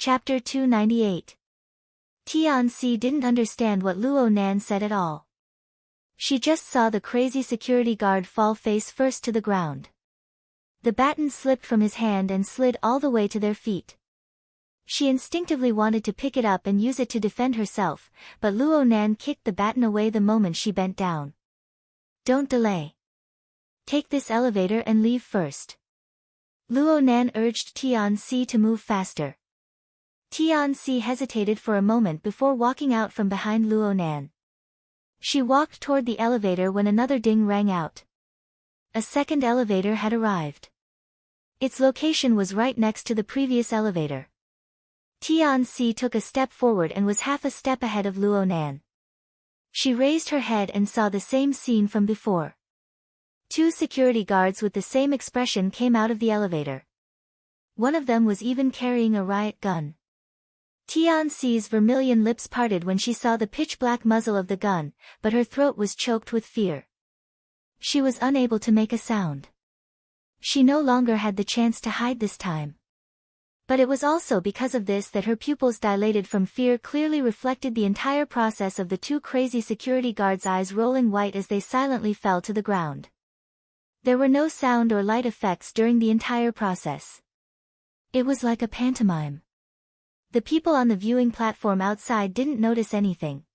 Chapter 298. Tian-Si didn't understand what Luo Nan said at all. She just saw the crazy security guard fall face first to the ground. The baton slipped from his hand and slid all the way to their feet. She instinctively wanted to pick it up and use it to defend herself, but Luo Nan kicked the baton away the moment she bent down. "Don't delay. Take this elevator and leave first." Luo Nan urged Tian-Si to move faster. Tian-Si hesitated for a moment before walking out from behind Luo Nan. She walked toward the elevator when another ding rang out. A second elevator had arrived. Its location was right next to the previous elevator. Tian-Si took a step forward and was half a step ahead of Luo Nan. She raised her head and saw the same scene from before. Two security guards with the same expression came out of the elevator. One of them was even carrying a riot gun. Tian-Si's vermilion lips parted when she saw the pitch-black muzzle of the gun, but her throat was choked with fear. She was unable to make a sound. She no longer had the chance to hide this time. But it was also because of this that her pupils dilated from fear, clearly reflected the entire process of the two crazy security guards' eyes rolling white as they silently fell to the ground. There were no sound or light effects during the entire process. It was like a pantomime. The people on the viewing platform outside didn't notice anything.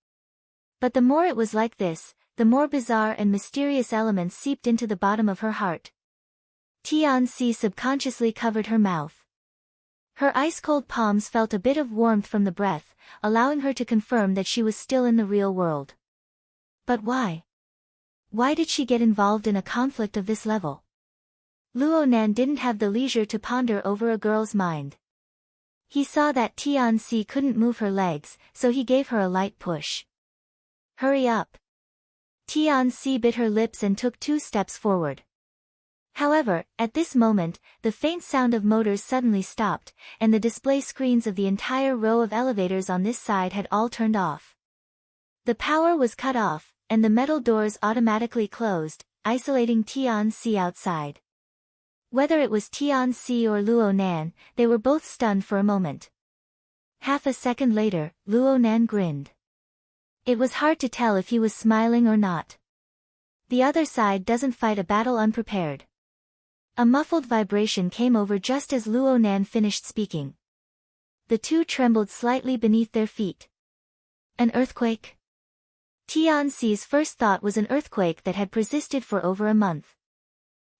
But the more it was like this, the more bizarre and mysterious elements seeped into the bottom of her heart. Tian-Si subconsciously covered her mouth. Her ice-cold palms felt a bit of warmth from the breath, allowing her to confirm that she was still in the real world. But why? Why did she get involved in a conflict of this level? Luo Nan didn't have the leisure to ponder over a girl's mind. He saw that Tian-Si couldn't move her legs, so he gave her a light push. "Hurry up." Tian-Si bit her lips and took 2 steps forward. However, at this moment, the faint sound of motors suddenly stopped, and the display screens of the entire row of elevators on this side had all turned off. The power was cut off, and the metal doors automatically closed, isolating Tian-Si outside. Whether it was Tian-Si or Luo Nan, they were both stunned for a moment. Half a second later, Luo Nan grinned. It was hard to tell if he was smiling or not. The other side doesn't fight a battle unprepared. A muffled vibration came over just as Luo Nan finished speaking. The two trembled slightly beneath their feet. An earthquake? Tian-Si's first thought was an earthquake that had persisted for over a month.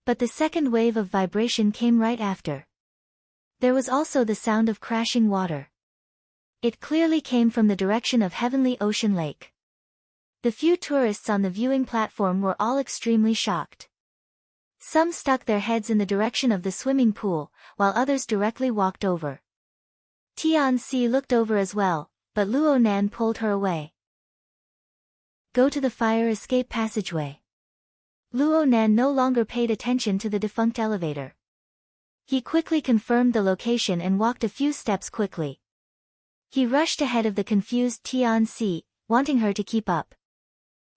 But the second wave of vibration came right after. There was also the sound of crashing water. It clearly came from the direction of Heavenly Ocean Lake. The few tourists on the viewing platform were all extremely shocked. Some stuck their heads in the direction of the swimming pool, while others directly walked over. Tian-Si looked over as well, but Luo Nan pulled her away. "Go to the fire escape passageway." Luo Nan no longer paid attention to the defunct elevator. He quickly confirmed the location and walked a few steps quickly. He rushed ahead of the confused Tian-Si, wanting her to keep up.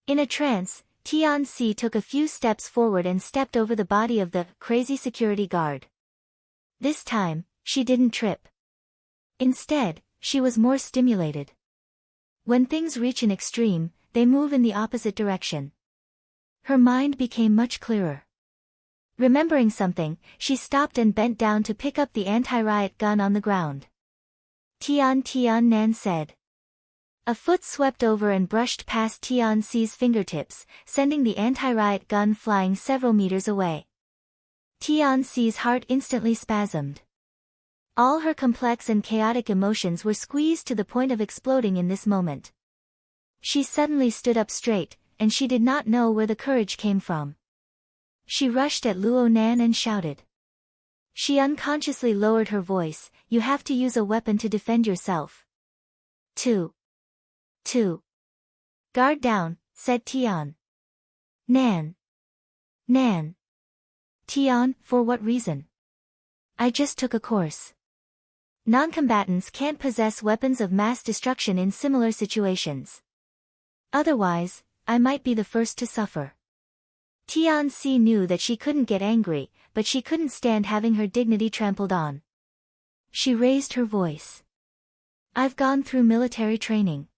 In a trance, Tian-Si took a few steps forward and stepped over the body of the crazy security guard. This time, she didn't trip. Instead, she was more stimulated. When things reach an extreme, they move in the opposite direction. Her mind became much clearer. Remembering something, she stopped and bent down to pick up the anti-riot gun on the ground. "Tian Nan said." A foot swept over and brushed past Tian-Si's fingertips, sending the anti-riot gun flying several meters away. Tian-Si's heart instantly spasmed. All her complex and chaotic emotions were squeezed to the point of exploding in this moment. She suddenly stood up straight, and she did not know where the courage came from. She rushed at Luo Nan and shouted. She unconsciously lowered her voice, "You have to use a weapon to defend yourself." Two. "Guard down," said Tian. Nan. Tian, for what reason? I just took a course. Non-combatants can't possess weapons of mass destruction in similar situations. Otherwise, I might be the first to suffer. Tian-Si knew that she couldn't get angry, but she couldn't stand having her dignity trampled on. She raised her voice. I've gone through military training.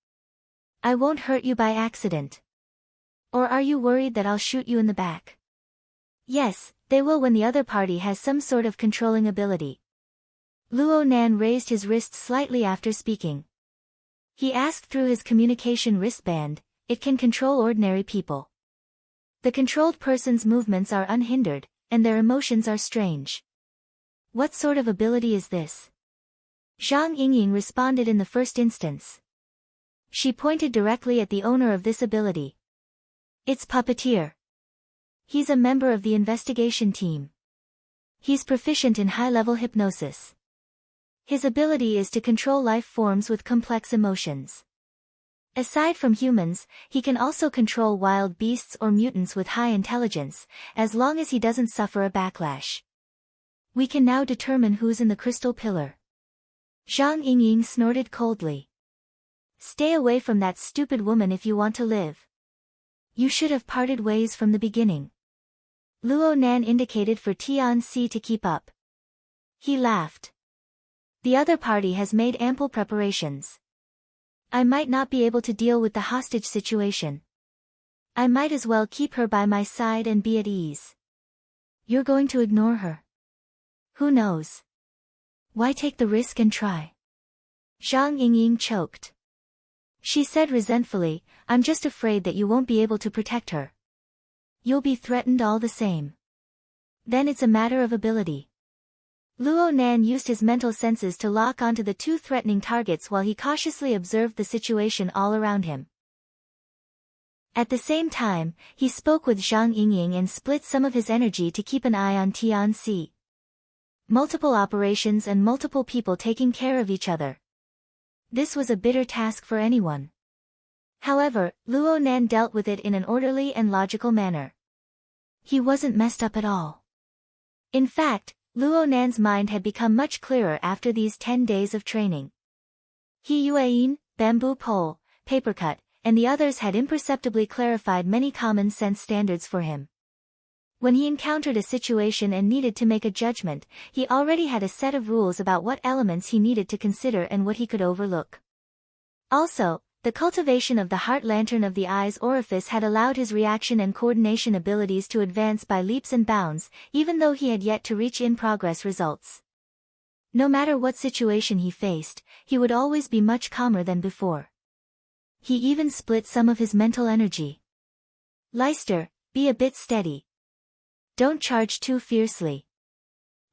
I won't hurt you by accident. Or are you worried that I'll shoot you in the back? Yes, they will when the other party has some sort of controlling ability. Luo Nan raised his wrist slightly after speaking. He asked through his communication wristband, it can control ordinary people. The controlled person's movements are unhindered, and their emotions are strange. What sort of ability is this? Zhang Yingying responded in the first instance. She pointed directly at the owner of this ability. It's puppeteer. He's a member of the investigation team. He's proficient in high-level hypnosis. His ability is to control life forms with complex emotions. Aside from humans, he can also control wild beasts or mutants with high intelligence, as long as he doesn't suffer a backlash. We can now determine who's in the crystal pillar. Zhang Yingying snorted coldly. Stay away from that stupid woman if you want to live. You should have parted ways from the beginning. Luo Nan indicated for Tianxi to keep up. He laughed. The other party has made ample preparations. I might not be able to deal with the hostage situation. I might as well keep her by my side and be at ease. You're going to ignore her? Who knows? Why take the risk and try? Zhang Yingying choked. She said resentfully, I'm just afraid that you won't be able to protect her. You'll be threatened all the same. Then it's a matter of ability. Luo Nan used his mental senses to lock onto the two threatening targets while he cautiously observed the situation all around him. At the same time, he spoke with Zhang Yingying and split some of his energy to keep an eye on Tianxi. Multiple operations and multiple people taking care of each other. This was a bitter task for anyone. However, Luo Nan dealt with it in an orderly and logical manner. He wasn't messed up at all. In fact, Luo Nan's mind had become much clearer after these 10 days of training. He Yueyin, bamboo pole, paper cut, and the others had imperceptibly clarified many common sense standards for him. When he encountered a situation and needed to make a judgment, he already had a set of rules about what elements he needed to consider and what he could overlook. Also, the cultivation of the heart lantern of the eye's orifice had allowed his reaction and coordination abilities to advance by leaps and bounds, even though he had yet to reach in-progress results. No matter what situation he faced, he would always be much calmer than before. He even split some of his mental energy. Leister, be a bit steady. Don't charge too fiercely.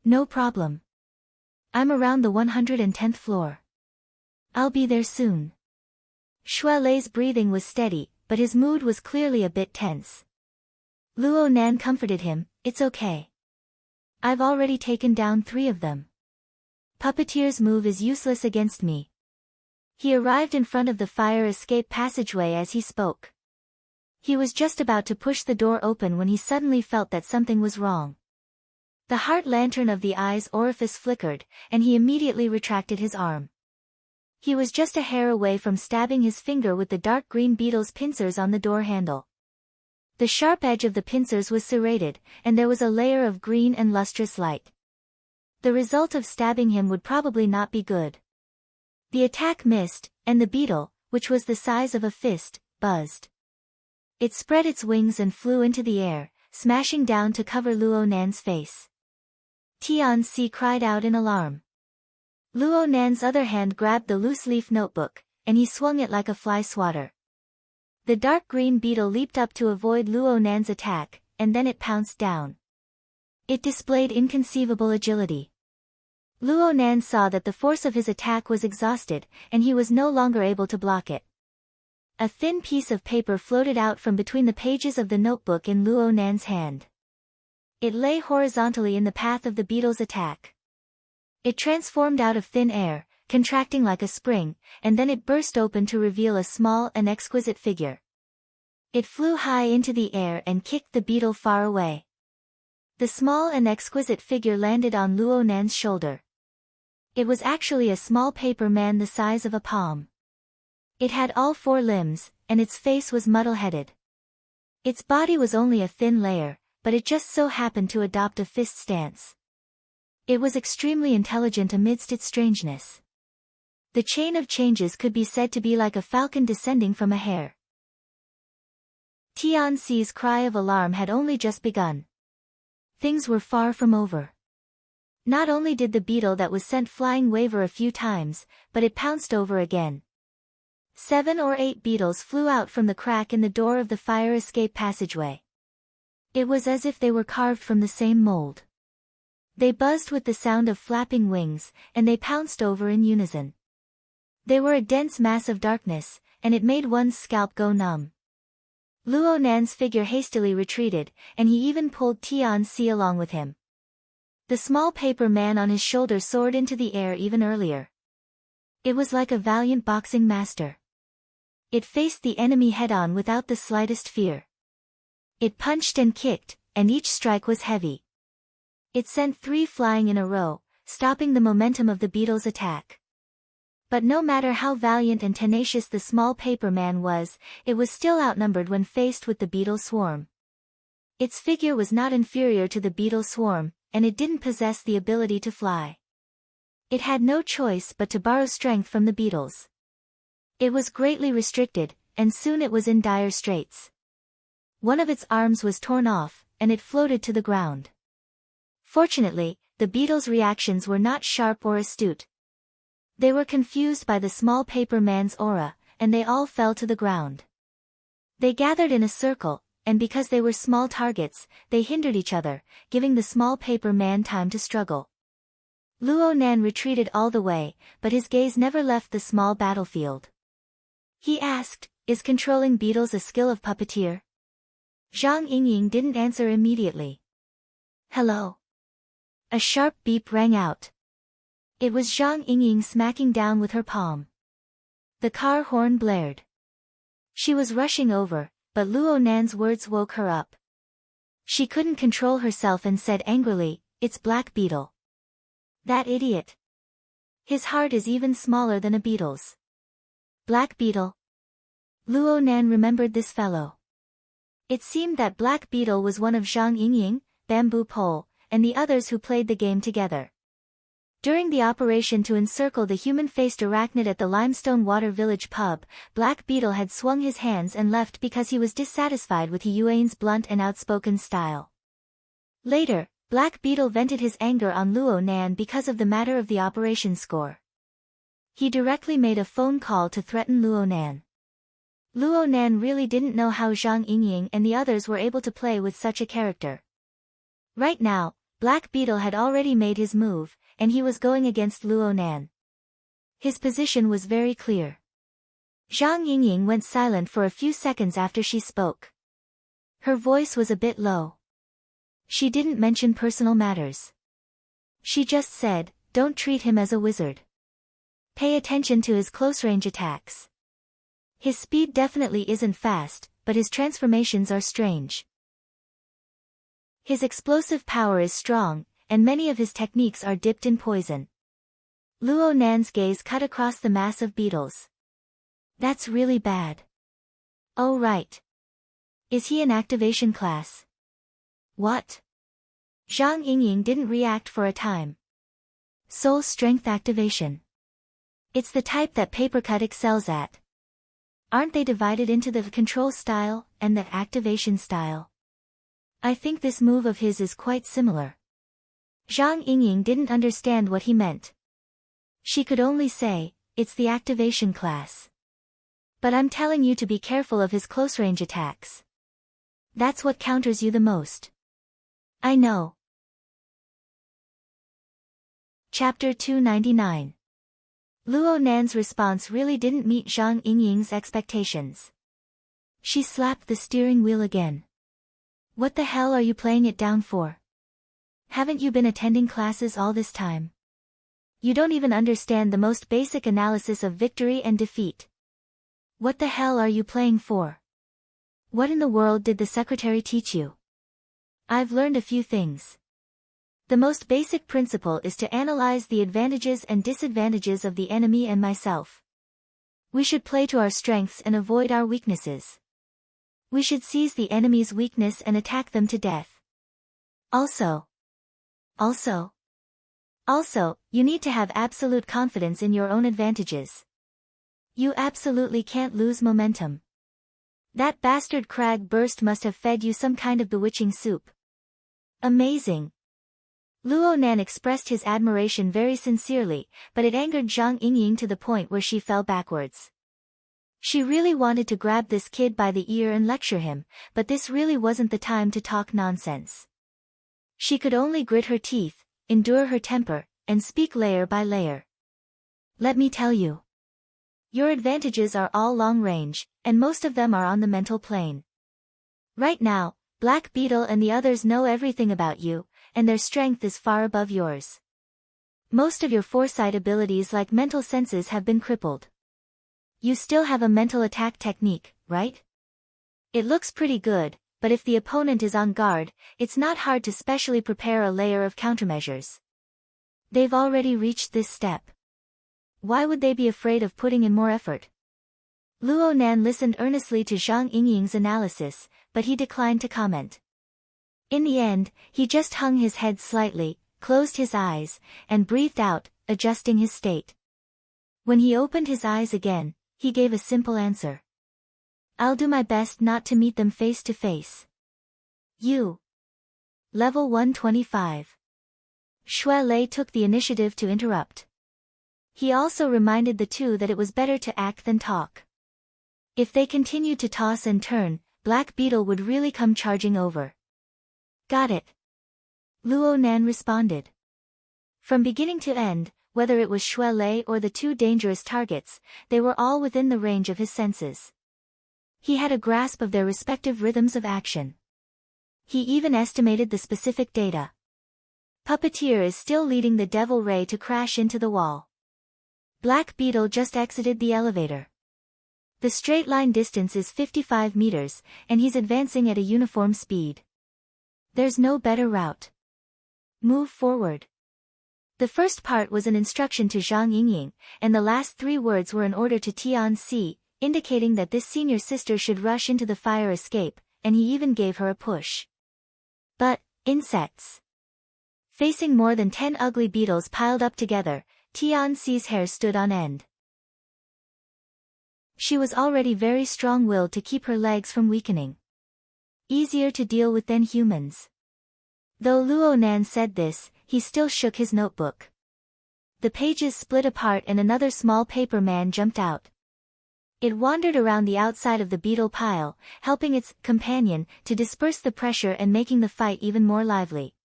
No problem. I'm around the 110th floor. I'll be there soon. Xue Lei's breathing was steady, but his mood was clearly a bit tense. Luo Nan comforted him, it's okay. I've already taken down 3 of them. Puppeteer's move is useless against me. He arrived in front of the fire escape passageway as he spoke. He was just about to push the door open when he suddenly felt that something was wrong. The heart lantern of the eye's orifice flickered, and he immediately retracted his arm. He was just a hair away from stabbing his finger with the dark green beetle's pincers on the door handle. The sharp edge of the pincers was serrated, and there was a layer of green and lustrous light. The result of stabbing him would probably not be good. The attack missed, and the beetle, which was the size of a fist, buzzed. It spread its wings and flew into the air, smashing down to cover Luo Nan's face. Tianxi cried out in alarm. Luo Nan's other hand grabbed the loose-leaf notebook, and he swung it like a fly swatter. The dark green beetle leaped up to avoid Luo Nan's attack, and then it pounced down. It displayed inconceivable agility. Luo Nan saw that the force of his attack was exhausted, and he was no longer able to block it. A thin piece of paper floated out from between the pages of the notebook in Luo Nan's hand. It lay horizontally in the path of the beetle's attack. It transformed out of thin air, contracting like a spring, and then it burst open to reveal a small and exquisite figure. It flew high into the air and kicked the beetle far away. The small and exquisite figure landed on Luo Nan's shoulder. It was actually a small paper man the size of a palm. It had all 4 limbs, and its face was muddle-headed. Its body was only a thin layer, but it just so happened to adopt a fist stance. It was extremely intelligent amidst its strangeness. The chain of changes could be said to be like a falcon descending from a hare. Tianxi's cry of alarm had only just begun. Things were far from over. Not only did the beetle that was sent flying waver a few times, but it pounced over again. 7 or 8 beetles flew out from the crack in the door of the fire escape passageway. It was as if they were carved from the same mold. They buzzed with the sound of flapping wings, and they pounced over in unison. They were a dense mass of darkness, and it made one's scalp go numb. Luo Nan's figure hastily retreated, and he even pulled Tianxi along with him. The small paper man on his shoulder soared into the air even earlier. It was like a valiant boxing master. It faced the enemy head-on without the slightest fear. It punched and kicked, and each strike was heavy. It sent 3 flying in a row, stopping the momentum of the beetle's attack. But no matter how valiant and tenacious the small paper man was, it was still outnumbered when faced with the beetle swarm. Its figure was not inferior to the beetle swarm, and it didn't possess the ability to fly. It had no choice but to borrow strength from the beetles. It was greatly restricted, and soon it was in dire straits. One of its arms was torn off, and it floated to the ground. Fortunately, the beetle's reactions were not sharp or astute. They were confused by the small paper man's aura, and they all fell to the ground. They gathered in a circle, and because they were small targets, they hindered each other, giving the small paper man time to struggle. Luo Nan retreated all the way, but his gaze never left the small battlefield. He asked, "Is controlling beetles a skill of puppeteer?" Zhang Yingying didn't answer immediately. "Hello." A sharp beep rang out. It was Zhang Yingying smacking down with her palm. The car horn blared. She was rushing over, but Luo Nan's words woke her up. She couldn't control herself and said angrily, "It's Black Beetle. That idiot. His heart is even smaller than a beetle's." Black Beetle. Luo Nan remembered this fellow. It seemed that Black Beetle was one of Zhang Yingying, Bamboo Pole, and the others who played the game together. During the operation to encircle the human-faced arachnid at the Limestone Water Village pub, Black Beetle had swung his hands and left because he was dissatisfied with Yuan's blunt and outspoken style. Later, Black Beetle vented his anger on Luo Nan because of the matter of the operation score. He directly made a phone call to threaten Luo Nan. Luo Nan really didn't know how Zhang Yingying and the others were able to play with such a character. Right now, Black Beetle had already made his move, and he was going against Luo Nan. His position was very clear. Zhang Yingying went silent for a few seconds after she spoke. Her voice was a bit low. She didn't mention personal matters. She just said, "Don't treat him as a wizard. Pay attention to his close-range attacks. His speed definitely isn't fast, but his transformations are strange. His explosive power is strong, and many of his techniques are dipped in poison." Luo Nan's gaze cut across the mass of beetles. "That's really bad." "Oh right. Is he an activation class?" "What?" Zhang Yingying didn't react for a time. "Soul strength activation. It's the type that Papercut excels at. Aren't they divided into the control style and the activation style? I think this move of his is quite similar." Zhang Yingying didn't understand what he meant. She could only say, "It's the activation class. But I'm telling you to be careful of his close-range attacks. That's what counters you the most." "I know." Chapter 299. Luo Nan's response really didn't meet Zhang Yingying's expectations. She slapped the steering wheel again. "What the hell are you playing it down for? Haven't you been attending classes all this time? You don't even understand the most basic analysis of victory and defeat. What the hell are you playing for? What in the world did the secretary teach you?" "I've learned a few things. The most basic principle is to analyze the advantages and disadvantages of the enemy and myself. We should play to our strengths and avoid our weaknesses. We should seize the enemy's weakness and attack them to death. Also, Also, you need to have absolute confidence in your own advantages. You absolutely can't lose momentum. That bastard crag burst must have fed you some kind of bewitching soup. Amazing. Luo Nan expressed his admiration very sincerely, but it angered Zhang Yingying to the point where she fell backwards. She really wanted to grab this kid by the ear and lecture him, but this really wasn't the time to talk nonsense. She could only grit her teeth, endure her temper, and speak layer by layer. Let me tell you. Your advantages are all long range, and most of them are on the mental plane. Right now, Black Beetle and the others know everything about you, and their strength is far above yours. Most of your foresight abilities like mental senses have been crippled. You still have a mental attack technique, right? It looks pretty good, but if the opponent is on guard, it's not hard to specially prepare a layer of countermeasures. They've already reached this step. Why would they be afraid of putting in more effort? Luo Nan listened earnestly to Zhang Yingying's analysis, but he declined to comment. In the end, he just hung his head slightly, closed his eyes, and breathed out, adjusting his state. When he opened his eyes again, he gave a simple answer. I'll do my best not to meet them face to face. You. Level 125. Xue Lei took the initiative to interrupt. He also reminded the two that it was better to act than talk. If they continued to toss and turn, Black Beetle would really come charging over. Got it. Luo Nan responded. From beginning to end, whether it was Xue Lei or the two dangerous targets, they were all within the range of his senses. He had a grasp of their respective rhythms of action. He even estimated the specific data. Puppeteer is still leading the Devil Ray to crash into the wall. Black Beetle just exited the elevator. The straight line distance is 55 meters, and he's advancing at a uniform speed. There's no better route. Move forward. The first part was an instruction to Zhang Yingying, and the last 3 words were an order to Tianxi, indicating that this senior sister should rush into the fire escape, and he even gave her a push. But, insects. Facing more than 10 ugly beetles piled up together, Tianxi's hair stood on end. She was already very strong-willed to keep her legs from weakening. Easier to deal with than humans. Though Luo Nan said this, he still shook his notebook. The pages split apart and another small paper man jumped out. It wandered around the outside of the beetle pile, helping its companion to disperse the pressure and making the fight even more lively.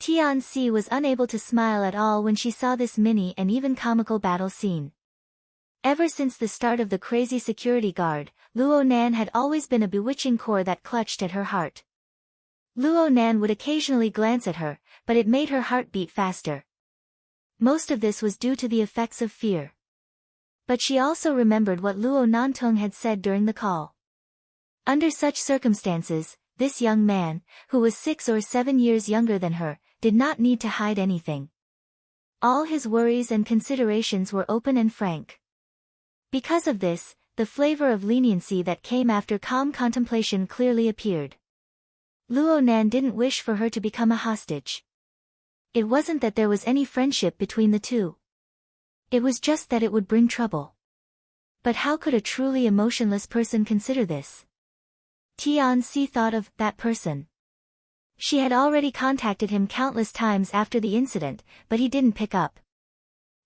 Tianxi was unable to smile at all when she saw this mini and even comical battle scene. Ever since the start of the crazy security guard, Luo Nan had always been a bewitching core that clutched at her heart. Luo Nan would occasionally glance at her, but it made her heart beat faster. Most of this was due to the effects of fear. But she also remembered what Luo Nantong had said during the call. Under such circumstances, this young man, who was 6 or 7 years younger than her, did not need to hide anything. All his worries and considerations were open and frank. Because of this, the flavor of leniency that came after calm contemplation clearly appeared. Luo Nan didn't wish for her to become a hostage. It wasn't that there was any friendship between the two. It was just that it would bring trouble. But how could a truly emotionless person consider this? Tianxi thought of that person. She had already contacted him countless times after the incident, but he didn't pick up.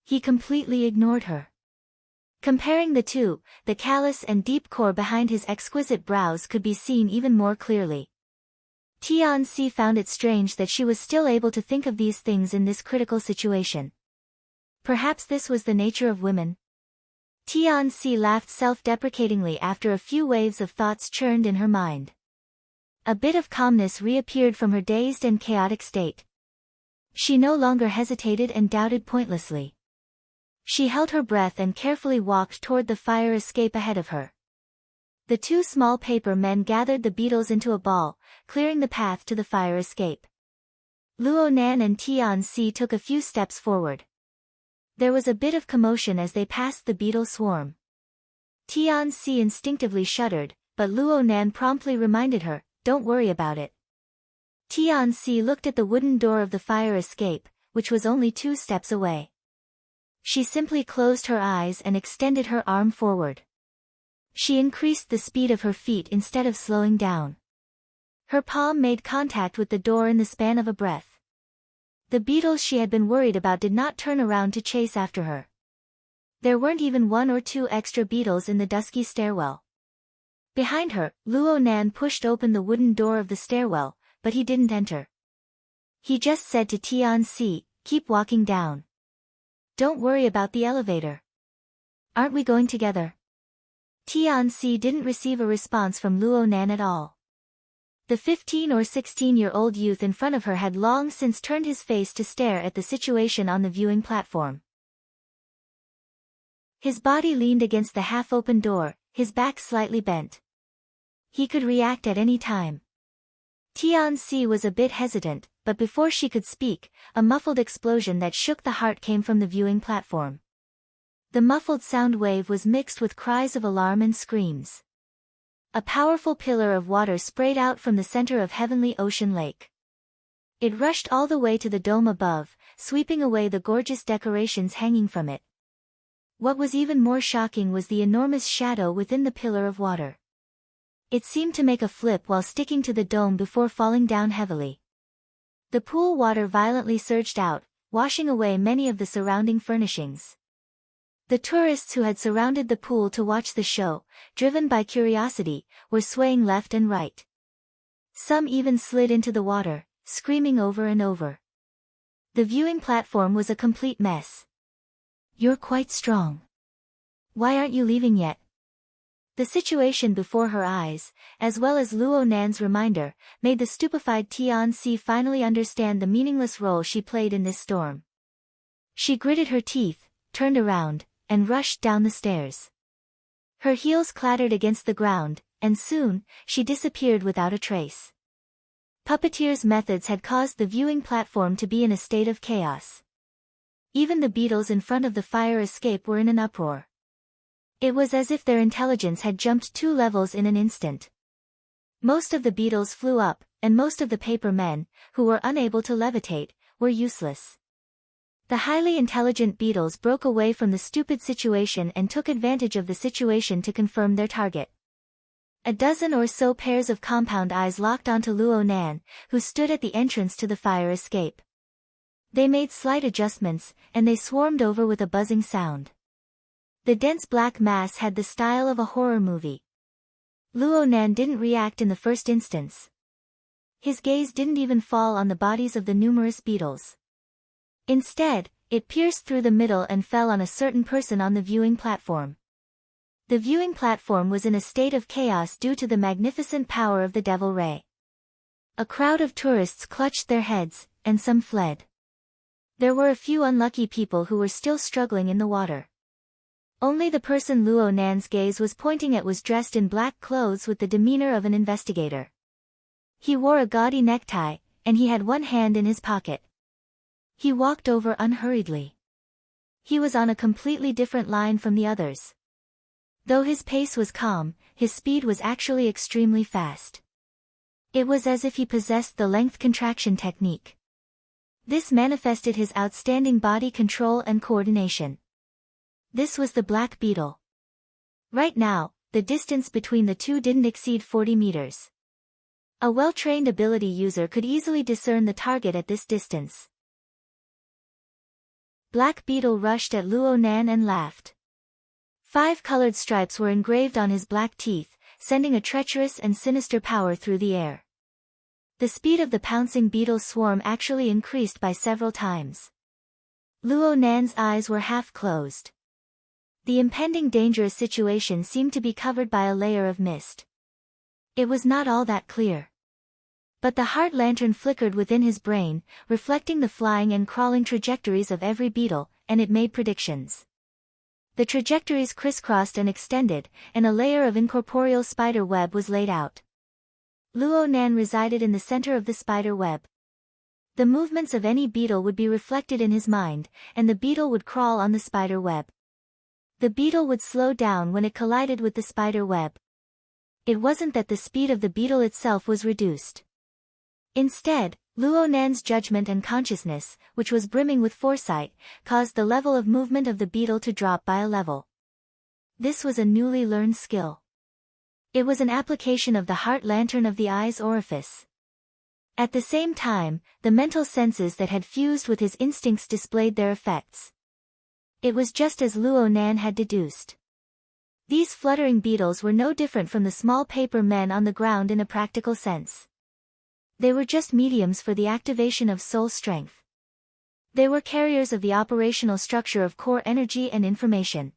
He completely ignored her. Comparing the two, the callous and deep core behind his exquisite brows could be seen even more clearly. Tianxi found it strange that she was still able to think of these things in this critical situation. Perhaps this was the nature of women. Tianxi laughed self-deprecatingly after a few waves of thoughts churned in her mind. A bit of calmness reappeared from her dazed and chaotic state. She no longer hesitated and doubted pointlessly. She held her breath and carefully walked toward the fire escape ahead of her. The 2 small paper men gathered the beetles into a ball, clearing the path to the fire escape. Luo Nan and Tianxi took a few steps forward. There was a bit of commotion as they passed the beetle swarm. Tianxi instinctively shuddered, but Luo Nan promptly reminded her, "Don't worry about it." Tianxi looked at the wooden door of the fire escape, which was only 2 steps away. She simply closed her eyes and extended her arm forward. She increased the speed of her feet instead of slowing down. Her palm made contact with the door in the span of a breath. The beetles she had been worried about did not turn around to chase after her. There weren't even 1 or 2 extra beetles in the dusky stairwell. Behind her, Luo Nan pushed open the wooden door of the stairwell, but he didn't enter. He just said to Tianxi, "Keep walking down. Don't worry about the elevator. Aren't we going together?" Tianxi didn't receive a response from Luo Nan at all. The 15 or 16-year-old youth in front of her had long since turned his face to stare at the situation on the viewing platform. His body leaned against the half-open door, his back slightly bent. He could react at any time. Tianxi was a bit hesitant, but before she could speak, a muffled explosion that shook the heart came from the viewing platform. The muffled sound wave was mixed with cries of alarm and screams. A powerful pillar of water sprayed out from the center of Heavenly Ocean Lake. It rushed all the way to the dome above, sweeping away the gorgeous decorations hanging from it. What was even more shocking was the enormous shadow within the pillar of water. It seemed to make a flip while sticking to the dome before falling down heavily. The pool water violently surged out, washing away many of the surrounding furnishings. The tourists who had surrounded the pool to watch the show, driven by curiosity, were swaying left and right. Some even slid into the water, screaming over and over. The viewing platform was a complete mess. "You're quite strong. Why aren't you leaving yet?" The situation before her eyes, as well as Luo Nan's reminder, made the stupefied Tianxi finally understand the meaningless role she played in this storm. She gritted her teeth, turned around, and rushed down the stairs. Her heels clattered against the ground, and soon, she disappeared without a trace. Puppeteer's methods had caused the viewing platform to be in a state of chaos. Even the beetles in front of the fire escape were in an uproar. It was as if their intelligence had jumped 2 levels in an instant. Most of the beetles flew up, and most of the paper men, who were unable to levitate, were useless. The highly intelligent beetles broke away from the stupid situation and took advantage of the situation to confirm their target. A dozen or so pairs of compound eyes locked onto Luo Nan, who stood at the entrance to the fire escape. They made slight adjustments, and they swarmed over with a buzzing sound. The dense black mass had the style of a horror movie. Luo Nan didn't react in the first instance. His gaze didn't even fall on the bodies of the numerous beetles. Instead, it pierced through the middle and fell on a certain person on the viewing platform. The viewing platform was in a state of chaos due to the magnificent power of the Devil Ray. A crowd of tourists clutched their heads, and some fled. There were a few unlucky people who were still struggling in the water. Only the person Luo Nan's gaze was pointing at was dressed in black clothes with the demeanor of an investigator. He wore a gaudy necktie, and he had one hand in his pocket. He walked over unhurriedly. He was on a completely different line from the others. Though his pace was calm, his speed was actually extremely fast. It was as if he possessed the length contraction technique. This manifested his outstanding body control and coordination. This was the black beetle. Right now, the distance between the two didn't exceed 40 meters. A well-trained ability user could easily discern the target at this distance. Black Beetle rushed at Luo Nan and laughed. 5 colored stripes were engraved on his black teeth, sending a treacherous and sinister power through the air. The speed of the pouncing beetle swarm actually increased by several times. Luo Nan's eyes were half closed. The impending dangerous situation seemed to be covered by a layer of mist. It was not all that clear. But the heart lantern flickered within his brain, reflecting the flying and crawling trajectories of every beetle, and it made predictions. The trajectories crisscrossed and extended, and a layer of incorporeal spider web was laid out. Luo Nan resided in the center of the spider web. The movements of any beetle would be reflected in his mind, and the beetle would crawl on the spider web. The beetle would slow down when it collided with the spider web. It wasn't that the speed of the beetle itself was reduced. Instead, Luo Nan's judgment and consciousness, which was brimming with foresight, caused the level of movement of the beetle to drop by a level. This was a newly learned skill. It was an application of the heart lantern of the eye's orifice. At the same time, the mental senses that had fused with his instincts displayed their effects. It was just as Luo Nan had deduced. These fluttering beetles were no different from the small paper men on the ground in a practical sense. They were just mediums for the activation of soul strength. They were carriers of the operational structure of core energy and information.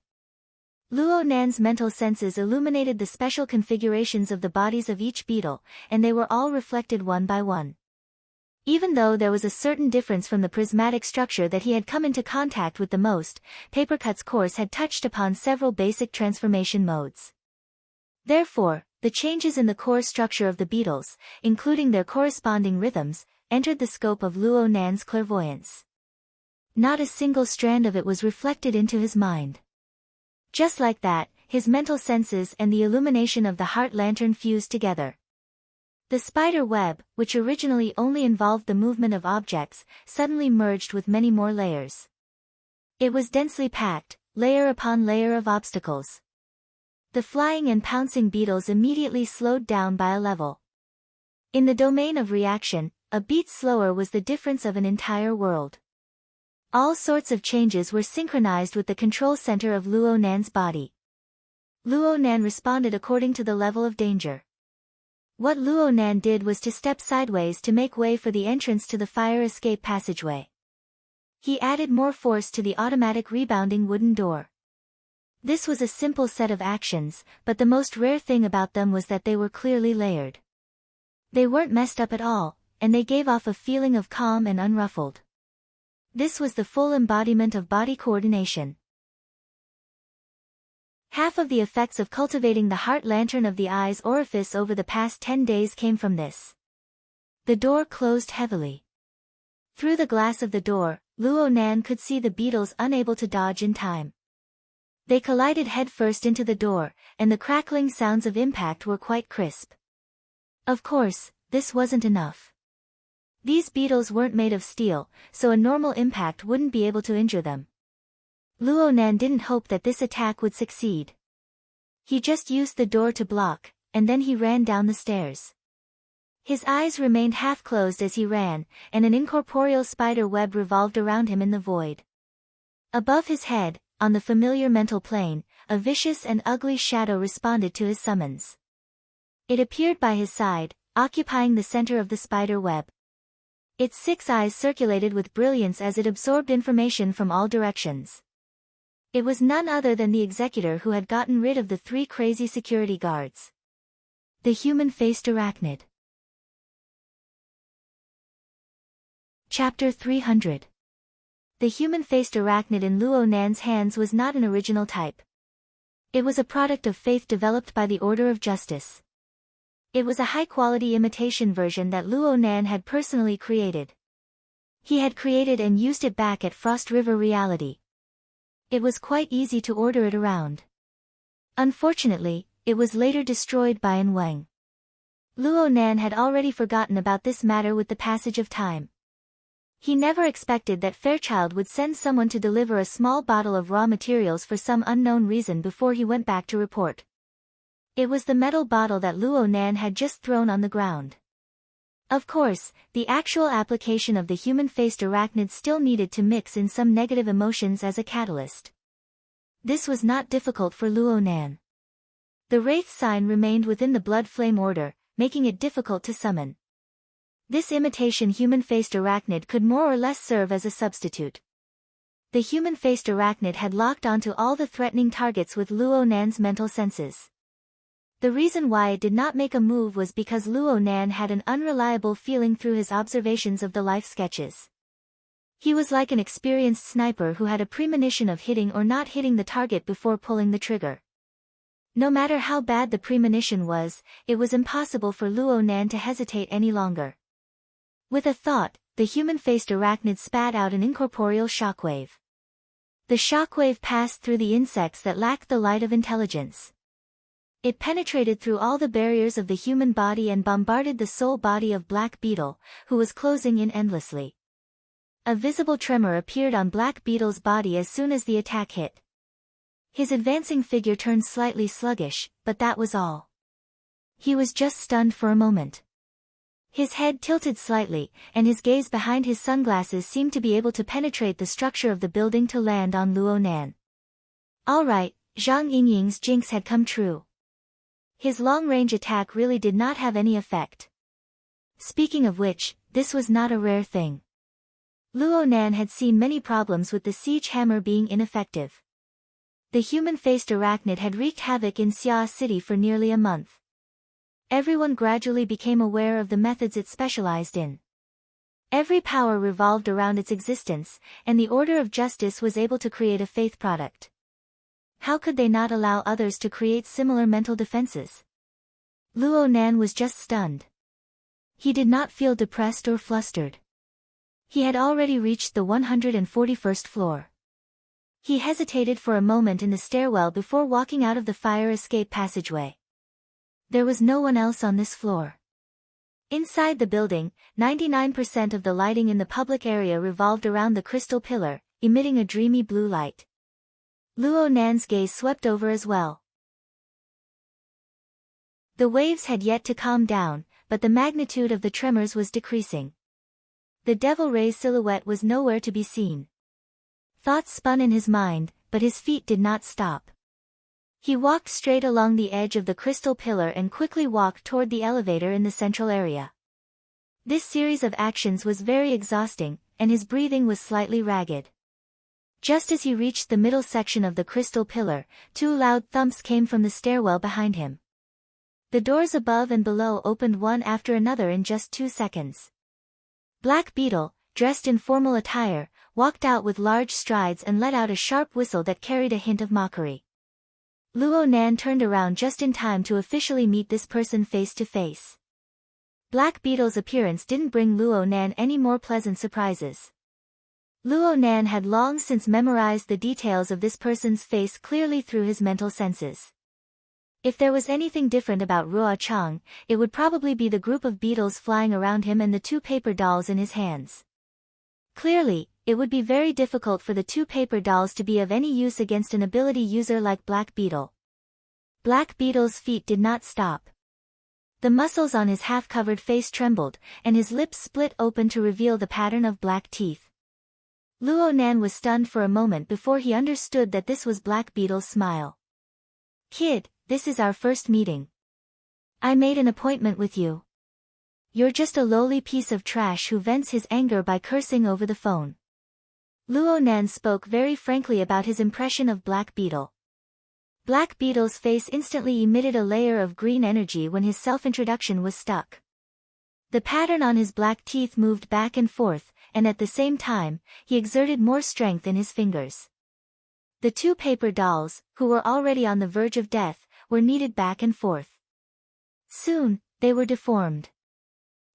Luo Nan's mental senses illuminated the special configurations of the bodies of each beetle, and they were all reflected one by one. Even though there was a certain difference from the prismatic structure that he had come into contact with the most, Papercut's course had touched upon several basic transformation modes. Therefore, the changes in the core structure of the beetles, including their corresponding rhythms, entered the scope of Luo Nan's clairvoyance. Not a single strand of it was reflected into his mind. Just like that, his mental senses and the illumination of the heart lantern fused together. The spider web, which originally only involved the movement of objects, suddenly merged with many more layers. It was densely packed, layer upon layer of obstacles. The flying and pouncing beetles immediately slowed down by a level. In the domain of reaction, a beat slower was the difference of an entire world. All sorts of changes were synchronized with the control center of Luo Nan's body. Luo Nan responded according to the level of danger. What Luo Nan did was to step sideways to make way for the entrance to the fire escape passageway. He added more force to the automatic rebounding wooden door. This was a simple set of actions, but the most rare thing about them was that they were clearly layered. They weren't messed up at all, and they gave off a feeling of calm and unruffled. This was the full embodiment of body coordination. Half of the effects of cultivating the heart lantern of the eye's orifice over the past 10 days came from this. The door closed heavily. Through the glass of the door, Luo Nan could see the beetles unable to dodge in time. They collided headfirst into the door, and the crackling sounds of impact were quite crisp. Of course, this wasn't enough. These beetles weren't made of steel, so a normal impact wouldn't be able to injure them. Luo Nan didn't hope that this attack would succeed. He just used the door to block, and then he ran down the stairs. His eyes remained half-closed as he ran, and an incorporeal spider web revolved around him in the void. Above his head, on the familiar mental plane, a vicious and ugly shadow responded to his summons. It appeared by his side, occupying the center of the spider web. Its 6 eyes circulated with brilliance as it absorbed information from all directions. It was none other than the executor who had gotten rid of the 3 crazy security guards. The human-faced arachnid. Chapter 300. The human-faced arachnid in Luo Nan's hands was not an original type. It was a product of faith developed by the Order of Justice. It was a high-quality imitation version that Luo Nan had personally created. He had created and used it back at Frost River Reality. It was quite easy to order it around. Unfortunately, it was later destroyed by An Wang. Luo Nan had already forgotten about this matter with the passage of time. He never expected that Fairchild would send someone to deliver a small bottle of raw materials for some unknown reason before he went back to report. It was the metal bottle that Luo Nan had just thrown on the ground. Of course, the actual application of the human-faced arachnid still needed to mix in some negative emotions as a catalyst. This was not difficult for Luo Nan. The Wraith sign remained within the Blood Flame order, making it difficult to summon. This imitation human-faced arachnid could more or less serve as a substitute. The human-faced arachnid had locked onto all the threatening targets with Luo Nan's mental senses. The reason why it did not make a move was because Luo Nan had an unreliable feeling through his observations of the life sketches. He was like an experienced sniper who had a premonition of hitting or not hitting the target before pulling the trigger. No matter how bad the premonition was, it was impossible for Luo Nan to hesitate any longer. With a thought, the human-faced arachnid spat out an incorporeal shockwave. The shockwave passed through the insects that lacked the light of intelligence. It penetrated through all the barriers of the human body and bombarded the soul body of Black Beetle, who was closing in endlessly. A visible tremor appeared on Black Beetle's body as soon as the attack hit. His advancing figure turned slightly sluggish, but that was all. He was just stunned for a moment. His head tilted slightly, and his gaze behind his sunglasses seemed to be able to penetrate the structure of the building to land on Luo Nan. All right, Zhang Yingying's jinx had come true. His long-range attack really did not have any effect. Speaking of which, this was not a rare thing. Luo Nan had seen many problems with the siege hammer being ineffective. The human-faced arachnid had wreaked havoc in Xia City for nearly a month. Everyone gradually became aware of the methods it specialized in. Every power revolved around its existence, and the Order of Justice was able to create a faith product. How could they not allow others to create similar mental defenses? Luo Nan was just stunned. He did not feel depressed or flustered. He had already reached the 141st floor. He hesitated for a moment in the stairwell before walking out of the fire escape passageway. There was no one else on this floor. Inside the building, 99% of the lighting in the public area revolved around the crystal pillar, emitting a dreamy blue light. Luo Nan's gaze swept over as well. The waves had yet to calm down, but the magnitude of the tremors was decreasing. The Devil Ray's silhouette was nowhere to be seen. Thoughts spun in his mind, but his feet did not stop. He walked straight along the edge of the crystal pillar and quickly walked toward the elevator in the central area. This series of actions was very exhausting, and his breathing was slightly ragged. Just as he reached the middle section of the crystal pillar, two loud thumps came from the stairwell behind him. The doors above and below opened one after another in just 2 seconds. Black Beetle, dressed in formal attire, walked out with large strides and let out a sharp whistle that carried a hint of mockery. Luo Nan turned around just in time to officially meet this person face to face. Black Beetle's appearance didn't bring Luo Nan any more pleasant surprises. Luo Nan had long since memorized the details of this person's face clearly through his mental senses. If there was anything different about Ruo Chang, it would probably be the group of beetles flying around him and the 2 paper dolls in his hands. Clearly, it would be very difficult for the 2 paper dolls to be of any use against an ability user like Black Beetle. Black Beetle's feet did not stop. The muscles on his half-covered face trembled, and his lips split open to reveal the pattern of black teeth. Luo Nan was stunned for a moment before he understood that this was Black Beetle's smile. "Kid, this is our first meeting. I made an appointment with you. You're just a lowly piece of trash who vents his anger by cursing over the phone." Luo Nan spoke very frankly about his impression of Black Beetle. Black Beetle's face instantly emitted a layer of green energy when his self-introduction was stuck. The pattern on his black teeth moved back and forth, and at the same time, he exerted more strength in his fingers. The 2 paper dolls, who were already on the verge of death, were kneaded back and forth. Soon, they were deformed.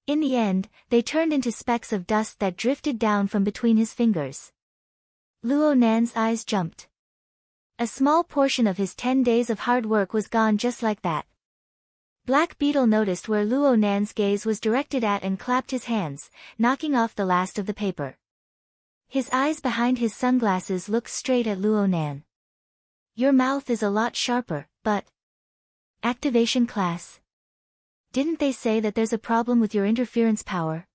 In the end, they turned into specks of dust that drifted down from between his fingers. Luo Nan's eyes jumped. A small portion of his 10 days of hard work was gone just like that. Black Beetle noticed where Luo Nan's gaze was directed at and clapped his hands, knocking off the last of the paper. His eyes behind his sunglasses looked straight at Luo Nan. "Your mouth is a lot sharper, but..." "Activation class. Didn't they say that there's a problem with your interference power?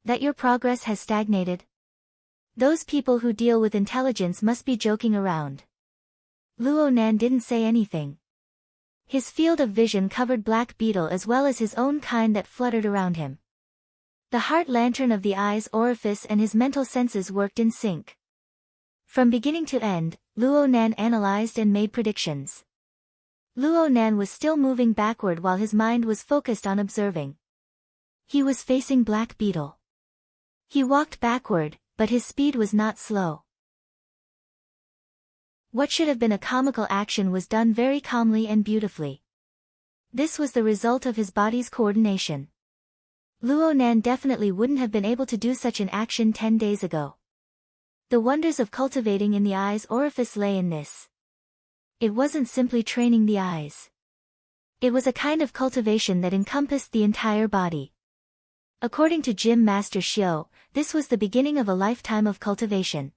That your progress has stagnated? Those people who deal with intelligence must be joking around." Luo Nan didn't say anything. His field of vision covered Black Beetle as well as his own kind that fluttered around him. The heart lantern of the eye's orifice and his mental senses worked in sync. From beginning to end, Luo Nan analyzed and made predictions. Luo Nan was still moving backward while his mind was focused on observing. He was facing Black Beetle. He walked backward, but his speed was not slow. What should have been a comical action was done very calmly and beautifully. This was the result of his body's coordination. Luo Nan definitely wouldn't have been able to do such an action 10 days ago. The wonders of cultivating in the eye's orifice lay in this. It wasn't simply training the eyes. It was a kind of cultivation that encompassed the entire body. According to Gym Master Shio, this was the beginning of a lifetime of cultivation.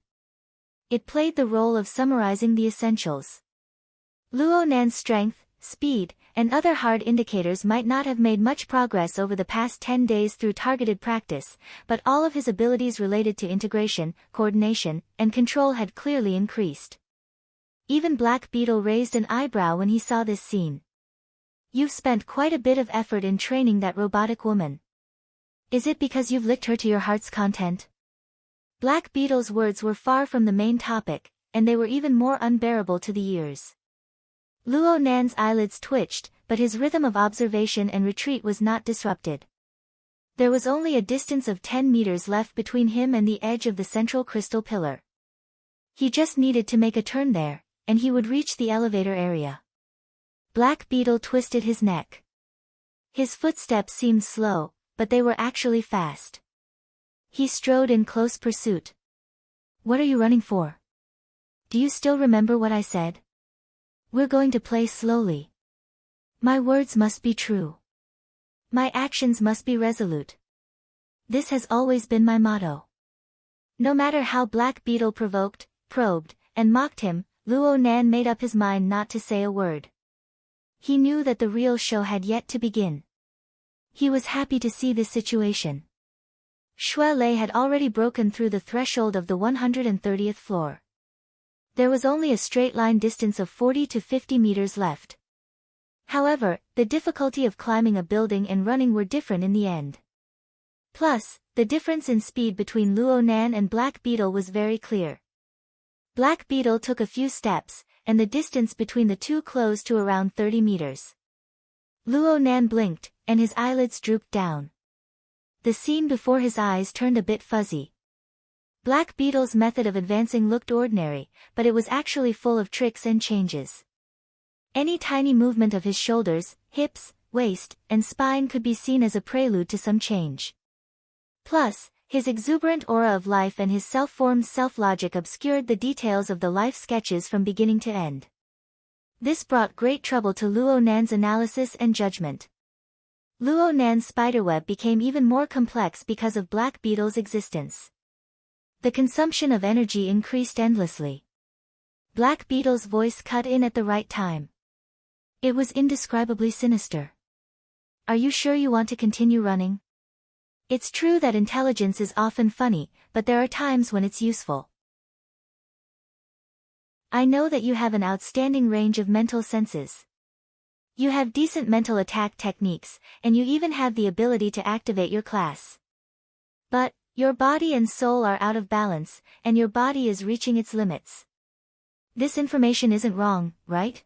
It played the role of summarizing the essentials. Luo Nan's strength, speed, and other hard indicators might not have made much progress over the past 10 days through targeted practice, but all of his abilities related to integration, coordination, and control had clearly increased. Even Black Beetle raised an eyebrow when he saw this scene. You've spent quite a bit of effort in training that robotic woman. Is it because you've licked her to your heart's content? Black Beetle's words were far from the main topic, and they were even more unbearable to the ears. Luo Nan's eyelids twitched, but his rhythm of observation and retreat was not disrupted. There was only a distance of 10 meters left between him and the edge of the central crystal pillar. He just needed to make a turn there, and he would reach the elevator area. Black Beetle twisted his neck. His footsteps seemed slow, but they were actually fast. He strode in close pursuit. What are you running for? Do you still remember what I said? We're going to play slowly. My words must be true. My actions must be resolute. This has always been my motto. No matter how Black Beetle provoked, probed, and mocked him, Luo Nan made up his mind not to say a word. He knew that the real show had yet to begin. He was happy to see this situation. Shui Lei had already broken through the threshold of the 130th floor. There was only a straight line distance of 40 to 50 meters left. However, the difficulty of climbing a building and running were different in the end. Plus, the difference in speed between Luo Nan and Black Beetle was very clear. Black Beetle took a few steps, and the distance between the two closed to around 30 meters. Luo Nan blinked, and his eyelids drooped down. The scene before his eyes turned a bit fuzzy. Black Beetle's method of advancing looked ordinary, but it was actually full of tricks and changes. Any tiny movement of his shoulders, hips, waist, and spine could be seen as a prelude to some change. Plus, his exuberant aura of life and his self-formed self-logic obscured the details of the life sketches from beginning to end. This brought great trouble to Luo Nan's analysis and judgment. Luo Nan's spiderweb became even more complex because of Black Beetle's existence. The consumption of energy increased endlessly. Black Beetle's voice cut in at the right time. It was indescribably sinister. Are you sure you want to continue running? It's true that intelligence is often funny, but there are times when it's useful. I know that you have an outstanding range of mental senses. You have decent mental attack techniques, and you even have the ability to activate your class. But, your body and soul are out of balance, and your body is reaching its limits. This information isn't wrong, right?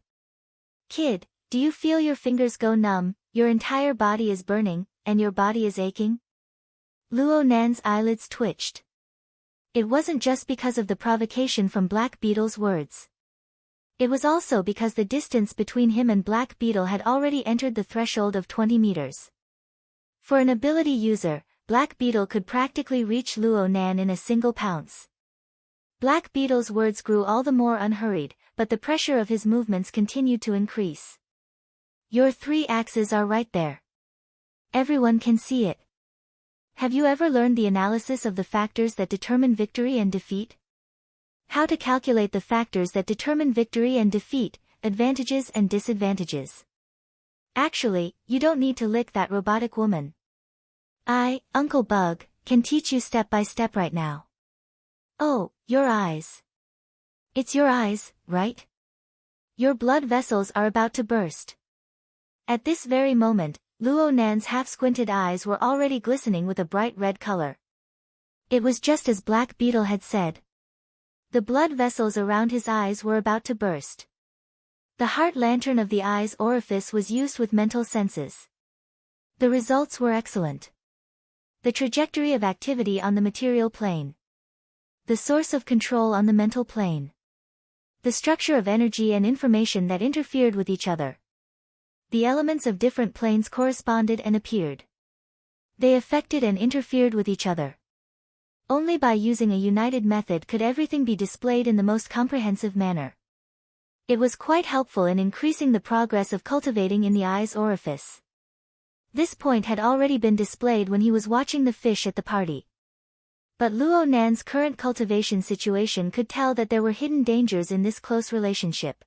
Kid, do you feel your fingers go numb, your entire body is burning, and your body is aching? Luo Nan's eyelids twitched. It wasn't just because of the provocation from Black Beetle's words. It was also because the distance between him and Black Beetle had already entered the threshold of 20 meters. For an ability user, Black Beetle could practically reach Luo Nan in a single pounce. Black Beetle's words grew all the more unhurried, but the pressure of his movements continued to increase. Your 3 axes are right there. Everyone can see it. Have you ever learned the analysis of the factors that determine victory and defeat? How to calculate the factors that determine victory and defeat, advantages and disadvantages. Actually, you don't need to lick that robotic woman. I, Uncle Bug, can teach you step by step right now. Oh, your eyes. It's your eyes, right? Your blood vessels are about to burst. At this very moment, Luo Nan's half-squinted eyes were already glistening with a bright red color. It was just as Black Beetle had said. The blood vessels around his eyes were about to burst. The heart lantern of the eye's orifice was used with mental senses. The results were excellent. The trajectory of activity on the material plane. The source of control on the mental plane. The structure of energy and information that interfered with each other. The elements of different planes corresponded and appeared. They affected and interfered with each other. Only by using a united method could everything be displayed in the most comprehensive manner. It was quite helpful in increasing the progress of cultivating in the eye's orifice. This point had already been displayed when he was watching the fish at the party. But Luo Nan's current cultivation situation could tell that there were hidden dangers in this close relationship.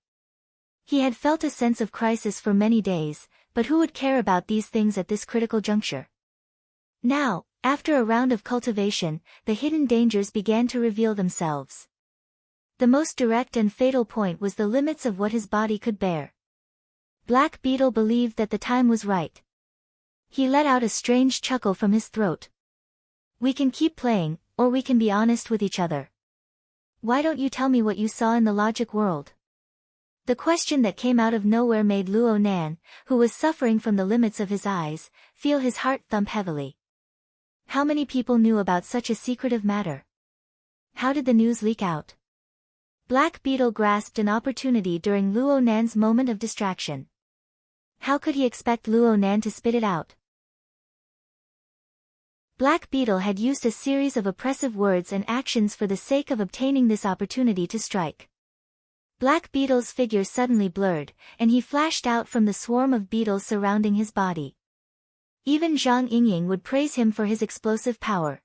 He had felt a sense of crisis for many days, but who would care about these things at this critical juncture? Now, after a round of cultivation, the hidden dangers began to reveal themselves. The most direct and fatal point was the limits of what his body could bear. Black Beetle believed that the time was right. He let out a strange chuckle from his throat. We can keep playing, or we can be honest with each other. Why don't you tell me what you saw in the logic world? The question that came out of nowhere made Luo Nan, who was suffering from the limits of his eyes, feel his heart thump heavily. How many people knew about such a secretive matter? How did the news leak out? Black Beetle grasped an opportunity during Luo Nan's moment of distraction. How could he expect Luo Nan to spit it out? Black Beetle had used a series of oppressive words and actions for the sake of obtaining this opportunity to strike. Black Beetle's figure suddenly blurred, and he flashed out from the swarm of beetles surrounding his body. Even Zhang Yingying would praise him for his explosive power.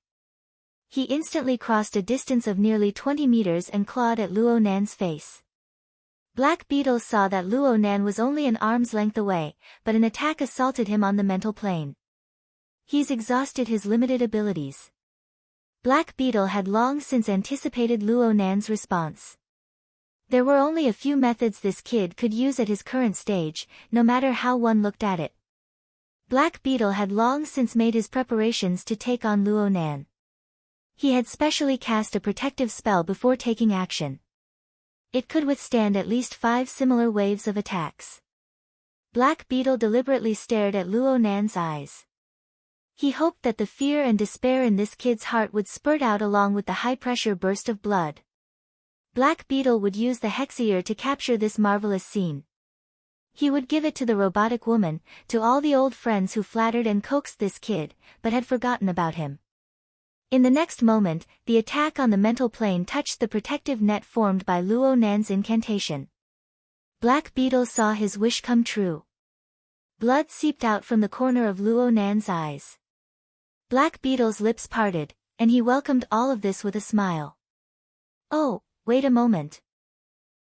He instantly crossed a distance of nearly 20 meters and clawed at Luo Nan's face. Black Beetle saw that Luo Nan was only an arm's length away, but an attack assaulted him on the mental plane. He's exhausted his limited abilities. Black Beetle had long since anticipated Luo Nan's response. There were only a few methods this kid could use at his current stage, no matter how one looked at it. Black Beetle had long since made his preparations to take on Luo Nan. He had specially cast a protective spell before taking action. It could withstand at least 5 similar waves of attacks. Black Beetle deliberately stared at Luo Nan's eyes. He hoped that the fear and despair in this kid's heart would spurt out along with the high-pressure burst of blood. Black Beetle would use the Hexier to capture this marvelous scene. He would give it to the robotic woman, to all the old friends who flattered and coaxed this kid, but had forgotten about him. In the next moment, the attack on the mental plane touched the protective net formed by Luo Nan's incantation. Black Beetle saw his wish come true. Blood seeped out from the corner of Luo Nan's eyes. Black Beetle's lips parted, and he welcomed all of this with a smile. Oh, wait a moment.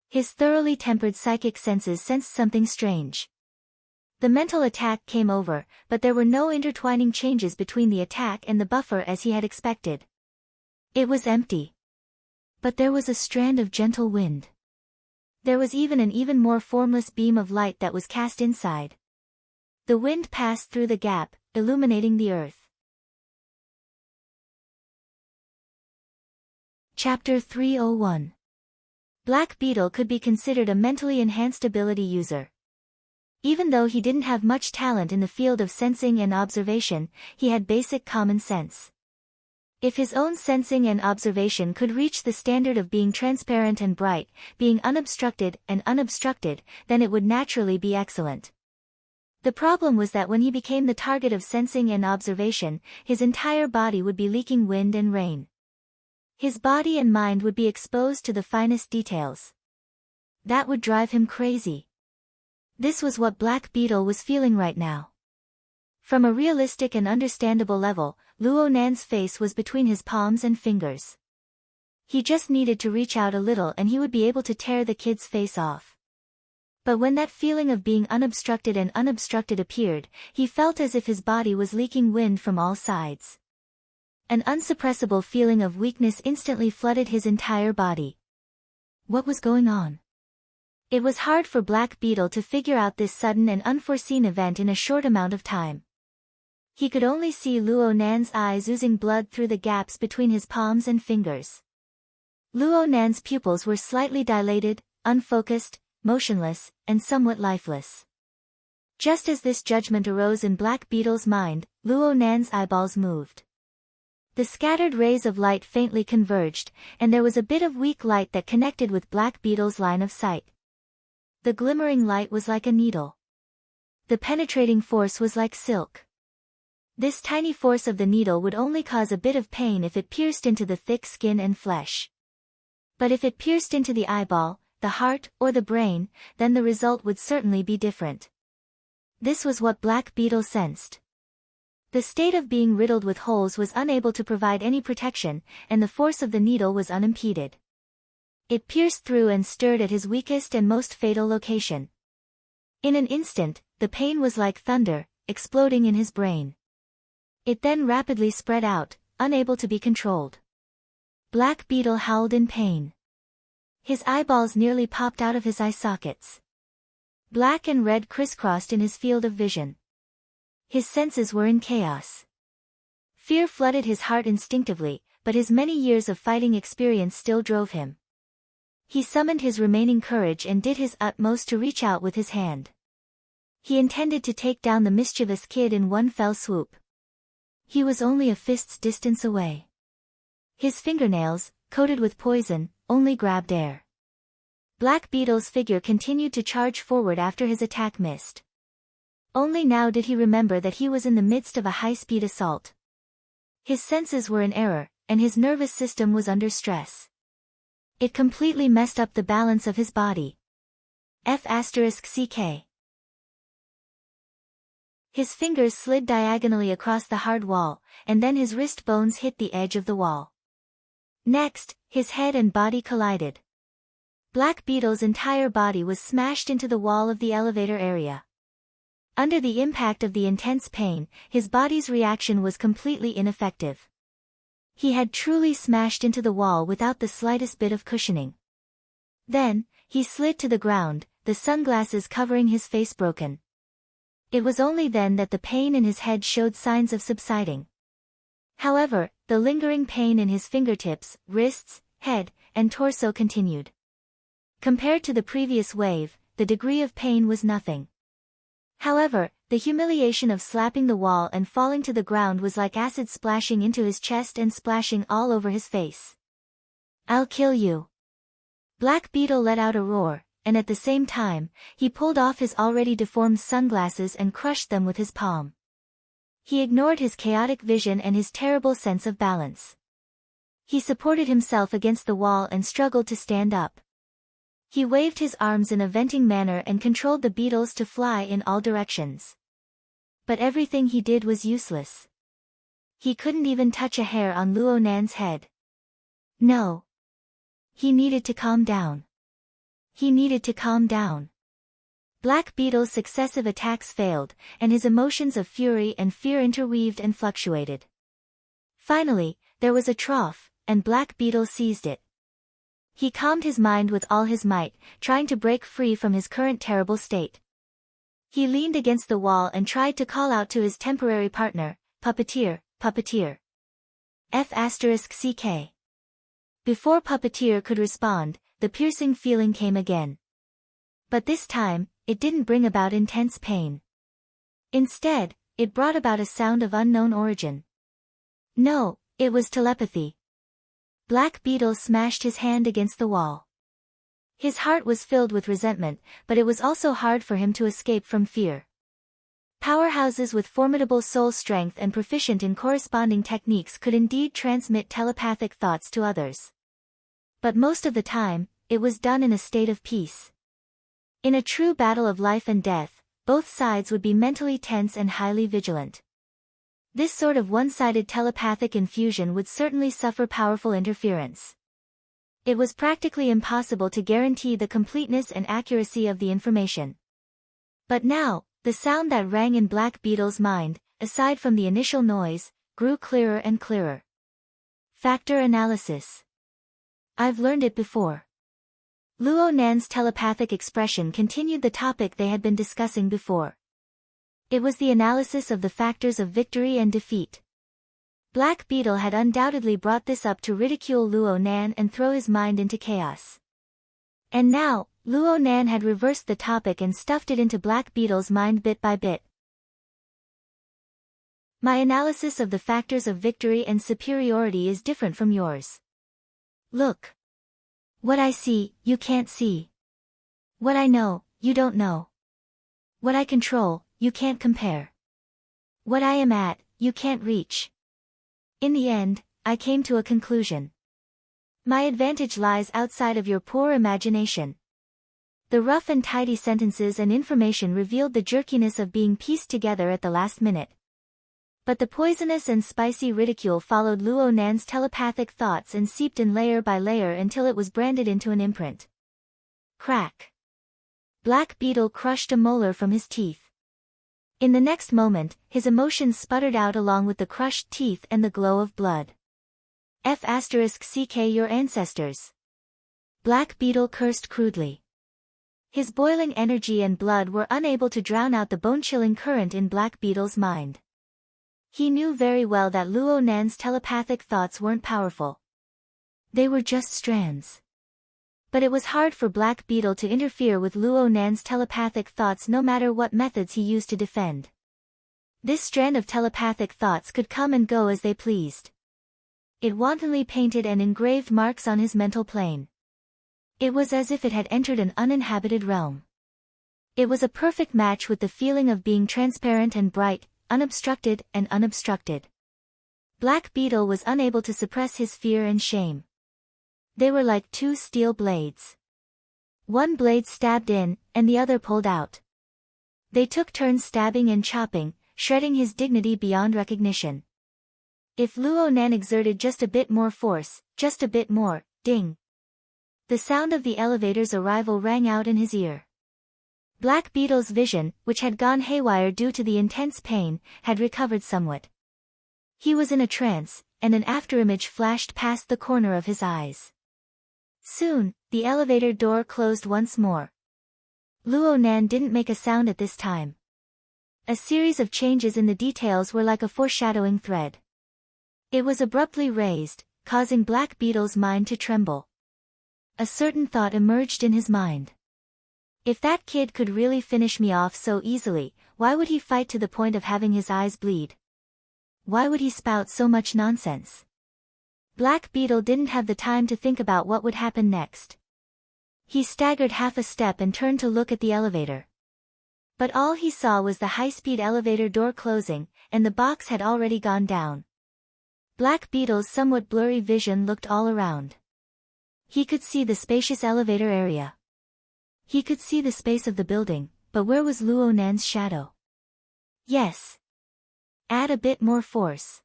His thoroughly tempered psychic senses sensed something strange. The mental attack came over, but there were no intertwining changes between the attack and the buffer as he had expected. It was empty. But there was a strand of gentle wind. There was even an even more formless beam of light that was cast inside. The wind passed through the gap, illuminating the earth. Chapter 301. Black Beetle could be considered a mentally enhanced ability user. Even though he didn't have much talent in the field of sensing and observation, he had basic common sense. If his own sensing and observation could reach the standard of being transparent and bright, being unobstructed and unobstructed, then it would naturally be excellent. The problem was that when he became the target of sensing and observation, his entire body would be leaking wind and rain. His body and mind would be exposed to the finest details. That would drive him crazy. This was what Black Beetle was feeling right now. From a realistic and understandable level, Luo Nan's face was between his palms and fingers. He just needed to reach out a little and he would be able to tear the kid's face off. But when that feeling of being unobstructed and unobstructed appeared, he felt as if his body was leaking wind from all sides. An unsuppressible feeling of weakness instantly flooded his entire body. What was going on? It was hard for Black Beetle to figure out this sudden and unforeseen event in a short amount of time. He could only see Luo Nan's eyes oozing blood through the gaps between his palms and fingers. Luo Nan's pupils were slightly dilated, unfocused, motionless, and somewhat lifeless. Just as this judgment arose in Black Beetle's mind, Luo Nan's eyeballs moved. The scattered rays of light faintly converged, and there was a bit of weak light that connected with Black Beetle's line of sight. The glimmering light was like a needle. The penetrating force was like silk. This tiny force of the needle would only cause a bit of pain if it pierced into the thick skin and flesh. But if it pierced into the eyeball, the heart, or the brain, then the result would certainly be different. This was what Black Beetle sensed. The state of being riddled with holes was unable to provide any protection, and the force of the needle was unimpeded. It pierced through and stirred at his weakest and most fatal location. In an instant, the pain was like thunder, exploding in his brain. It then rapidly spread out, unable to be controlled. Black Beetle howled in pain. His eyeballs nearly popped out of his eye sockets. Black and red crisscrossed in his field of vision. His senses were in chaos. Fear flooded his heart instinctively, but his many years of fighting experience still drove him. He summoned his remaining courage and did his utmost to reach out with his hand. He intended to take down the mischievous kid in one fell swoop. He was only a fist's distance away. His fingernails, coated with poison, only grabbed air. Black Beetle's figure continued to charge forward after his attack missed. Only now did he remember that he was in the midst of a high-speed assault. His senses were in error, and his nervous system was under stress. It completely messed up the balance of his body. F***ck. His fingers slid diagonally across the hard wall, and then his wrist bones hit the edge of the wall. Next, his head and body collided. Black Beetle's entire body was smashed into the wall of the elevator area. Under the impact of the intense pain, his body's reaction was completely ineffective. He had truly smashed into the wall without the slightest bit of cushioning. Then, he slid to the ground, the sunglasses covering his face broken. It was only then that the pain in his head showed signs of subsiding. However, the lingering pain in his fingertips, wrists, head, and torso continued. Compared to the previous wave, the degree of pain was nothing. However, the humiliation of slapping the wall and falling to the ground was like acid splashing into his chest and splashing all over his face. "I'll kill you." Black Beetle let out a roar, and at the same time, he pulled off his already deformed sunglasses and crushed them with his palm. He ignored his chaotic vision and his terrible sense of balance. He supported himself against the wall and struggled to stand up. He waved his arms in a venting manner and controlled the beetles to fly in all directions. But everything he did was useless. He couldn't even touch a hair on Luo Nan's head. No. He needed to calm down. He needed to calm down. Black Beetle's successive attacks failed, and his emotions of fury and fear interweaved and fluctuated. Finally, there was a trough, and Black Beetle seized it. He calmed his mind with all his might, trying to break free from his current terrible state. He leaned against the wall and tried to call out to his temporary partner, "Puppeteer, Puppeteer. F***ck." Before Puppeteer could respond, the piercing feeling came again. But this time, it didn't bring about intense pain. Instead, it brought about a sound of unknown origin. No, it was telepathy. Black Beetle smashed his hand against the wall. His heart was filled with resentment, but it was also hard for him to escape from fear. Powerhouses with formidable soul strength and proficient in corresponding techniques could indeed transmit telepathic thoughts to others. But most of the time, it was done in a state of peace. In a true battle of life and death, both sides would be mentally tense and highly vigilant. This sort of one-sided telepathic infusion would certainly suffer powerful interference. It was practically impossible to guarantee the completeness and accuracy of the information. But now, the sound that rang in Black Beetle's mind, aside from the initial noise, grew clearer and clearer. Factor analysis. I've learned it before. Luo Nan's telepathic expression continued the topic they had been discussing before. It was the analysis of the factors of victory and defeat. Black Beetle had undoubtedly brought this up to ridicule Luo Nan and throw his mind into chaos. And now, Luo Nan had reversed the topic and stuffed it into Black Beetle's mind bit by bit. My analysis of the factors of victory and superiority is different from yours. Look. What I see, you can't see. What I know, you don't know. What I control, you can't compare. What I am at, you can't reach. In the end, I came to a conclusion. My advantage lies outside of your poor imagination. The rough and tidy sentences and information revealed the jerkiness of being pieced together at the last minute. But the poisonous and spicy ridicule followed Luo Nan's telepathic thoughts and seeped in layer by layer until it was branded into an imprint. Crack. Black Beetle crushed a molar from his teeth. In the next moment, his emotions sputtered out along with the crushed teeth and the glow of blood. F***ck your ancestors. Black Beetle cursed crudely. His boiling energy and blood were unable to drown out the bone-chilling current in Black Beetle's mind. He knew very well that Luo Nan's telepathic thoughts weren't powerful. They were just strands. But it was hard for Black Beetle to interfere with Luo Nan's telepathic thoughts no matter what methods he used to defend. This strand of telepathic thoughts could come and go as they pleased. It wantonly painted and engraved marks on his mental plane. It was as if it had entered an uninhabited realm. It was a perfect match with the feeling of being transparent and bright, unobstructed and unobstructed. Black Beetle was unable to suppress his fear and shame. They were like two steel blades. One blade stabbed in, and the other pulled out. They took turns stabbing and chopping, shredding his dignity beyond recognition. If Luo Nan exerted just a bit more force, just a bit more, ding. The sound of the elevator's arrival rang out in his ear. Black Beetle's vision, which had gone haywire due to the intense pain, had recovered somewhat. He was in a trance, and an afterimage flashed past the corner of his eyes. Soon, the elevator door closed once more. Luo Nan didn't make a sound at this time. A series of changes in the details were like a foreshadowing thread. It was abruptly raised, causing Black Beetle's mind to tremble. A certain thought emerged in his mind. If that kid could really finish me off so easily, why would he fight to the point of having his eyes bleed? Why would he spout so much nonsense? Black Beetle didn't have the time to think about what would happen next. He staggered half a step and turned to look at the elevator. But all he saw was the high-speed elevator door closing, and the box had already gone down. Black Beetle's somewhat blurry vision looked all around. He could see the spacious elevator area. He could see the space of the building, but where was Luo Nan's shadow? Yes. Add a bit more force.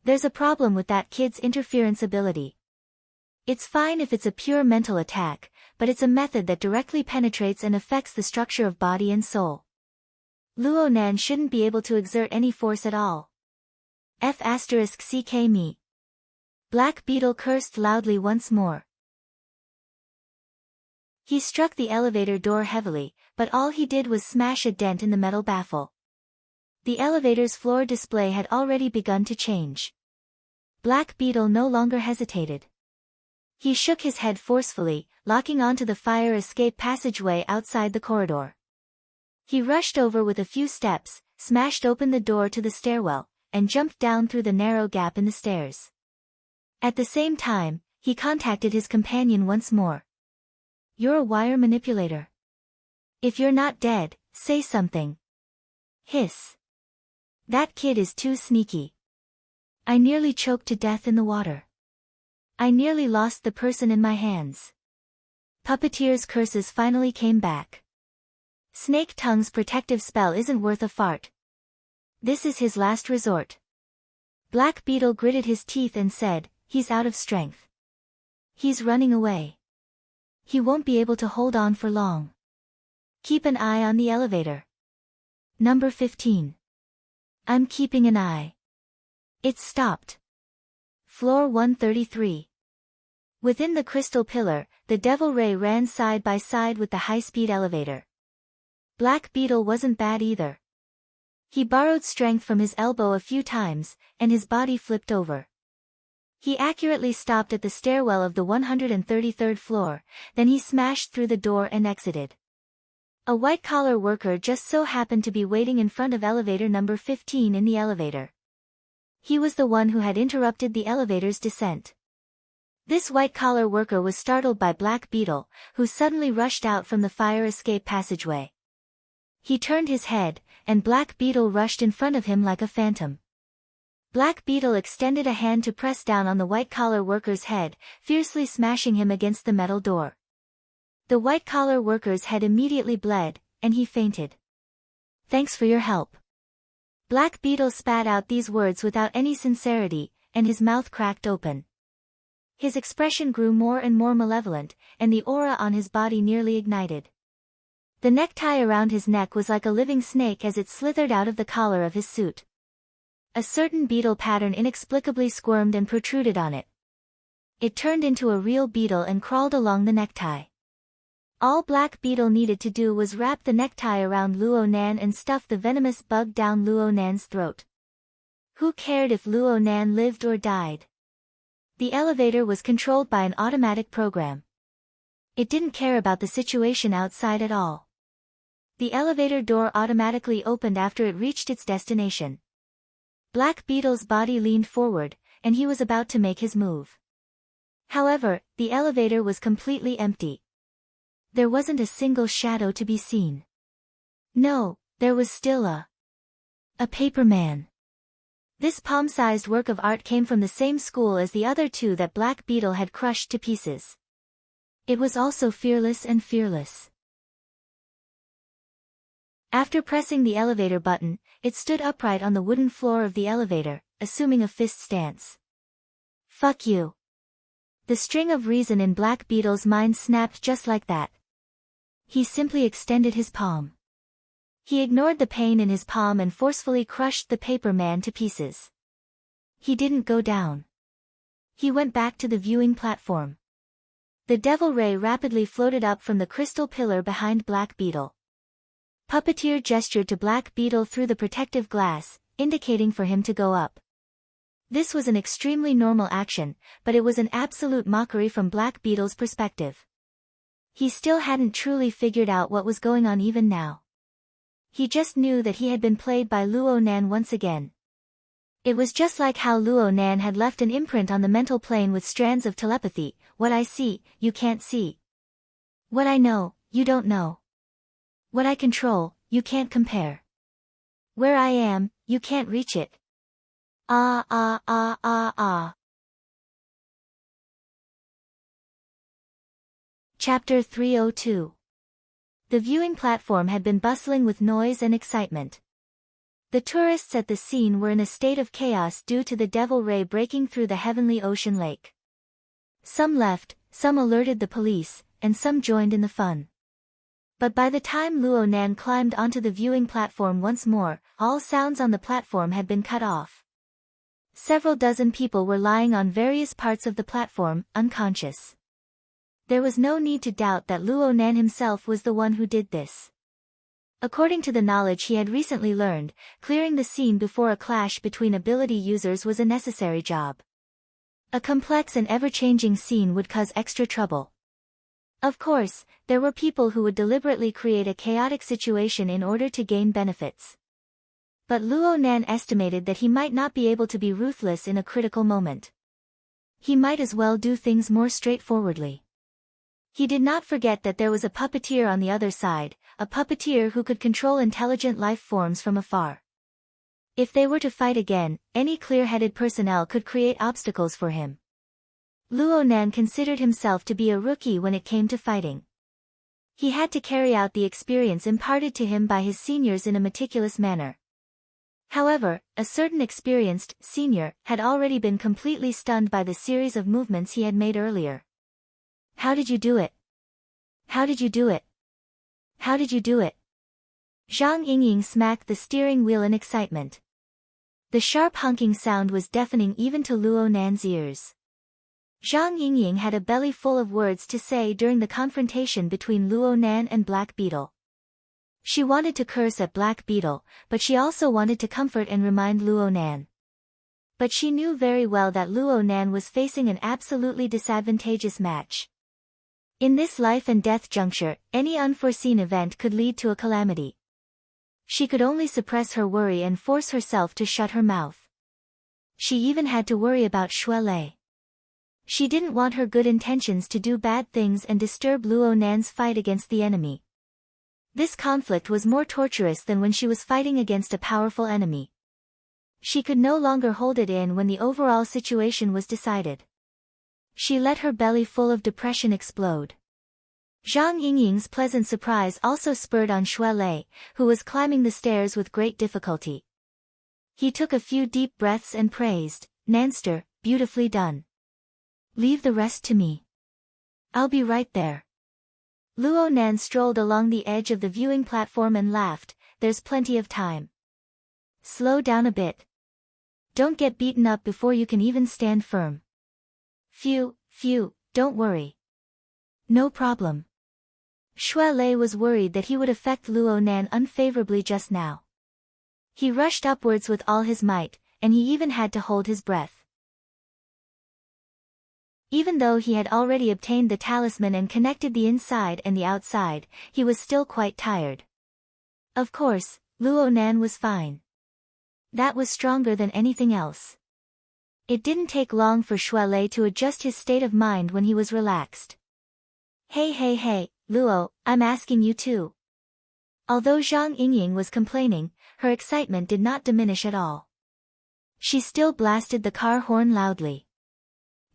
There's a problem with that kid's interference ability. It's fine if it's a pure mental attack, but it's a method that directly penetrates and affects the structure of body and soul. Luo Nan shouldn't be able to exert any force at all. F***ck me. Black Beetle cursed loudly once more. He struck the elevator door heavily, but all he did was smash a dent in the metal baffle. The elevator's floor display had already begun to change. Black Beetle no longer hesitated. He shook his head forcefully, locking onto the fire escape passageway outside the corridor. He rushed over with a few steps, smashed open the door to the stairwell, and jumped down through the narrow gap in the stairs. At the same time, he contacted his companion once more. You're a wire manipulator. If you're not dead, say something. Hiss. That kid is too sneaky. I nearly choked to death in the water. I nearly lost the person in my hands. Puppeteer's curses finally came back. Snake Tongue's protective spell isn't worth a fart. This is his last resort. Black Beetle gritted his teeth and said, he's out of strength. He's running away. He won't be able to hold on for long. Keep an eye on the elevator. Number 15. I'm keeping an eye. It stopped. Floor 133. Within the crystal pillar, the Devil Ray ran side by side with the high-speed elevator. Black Beetle wasn't bad either. He borrowed strength from his elbow a few times, and his body flipped over. He accurately stopped at the stairwell of the 133rd floor, then he smashed through the door and exited. A white-collar worker just so happened to be waiting in front of elevator number 15 in the elevator. He was the one who had interrupted the elevator's descent. This white-collar worker was startled by Black Beetle, who suddenly rushed out from the fire escape passageway. He turned his head, and Black Beetle rushed in front of him like a phantom. Black Beetle extended a hand to press down on the white-collar worker's head, fiercely smashing him against the metal door. The white-collar worker's head immediately bled, and he fainted. "Thanks for your help." Black Beetle spat out these words without any sincerity, and his mouth cracked open. His expression grew more and more malevolent, and the aura on his body nearly ignited. The necktie around his neck was like a living snake as it slithered out of the collar of his suit. A certain beetle pattern inexplicably squirmed and protruded on it. It turned into a real beetle and crawled along the necktie. All Black Beetle needed to do was wrap the necktie around Luo Nan and stuff the venomous bug down Luo Nan's throat. Who cared if Luo Nan lived or died? The elevator was controlled by an automatic program. It didn't care about the situation outside at all. The elevator door automatically opened after it reached its destination. Black Beetle's body leaned forward, and he was about to make his move. However, the elevator was completely empty. There wasn't a single shadow to be seen. No, there was still a paper man. This palm-sized work of art came from the same school as the other two that Black Beetle had crushed to pieces. It was also fearless and fearless. After pressing the elevator button, it stood upright on the wooden floor of the elevator, assuming a fist stance. "Fuck you." The string of reason in Black Beetle's mind snapped just like that. He simply extended his palm. He ignored the pain in his palm and forcefully crushed the paper man to pieces. He didn't go down. He went back to the viewing platform. The devil ray rapidly floated up from the crystal pillar behind Black Beetle. Puppeteer gestured to Black Beetle through the protective glass, indicating for him to go up. This was an extremely normal action, but it was an absolute mockery from Black Beetle's perspective. He still hadn't truly figured out what was going on even now. He just knew that he had been played by Luo Nan once again. It was just like how Luo Nan had left an imprint on the mental plane with strands of telepathy. What I see, you can't see. What I know, you don't know. What I control, you can't compare. Where I am, you can't reach it. Ah ah ah ah ah. Chapter 302. The viewing platform had been bustling with noise and excitement. The tourists at the scene were in a state of chaos due to the devil ray breaking through the heavenly ocean lake. Some left, some alerted the police, and some joined in the fun. But by the time Luo Nan climbed onto the viewing platform once more, all sounds on the platform had been cut off. Several dozen people were lying on various parts of the platform, unconscious. There was no need to doubt that Luo Nan himself was the one who did this. According to the knowledge he had recently learned, clearing the scene before a clash between ability users was a necessary job. A complex and ever-changing scene would cause extra trouble. Of course, there were people who would deliberately create a chaotic situation in order to gain benefits. But Luo Nan estimated that he might not be able to be ruthless in a critical moment. He might as well do things more straightforwardly. He did not forget that there was a puppeteer on the other side, a puppeteer who could control intelligent life forms from afar. If they were to fight again, any clear-headed personnel could create obstacles for him. Luo Nan considered himself to be a rookie when it came to fighting. He had to carry out the experience imparted to him by his seniors in a meticulous manner. However, a certain experienced senior had already been completely stunned by the series of movements he had made earlier. "How did you do it? How did you do it? How did you do it?" Zhang Yingying smacked the steering wheel in excitement. The sharp honking sound was deafening even to Luo Nan's ears. Zhang Yingying had a belly full of words to say during the confrontation between Luo Nan and Black Beetle. She wanted to curse at Black Beetle, but she also wanted to comfort and remind Luo Nan. But she knew very well that Luo Nan was facing an absolutely disadvantageous match. In this life and death juncture, any unforeseen event could lead to a calamity. She could only suppress her worry and force herself to shut her mouth. She even had to worry about Xue Lei. She didn't want her good intentions to do bad things and disturb Luo Nan's fight against the enemy. This conflict was more torturous than when she was fighting against a powerful enemy. She could no longer hold it in when the overall situation was decided. She let her belly full of depression explode. Zhang Yingying's pleasant surprise also spurred on Shui Lei, who was climbing the stairs with great difficulty. He took a few deep breaths and praised, "Nanster, beautifully done. Leave the rest to me. I'll be right there." Luo Nan strolled along the edge of the viewing platform and laughed, "There's plenty of time. Slow down a bit. Don't get beaten up before you can even stand firm." Phew, don't worry. No problem." Shui Lei was worried that he would affect Luo Nan unfavorably just now. He rushed upwards with all his might, and he even had to hold his breath. Even though he had already obtained the talisman and connected the inside and the outside, he was still quite tired. Of course, Luo Nan was fine. That was stronger than anything else. It didn't take long for Shui Lei to adjust his state of mind when he was relaxed. Hey, Luo, I'm asking you too." Although Zhang Yingying was complaining, her excitement did not diminish at all. She still blasted the car horn loudly.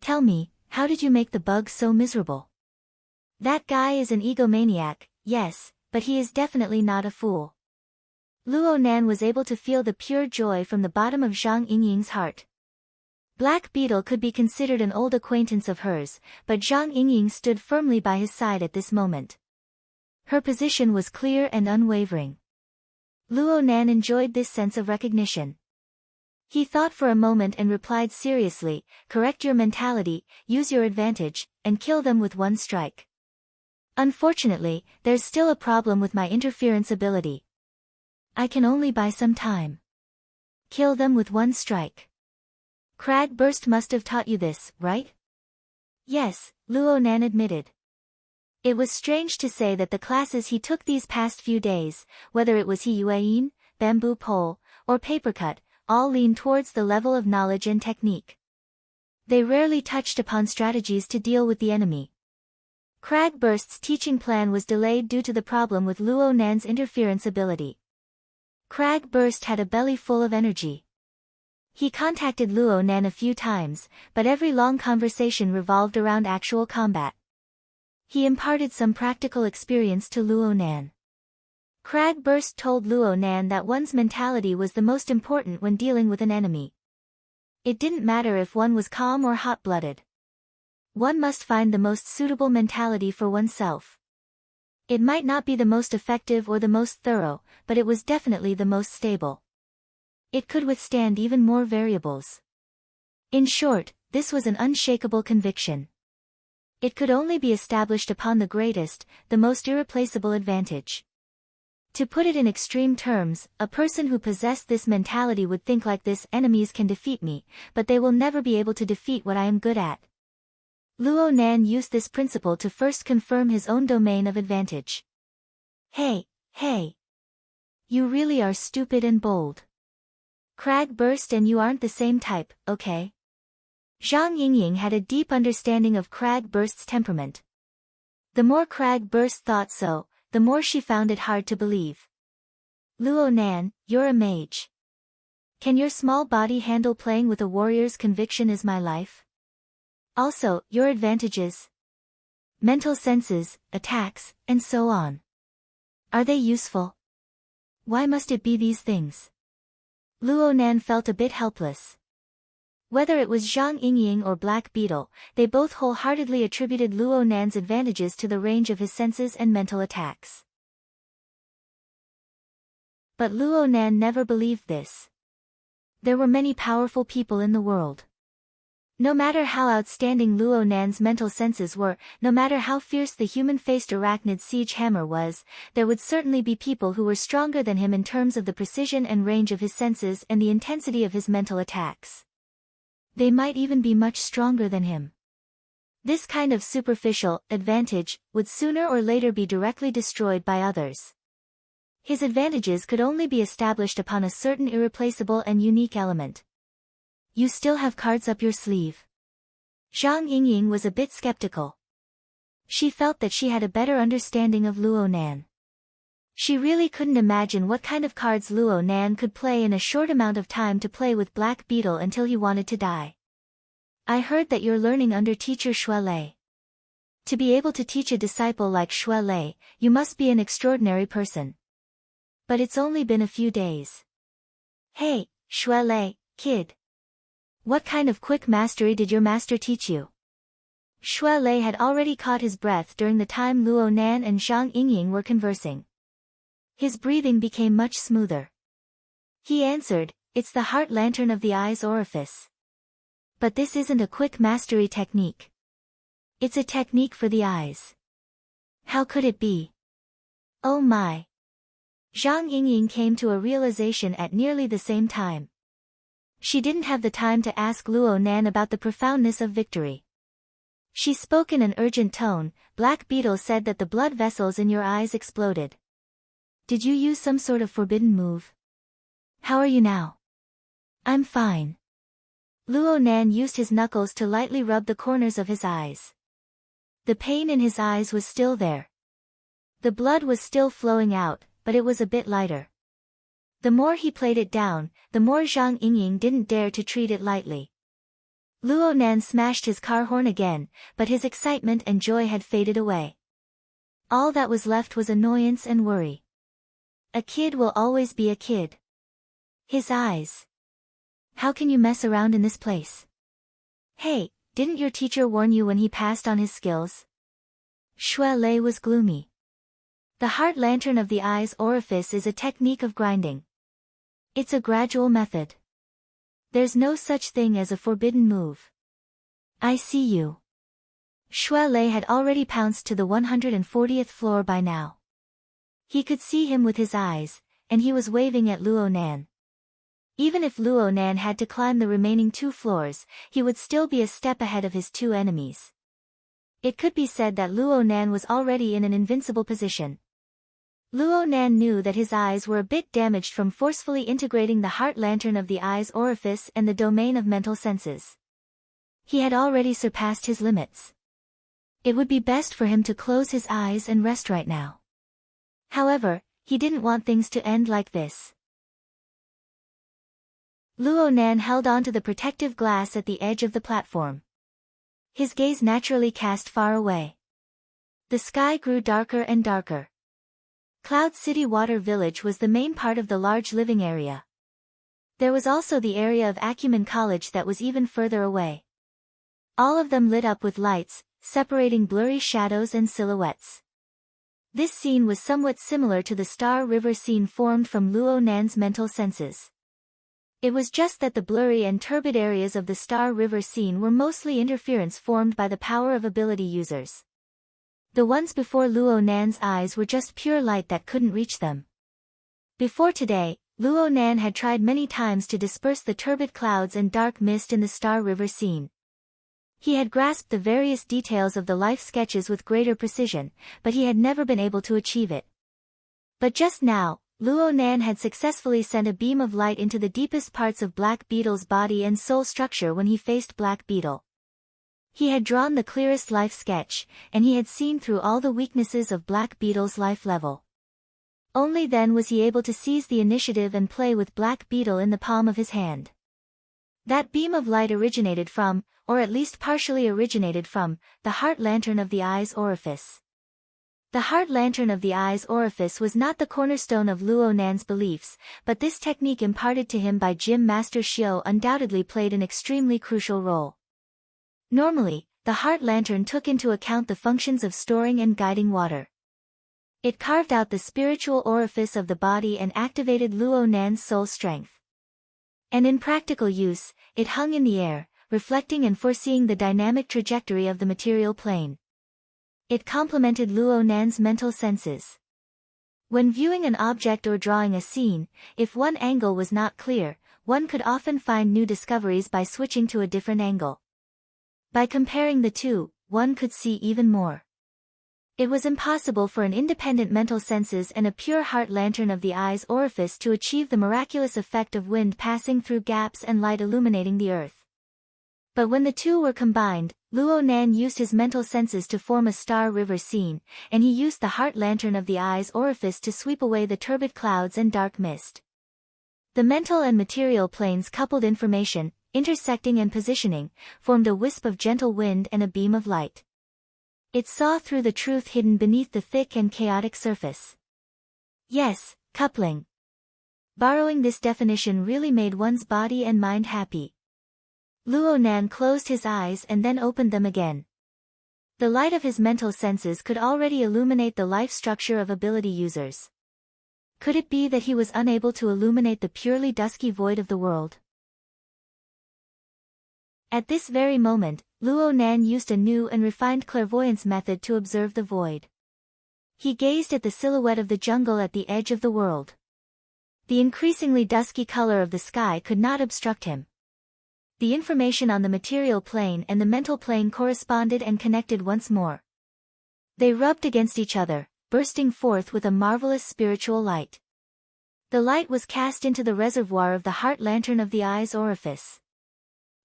"Tell me, how did you make the bug so miserable? That guy is an egomaniac, yes, but he is definitely not a fool." Luo Nan was able to feel the pure joy from the bottom of Zhang Yingying's heart. Black Beetle could be considered an old acquaintance of hers, but Zhang Yingying stood firmly by his side at this moment. Her position was clear and unwavering. Luo Nan enjoyed this sense of recognition. He thought for a moment and replied seriously, "Correct your mentality, use your advantage, and kill them with one strike. Unfortunately, there's still a problem with my interference ability. I can only buy some time. Kill them with one strike." Crag Burst must have taught you this, right? Yes, Luo Nan admitted. It was strange to say that the classes he took these past few days, whether it was He Yueyin, bamboo pole, or papercut, all leaned towards the level of knowledge and technique. They rarely touched upon strategies to deal with the enemy. Crag Burst's teaching plan was delayed due to the problem with Luo Nan's interference ability. Crag Burst had a belly full of energy. He contacted Luo Nan a few times, but every long conversation revolved around actual combat. He imparted some practical experience to Luo Nan. Crag Burst told Luo Nan that one's mentality was the most important when dealing with an enemy. It didn't matter if one was calm or hot-blooded. One must find the most suitable mentality for oneself. It might not be the most effective or the most thorough, but it was definitely the most stable. It could withstand even more variables. In short, this was an unshakable conviction. It could only be established upon the greatest, the most irreplaceable advantage. To put it in extreme terms, a person who possessed this mentality would think like this: enemies can defeat me, but they will never be able to defeat what I am good at. Luo Nan used this principle to first confirm his own domain of advantage. Hey! You really are stupid and bold. Crag Burst and you aren't the same type, okay? Zhang Yingying had a deep understanding of Crag Burst's temperament. The more Crag Burst thought so, the more she found it hard to believe. Luo Nan, you're a mage. Can your small body handle playing with a warrior's conviction is my life? Also, your advantages? Mental senses, attacks, and so on. Are they useful? Why must it be these things? Luo Nan felt a bit helpless. Whether it was Zhang Yingying or Black Beetle, they both wholeheartedly attributed Luo Nan's advantages to the range of his senses and mental attacks. But Luo Nan never believed this. There were many powerful people in the world. No matter how outstanding Luo Nan's mental senses were, no matter how fierce the human-faced arachnid siege hammer was, there would certainly be people who were stronger than him in terms of the precision and range of his senses and the intensity of his mental attacks. They might even be much stronger than him. This kind of superficial advantage would sooner or later be directly destroyed by others. His advantages could only be established upon a certain irreplaceable and unique element. You still have cards up your sleeve. Zhang Yingying was a bit skeptical. She felt that she had a better understanding of Luo Nan. She really couldn't imagine what kind of cards Luo Nan could play in a short amount of time to play with Black Beetle until he wanted to die. I heard that you're learning under teacher Shui Lei. To be able to teach a disciple like Shui Lei, you must be an extraordinary person. But it's only been a few days. Hey, Shui Lei, kid. What kind of quick mastery did your master teach you? Shui Lei had already caught his breath during the time Luo Nan and Zhang Yingying were conversing. His breathing became much smoother. He answered, "It's the heart lantern of the eye's orifice. But this isn't a quick mastery technique. It's a technique for the eyes." How could it be? Oh my! Zhang Yingying came to a realization at nearly the same time. She didn't have the time to ask Luo Nan about the profoundness of victory. She spoke in an urgent tone. "Black Beetle said that the blood vessels in your eyes exploded. Did you use some sort of forbidden move? How are you now?" "I'm fine." Luo Nan used his knuckles to lightly rub the corners of his eyes. The pain in his eyes was still there. The blood was still flowing out, but it was a bit lighter. The more he played it down, the more Zhang Yingying didn't dare to treat it lightly. Luo Nan smashed his car horn again, but his excitement and joy had faded away. All that was left was annoyance and worry. A kid will always be a kid. His eyes. How can you mess around in this place? Hey, didn't your teacher warn you when he passed on his skills? Shui Lei was gloomy. The heart lantern of the eye's orifice is a technique of grinding. It's a gradual method. There's no such thing as a forbidden move. I see you. Shui Lei had already pounced to the 140th floor by now. He could see him with his eyes, and he was waving at Luo Nan. Even if Luo Nan had to climb the remaining 2 floors, he would still be a step ahead of his 2 enemies. It could be said that Luo Nan was already in an invincible position. Luo Nan knew that his eyes were a bit damaged from forcefully integrating the heart lantern of the eye's orifice and the domain of mental senses. He had already surpassed his limits. It would be best for him to close his eyes and rest right now. However, he didn't want things to end like this. Luo Nan held onto the protective glass at the edge of the platform. His gaze naturally cast far away. The sky grew darker and darker. Cloud City Water Village was the main part of the large living area. There was also the area of Acumen College that was even further away. All of them lit up with lights, separating blurry shadows and silhouettes. This scene was somewhat similar to the Star River scene formed from Luo Nan's mental senses. It was just that the blurry and turbid areas of the Star River scene were mostly interference formed by the power of ability users. The ones before Luo Nan's eyes were just pure light that couldn't reach them. Before today, Luo Nan had tried many times to disperse the turbid clouds and dark mist in the Star River scene. He had grasped the various details of the life sketches with greater precision, but he had never been able to achieve it. But just now, Luo Nan had successfully sent a beam of light into the deepest parts of Black Beetle's body and soul structure when he faced Black Beetle. He had drawn the clearest life sketch, and he had seen through all the weaknesses of Black Beetle's life level. Only then was he able to seize the initiative and play with Black Beetle in the palm of his hand. That beam of light originated from, or at least partially originated from, the heart lantern of the eye's orifice. The heart lantern of the eye's orifice was not the cornerstone of Luo Nan's beliefs, but this technique imparted to him by Gym Master Xiao undoubtedly played an extremely crucial role. Normally, the heart lantern took into account the functions of storing and guiding water. It carved out the spiritual orifice of the body and activated Luo Nan's soul strength. And in practical use, it hung in the air, reflecting and foreseeing the dynamic trajectory of the material plane. It complemented Luo Nan's mental senses. When viewing an object or drawing a scene, if one angle was not clear, one could often find new discoveries by switching to a different angle. By comparing the two, one could see even more. It was impossible for an independent mental senses and a pure heart lantern of the eye's orifice to achieve the miraculous effect of wind passing through gaps and light illuminating the earth. But when the two were combined, Luo Nan used his mental senses to form a Star River scene, and he used the heart lantern of the eye's orifice to sweep away the turbid clouds and dark mist. The mental and material planes coupled information, intersecting and positioning, formed a wisp of gentle wind and a beam of light. It saw through the truth hidden beneath the thick and chaotic surface. Yes, coupling. Borrowing this definition really made one's body and mind happy. Luo Nan closed his eyes and then opened them again. The light of his mental senses could already illuminate the life structure of ability users. Could it be that he was unable to illuminate the purely dusky void of the world? At this very moment, Luo Nan used a new and refined clairvoyance method to observe the void. He gazed at the silhouette of the jungle at the edge of the world. The increasingly dusky color of the sky could not obstruct him. The information on the material plane and the mental plane corresponded and connected once more. They rubbed against each other, bursting forth with a marvelous spiritual light. The light was cast into the reservoir of the heart lantern of the eye's orifice.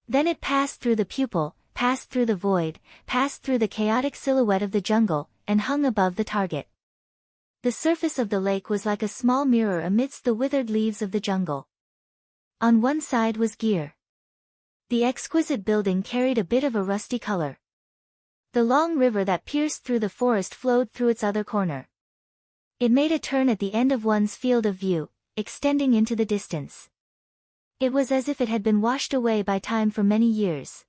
Then it passed through the pupil, passed through the void, passed through the chaotic silhouette of the jungle, and hung above the target. The surface of the lake was like a small mirror amidst the withered leaves of the jungle. On one side was gear. The exquisite building carried a bit of a rusty color. The long river that pierced through the forest flowed through its other corner. It made a turn at the end of one's field of view, extending into the distance. It was as if it had been washed away by time for many years.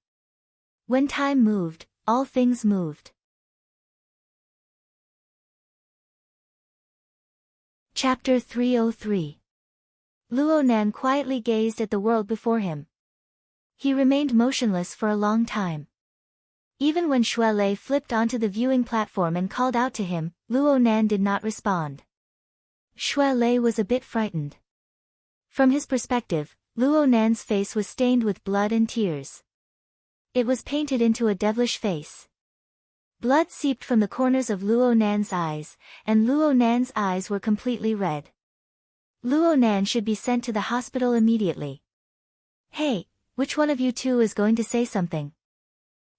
When time moved, all things moved. Chapter 303. Luo Nan quietly gazed at the world before him. He remained motionless for a long time. Even when Xue Lei flipped onto the viewing platform and called out to him, Luo Nan did not respond. Xue Lei was a bit frightened. From his perspective, Luo Nan's face was stained with blood and tears. It was painted into a devilish face. Blood seeped from the corners of Luo Nan's eyes, and Luo Nan's eyes were completely red. Luo Nan should be sent to the hospital immediately. Hey, which one of you two is going to say something?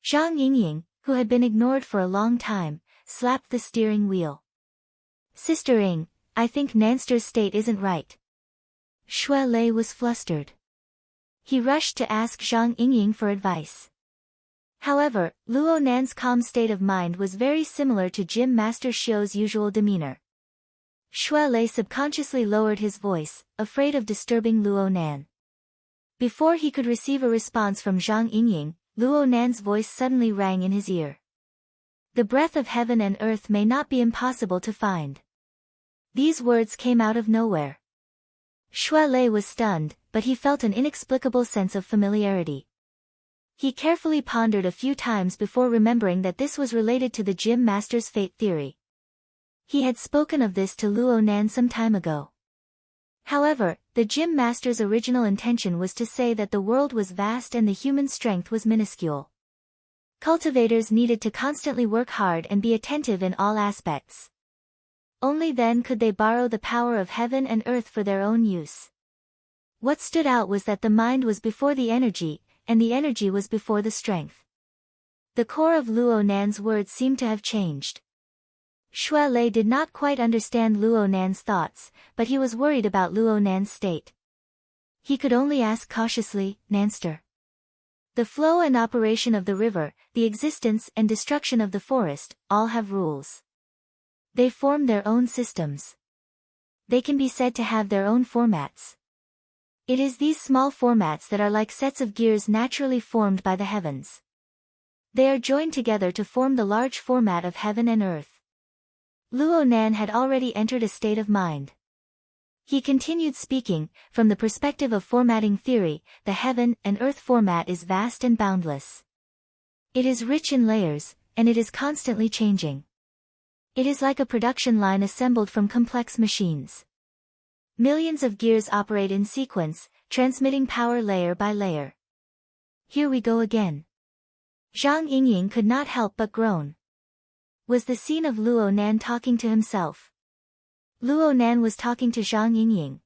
Zhang Yingying, who had been ignored for a long time, slapped the steering wheel. Sister Ying, I think Nanster's state isn't right. Xue Lei was flustered. He rushed to ask Zhang Yingying for advice. However, Luo Nan's calm state of mind was very similar to Gym Master Xiu's usual demeanor. Xue Lei subconsciously lowered his voice, afraid of disturbing Luo Nan. Before he could receive a response from Zhang Yingying, Luo Nan's voice suddenly rang in his ear. The breath of heaven and earth may not be impossible to find. These words came out of nowhere. Xue Lei was stunned, but he felt an inexplicable sense of familiarity. He carefully pondered a few times before remembering that this was related to the Gym Master's fate theory. He had spoken of this to Luo Nan some time ago. However, the Gym Master's original intention was to say that the world was vast and the human strength was minuscule. Cultivators needed to constantly work hard and be attentive in all aspects. Only then could they borrow the power of heaven and earth for their own use. What stood out was that the mind was before the energy, and the energy was before the strength. The core of Luo Nan's words seemed to have changed. Xue Lei did not quite understand Luo Nan's thoughts, but he was worried about Luo Nan's state. He could only ask cautiously, Nanster. The flow and operation of the river, the existence and destruction of the forest, all have rules. They form their own systems. They can be said to have their own formats. It is these small formats that are like sets of gears naturally formed by the heavens. They are joined together to form the large format of heaven and earth. Luo Nan had already entered a state of mind. He continued speaking, from the perspective of formatting theory, the heaven and earth format is vast and boundless. It is rich in layers, and it is constantly changing. It is like a production line assembled from complex machines. Millions of gears operate in sequence, transmitting power layer by layer. Here we go again. Zhang Yingying could not help but groan. Was the scene of Luo Nan talking to himself? Luo Nan was talking to Zhang Yingying.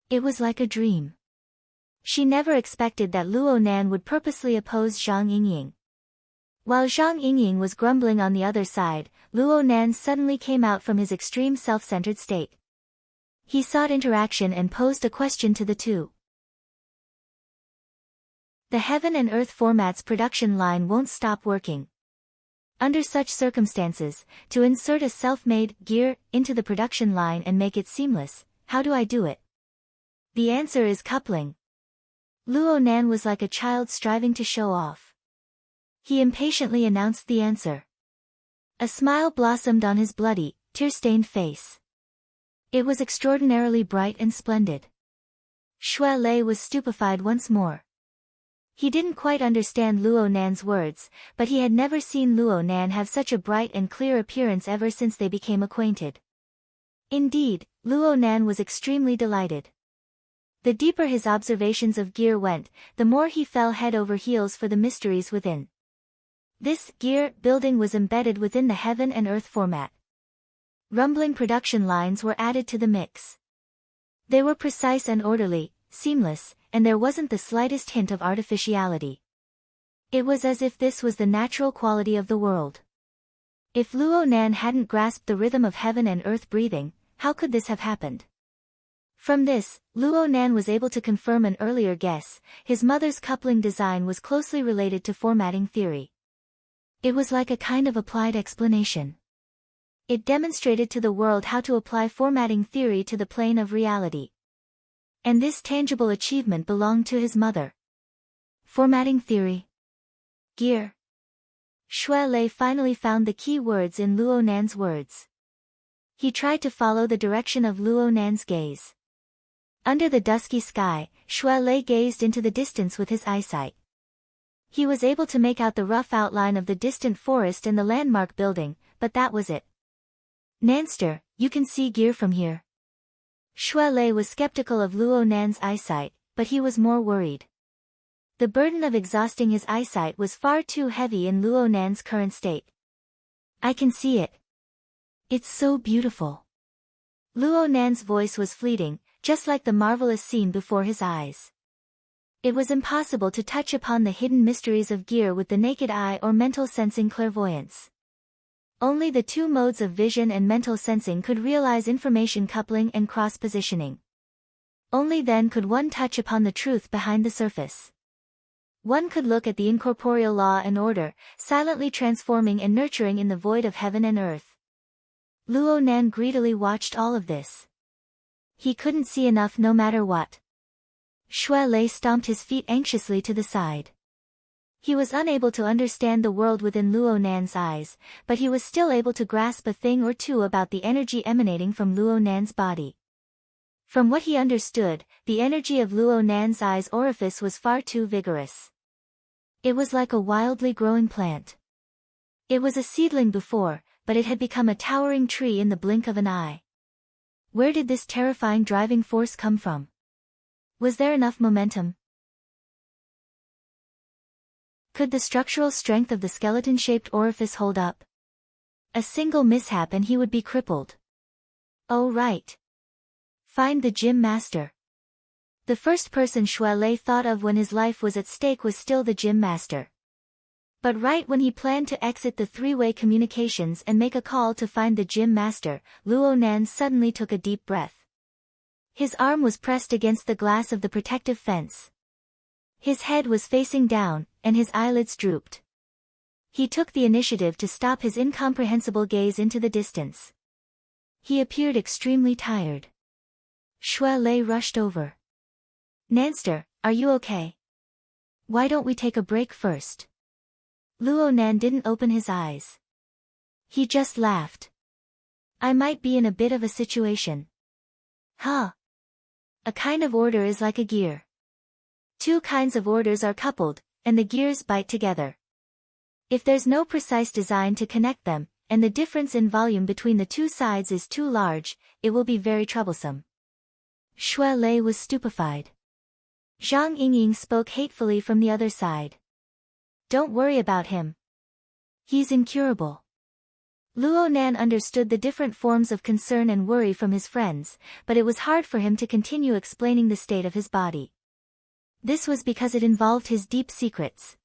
It was like a dream. She never expected that Luo Nan would purposely oppose Zhang Yingying. While Zhang Yingying was grumbling on the other side, Luo Nan suddenly came out from his extreme self-centered state. He sought interaction and posed a question to the two. The heaven and earth format's production line won't stop working. Under such circumstances, to insert a self-made gear into the production line and make it seamless, how do I do it? The answer is coupling. Luo Nan was like a child striving to show off. He impatiently announced the answer. A smile blossomed on his bloody, tear-stained face. It was extraordinarily bright and splendid. Xue Lei was stupefied once more. He didn't quite understand Luo Nan's words, but he had never seen Luo Nan have such a bright and clear appearance ever since they became acquainted. Indeed, Luo Nan was extremely delighted. The deeper his observations of gear went, the more he fell head over heels for the mysteries within. This gear building was embedded within the heaven and earth format. Rumbling production lines were added to the mix. They were precise and orderly, seamless, and there wasn't the slightest hint of artificiality. It was as if this was the natural quality of the world. If Luo Nan hadn't grasped the rhythm of heaven and earth breathing, how could this have happened? From this, Luo Nan was able to confirm an earlier guess: his mother's coupling design was closely related to formatting theory. It was like a kind of applied explanation. It demonstrated to the world how to apply formatting theory to the plane of reality. And this tangible achievement belonged to his mother. Formatting theory. Gear. Xue Lei finally found the key words in Luo Nan's words. He tried to follow the direction of Luo Nan's gaze. Under the dusky sky, Xue Lei gazed into the distance with his eyesight. He was able to make out the rough outline of the distant forest and the landmark building, but that was it. Nanster, you can see gear from here. Xue Lei was skeptical of Luo Nan's eyesight, but he was more worried. The burden of exhausting his eyesight was far too heavy in Luo Nan's current state. I can see it. It's so beautiful. Luo Nan's voice was fleeting, just like the marvelous scene before his eyes. It was impossible to touch upon the hidden mysteries of gear with the naked eye or mental sensing clairvoyance. Only the two modes of vision and mental sensing could realize information coupling and cross-positioning. Only then could one touch upon the truth behind the surface. One could look at the incorporeal law and order, silently transforming and nurturing in the void of heaven and earth. Luo Nan greedily watched all of this. He couldn't see enough no matter what. Xue Lei stomped his feet anxiously to the side. He was unable to understand the world within Luo Nan's eyes, but he was still able to grasp a thing or two about the energy emanating from Luo Nan's body. From what he understood, the energy of Luo Nan's eye's orifice was far too vigorous. It was like a wildly growing plant. It was a seedling before, but it had become a towering tree in the blink of an eye. Where did this terrifying driving force come from? Was there enough momentum? Could the structural strength of the skeleton-shaped orifice hold up? A single mishap and he would be crippled. Oh right. Find the gym master. The first person Xue Lei thought of when his life was at stake was still the gym master. But right when he planned to exit the three-way communications and make a call to find the gym master, Luo Nan suddenly took a deep breath. His arm was pressed against the glass of the protective fence. His head was facing down, and his eyelids drooped. He took the initiative to stop his incomprehensible gaze into the distance. He appeared extremely tired. Xue Lei rushed over. Nanster, are you okay? Why don't we take a break first? Luo Nan didn't open his eyes. He just laughed. I might be in a bit of a situation. Huh? A kind of order is like a gear. Two kinds of orders are coupled, and the gears bite together. If there's no precise design to connect them, and the difference in volume between the two sides is too large, it will be very troublesome. Xue Lei was stupefied. Zhang Yingying spoke hatefully from the other side. Don't worry about him. He's incurable. Luo Nan understood the different forms of concern and worry from his friends, but it was hard for him to continue explaining the state of his body. This was because it involved his deep secrets.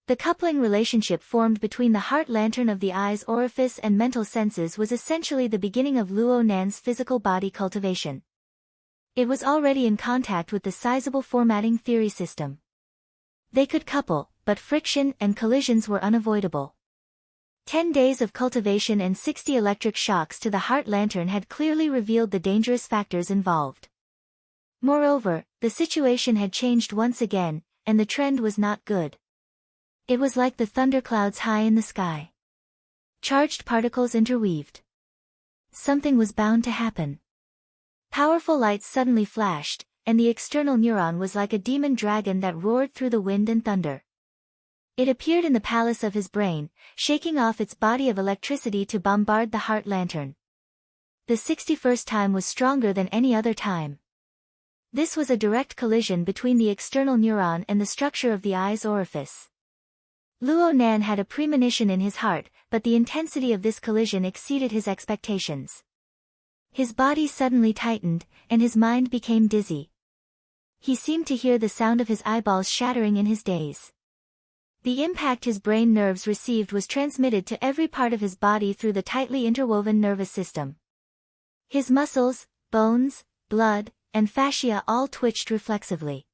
The coupling relationship formed between the heart lantern of the eye's orifice and mental senses was essentially the beginning of Luo Nan's physical body cultivation. It was already in contact with the sizable formatting theory system. They could couple, but friction and collisions were unavoidable. 10 days of cultivation and 60 electric shocks to the heart lantern had clearly revealed the dangerous factors involved. Moreover, the situation had changed once again, and the trend was not good. It was like the thunderclouds high in the sky. Charged particles interweaved. Something was bound to happen. Powerful lights suddenly flashed, and the external neuron was like a demon dragon that roared through the wind and thunder. It appeared in the palace of his brain, shaking off its body of electricity to bombard the heart lantern. The 61st time was stronger than any other time. This was a direct collision between the external neuron and the structure of the eye's orifice. Luo Nan had a premonition in his heart, but the intensity of this collision exceeded his expectations. His body suddenly tightened, and his mind became dizzy. He seemed to hear the sound of his eyeballs shattering in his daze. The impact his brain nerves received was transmitted to every part of his body through the tightly interwoven nervous system. His muscles, bones, blood, and fascia all twitched reflexively.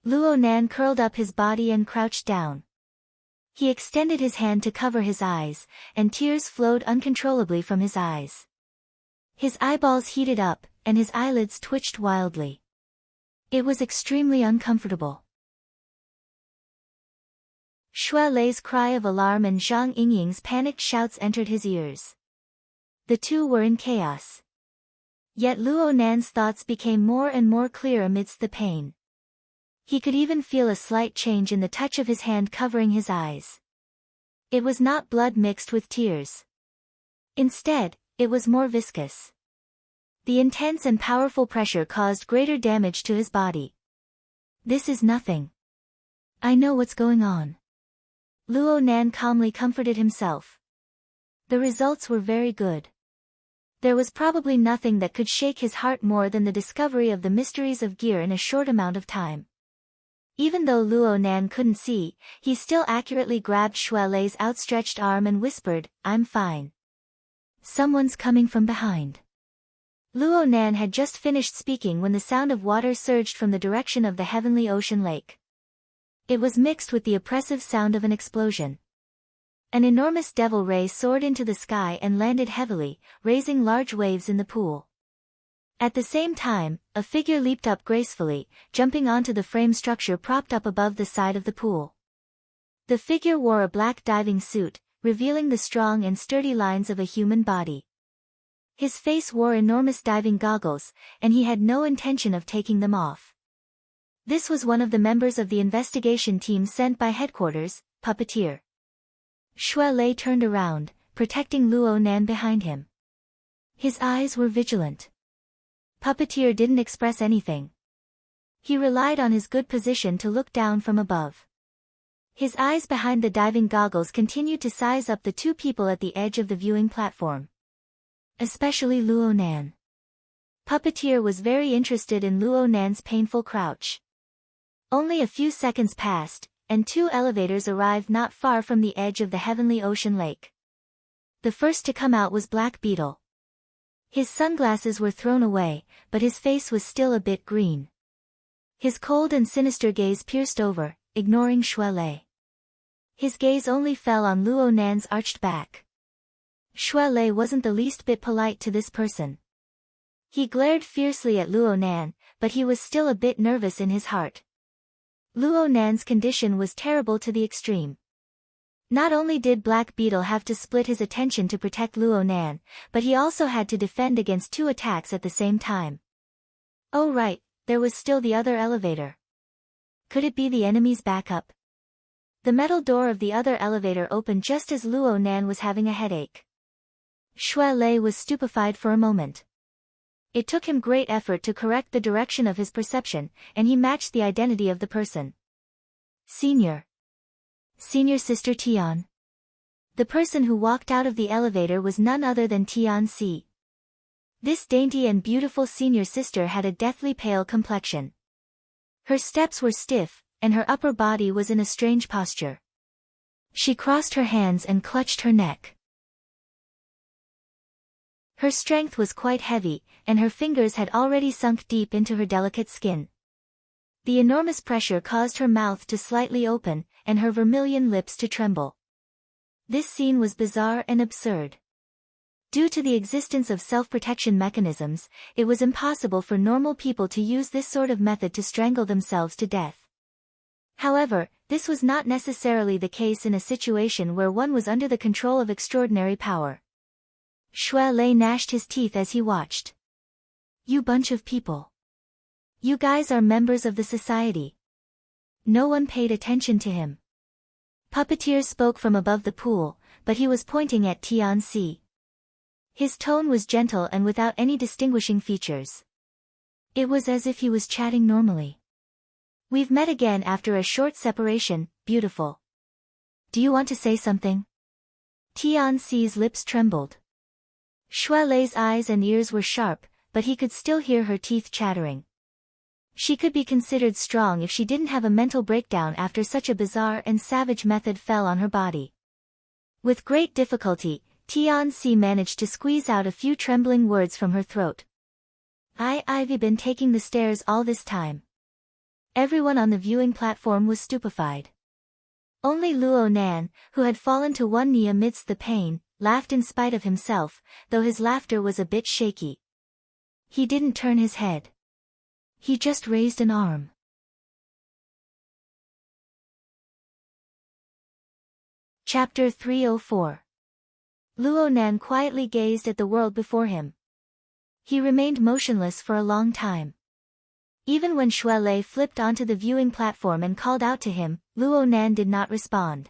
Luo Nan curled up his body and crouched down. He extended his hand to cover his eyes, and tears flowed uncontrollably from his eyes. His eyeballs heated up, and his eyelids twitched wildly. It was extremely uncomfortable. Xue Lei's cry of alarm and Zhang Yingying's panicked shouts entered his ears. The two were in chaos. Yet Luo Nan's thoughts became more and more clear amidst the pain. He could even feel a slight change in the touch of his hand covering his eyes. It was not blood mixed with tears. Instead, it was more viscous. The intense and powerful pressure caused greater damage to his body. This is nothing. I know what's going on. Luo Nan calmly comforted himself. The results were very good. There was probably nothing that could shake his heart more than the discovery of the mysteries of gear in a short amount of time. Even though Luo Nan couldn't see, he still accurately grabbed Xue Lei's outstretched arm and whispered, "I'm fine." Someone's coming from behind. Luo Nan had just finished speaking when the sound of water surged from the direction of the heavenly ocean lake. It was mixed with the oppressive sound of an explosion. An enormous devil ray soared into the sky and landed heavily, raising large waves in the pool. At the same time, a figure leaped up gracefully, jumping onto the frame structure propped up above the side of the pool. The figure wore a black diving suit, revealing the strong and sturdy lines of a human body. His face wore enormous diving goggles, and he had no intention of taking them off. This was one of the members of the investigation team sent by headquarters, Puppeteer. Xue Lei turned around, protecting Luo Nan behind him. His eyes were vigilant. Puppeteer didn't express anything. He relied on his good position to look down from above. His eyes behind the diving goggles continued to size up the two people at the edge of the viewing platform. Especially Luo Nan. Puppeteer was very interested in Luo Nan's painful crouch. Only a few seconds passed, and two elevators arrived not far from the edge of the heavenly ocean lake. The first to come out was Black Beetle. His sunglasses were thrown away, but his face was still a bit green. His cold and sinister gaze pierced over, ignoring Xue Lei. His gaze only fell on Luo Nan's arched back. Xue Lei wasn't the least bit polite to this person. He glared fiercely at Luo Nan, but he was still a bit nervous in his heart. Luo Nan's condition was terrible to the extreme. Not only did Black Beetle have to split his attention to protect Luo Nan, but he also had to defend against two attacks at the same time. Oh right, there was still the other elevator. Could it be the enemy's backup? The metal door of the other elevator opened just as Luo Nan was having a headache. Xue Lei was stupefied for a moment. It took him great effort to correct the direction of his perception, and he matched the identity of the person. Senior Sister Tian. The person who walked out of the elevator was none other than Tian Si. This dainty and beautiful senior sister had a deathly pale complexion. Her steps were stiff, and her upper body was in a strange posture. She crossed her hands and clutched her neck. Her strength was quite heavy, and her fingers had already sunk deep into her delicate skin. The enormous pressure caused her mouth to slightly open, and her vermilion lips to tremble. This scene was bizarre and absurd. Due to the existence of self-protection mechanisms, it was impossible for normal people to use this sort of method to strangle themselves to death. However, this was not necessarily the case in a situation where one was under the control of extraordinary power. Shui Lei gnashed his teeth as he watched. You bunch of people. You guys are members of the society. No one paid attention to him. Puppeteer spoke from above the pool, but he was pointing at Tianxi. His tone was gentle and without any distinguishing features. It was as if he was chatting normally. We've met again after a short separation, beautiful. Do you want to say something? Tianxi's lips trembled. Shui Lei's eyes and ears were sharp, but he could still hear her teeth chattering. She could be considered strong if she didn't have a mental breakdown after such a bizarre and savage method fell on her body. With great difficulty, Tianxi managed to squeeze out a few trembling words from her throat. I've been taking the stairs all this time. Everyone on the viewing platform was stupefied. Only Luo Nan, who had fallen to one knee amidst the pain, laughed in spite of himself, though his laughter was a bit shaky. He didn't turn his head. He just raised an arm. Chapter 304. Luo Nan quietly gazed at the world before him. He remained motionless for a long time. Even when Shui Lei flipped onto the viewing platform and called out to him, Luo Nan did not respond.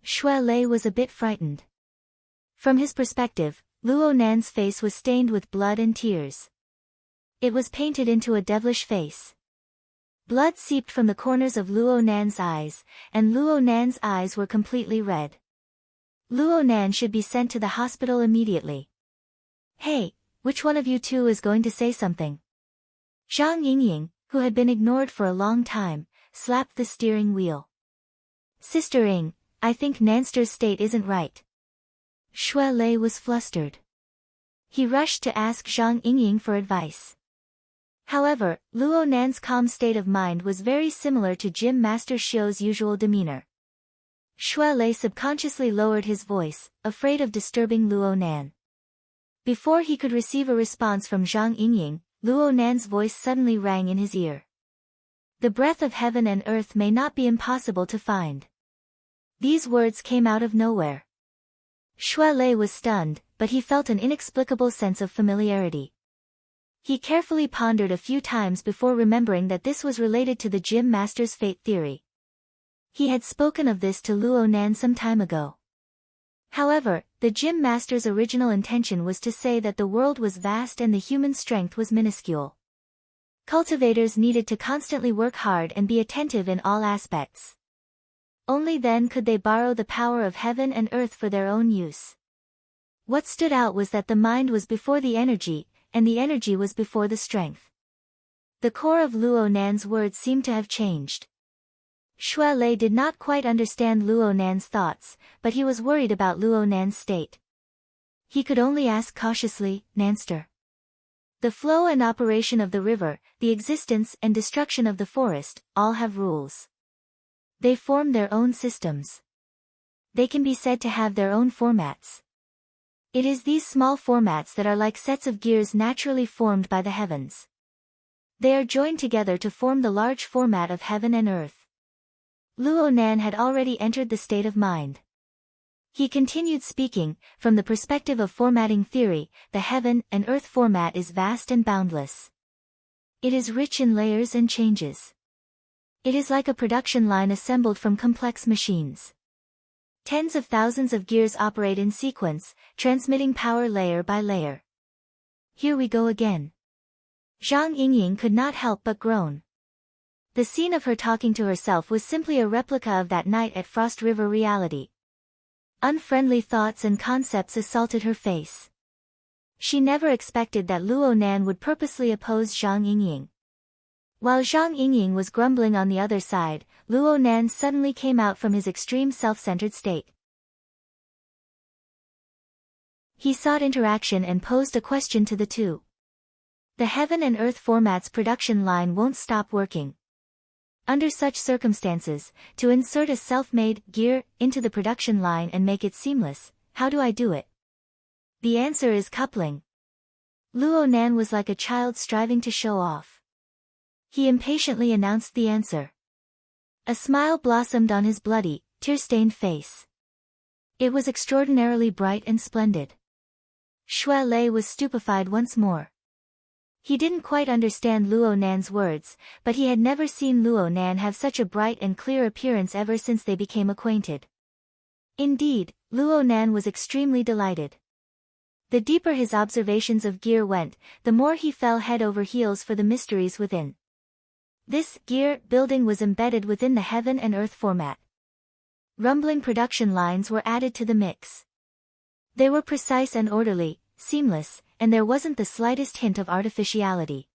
Shui Lei was a bit frightened. From his perspective, Luo Nan's face was stained with blood and tears. It was painted into a devilish face. Blood seeped from the corners of Luo Nan's eyes, and Luo Nan's eyes were completely red. Luo Nan should be sent to the hospital immediately. Hey, which one of you two is going to say something? Zhang Yingying, who had been ignored for a long time, slapped the steering wheel. Sister Ying, I think Nanster's state isn't right. Shui Lei was flustered. He rushed to ask Zhang Yingying for advice. However, Luo Nan's calm state of mind was very similar to Gym Master Xiu's usual demeanor. Shui Lei subconsciously lowered his voice, afraid of disturbing Luo Nan. Before he could receive a response from Zhang Yingying, Luo Nan's voice suddenly rang in his ear. The breath of heaven and earth may not be impossible to find. These words came out of nowhere. Shui Lei was stunned, but he felt an inexplicable sense of familiarity. He carefully pondered a few times before remembering that this was related to the Gym Master's fate theory. He had spoken of this to Luo Nan some time ago. However, the Gym Master's original intention was to say that the world was vast and the human strength was minuscule. Cultivators needed to constantly work hard and be attentive in all aspects. Only then could they borrow the power of heaven and earth for their own use. What stood out was that the mind was before the energy, and the energy was before the strength. The core of Luo Nan's words seemed to have changed. Shui Lei did not quite understand Luo Nan's thoughts, but he was worried about Luo Nan's state. He could only ask cautiously, Nanster. The flow and operation of the river, the existence and destruction of the forest, all have rules. They form their own systems. They can be said to have their own formats. It is these small formats that are like sets of gears naturally formed by the heavens. They are joined together to form the large format of heaven and earth. Luo Nan had already entered the state of mind. He continued speaking, from the perspective of formatting theory, the heaven and earth format is vast and boundless. It is rich in layers and changes. It is like a production line assembled from complex machines. Tens of thousands of gears operate in sequence, transmitting power layer by layer. Here we go again. Zhang Yingying could not help but groan. The scene of her talking to herself was simply a replica of that night at Frost River reality. Unfriendly thoughts and concepts assaulted her face. She never expected that Luo Nan would purposely oppose Zhang Yingying. While Zhang Yingying was grumbling on the other side, Luo Nan suddenly came out from his extreme self-centered state. He sought interaction and posed a question to the two. The heaven and earth formats production line won't stop working. Under such circumstances, to insert a self-made gear into the production line and make it seamless, how do I do it? The answer is coupling. Luo Nan was like a child striving to show off. He impatiently announced the answer. A smile blossomed on his bloody, tear-stained face. It was extraordinarily bright and splendid. Xue Lei was stupefied once more. He didn't quite understand Luo Nan's words, but he had never seen Luo Nan have such a bright and clear appearance ever since they became acquainted. Indeed, Luo Nan was extremely delighted. The deeper his observations of gear went, the more he fell head over heels for the mysteries within. This gear building was embedded within the heaven and earth format. Rumbling production lines were added to the mix. They were precise and orderly, seamless, and there wasn't the slightest hint of artificiality.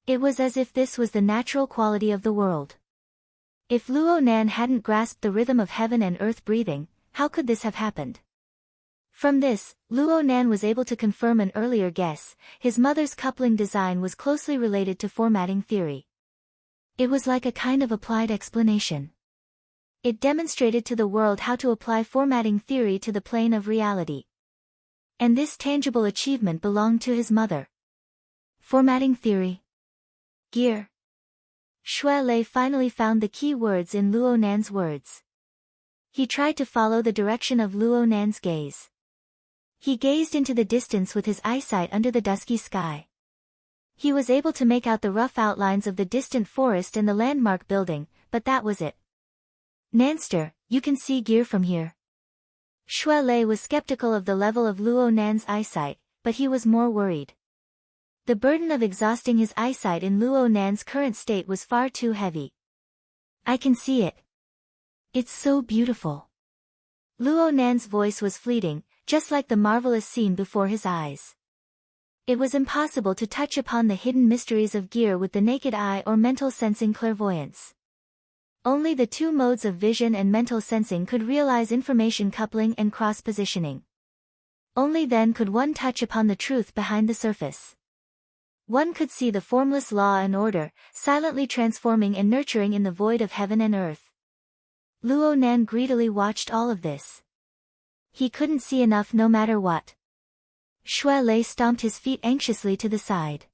It was as if this was the natural quality of the world. If Luo Nan hadn't grasped the rhythm of heaven and earth breathing, how could this have happened? From this, Luo Nan was able to confirm an earlier guess: his mother's coupling design was closely related to formatting theory. It was like a kind of applied explanation. It demonstrated to the world how to apply formatting theory to the plane of reality. And this tangible achievement belonged to his mother. Formatting theory. Gear. Xue Lei finally found the key words in Luo Nan's words. He tried to follow the direction of Luo Nan's gaze. He gazed into the distance with his eyesight under the dusky sky. He was able to make out the rough outlines of the distant forest and the landmark building, but that was it. Nanster, you can see gear from here. Xue Lei was skeptical of the level of Luo Nan's eyesight, but he was more worried. The burden of exhausting his eyesight in Luo Nan's current state was far too heavy. I can see it. It's so beautiful. Luo Nan's voice was fleeting, just like the marvelous scene before his eyes. It was impossible to touch upon the hidden mysteries of gear with the naked eye or mental sensing clairvoyance. Only the two modes of vision and mental sensing could realize information coupling and cross-positioning. Only then could one touch upon the truth behind the surface. One could see the formless law and order, silently transforming and nurturing in the void of heaven and earth. Luo Nan greedily watched all of this. He couldn't see enough no matter what. Xue Lei stomped his feet anxiously to the side.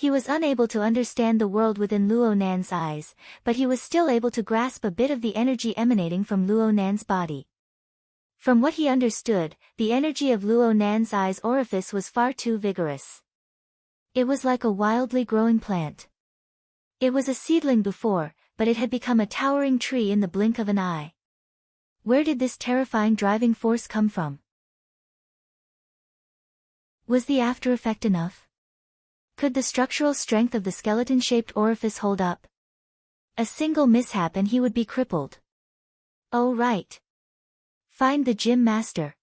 He was unable to understand the world within Luo Nan's eyes, but he was still able to grasp a bit of the energy emanating from Luo Nan's body. From what he understood, the energy of Luo Nan's eyes orifice was far too vigorous. It was like a wildly growing plant. It was a seedling before, but it had become a towering tree in the blink of an eye. Where did this terrifying driving force come from? Was the after effect enough? Could the structural strength of the skeleton-shaped orifice hold up? A single mishap and he would be crippled. Oh right. Find the gym master.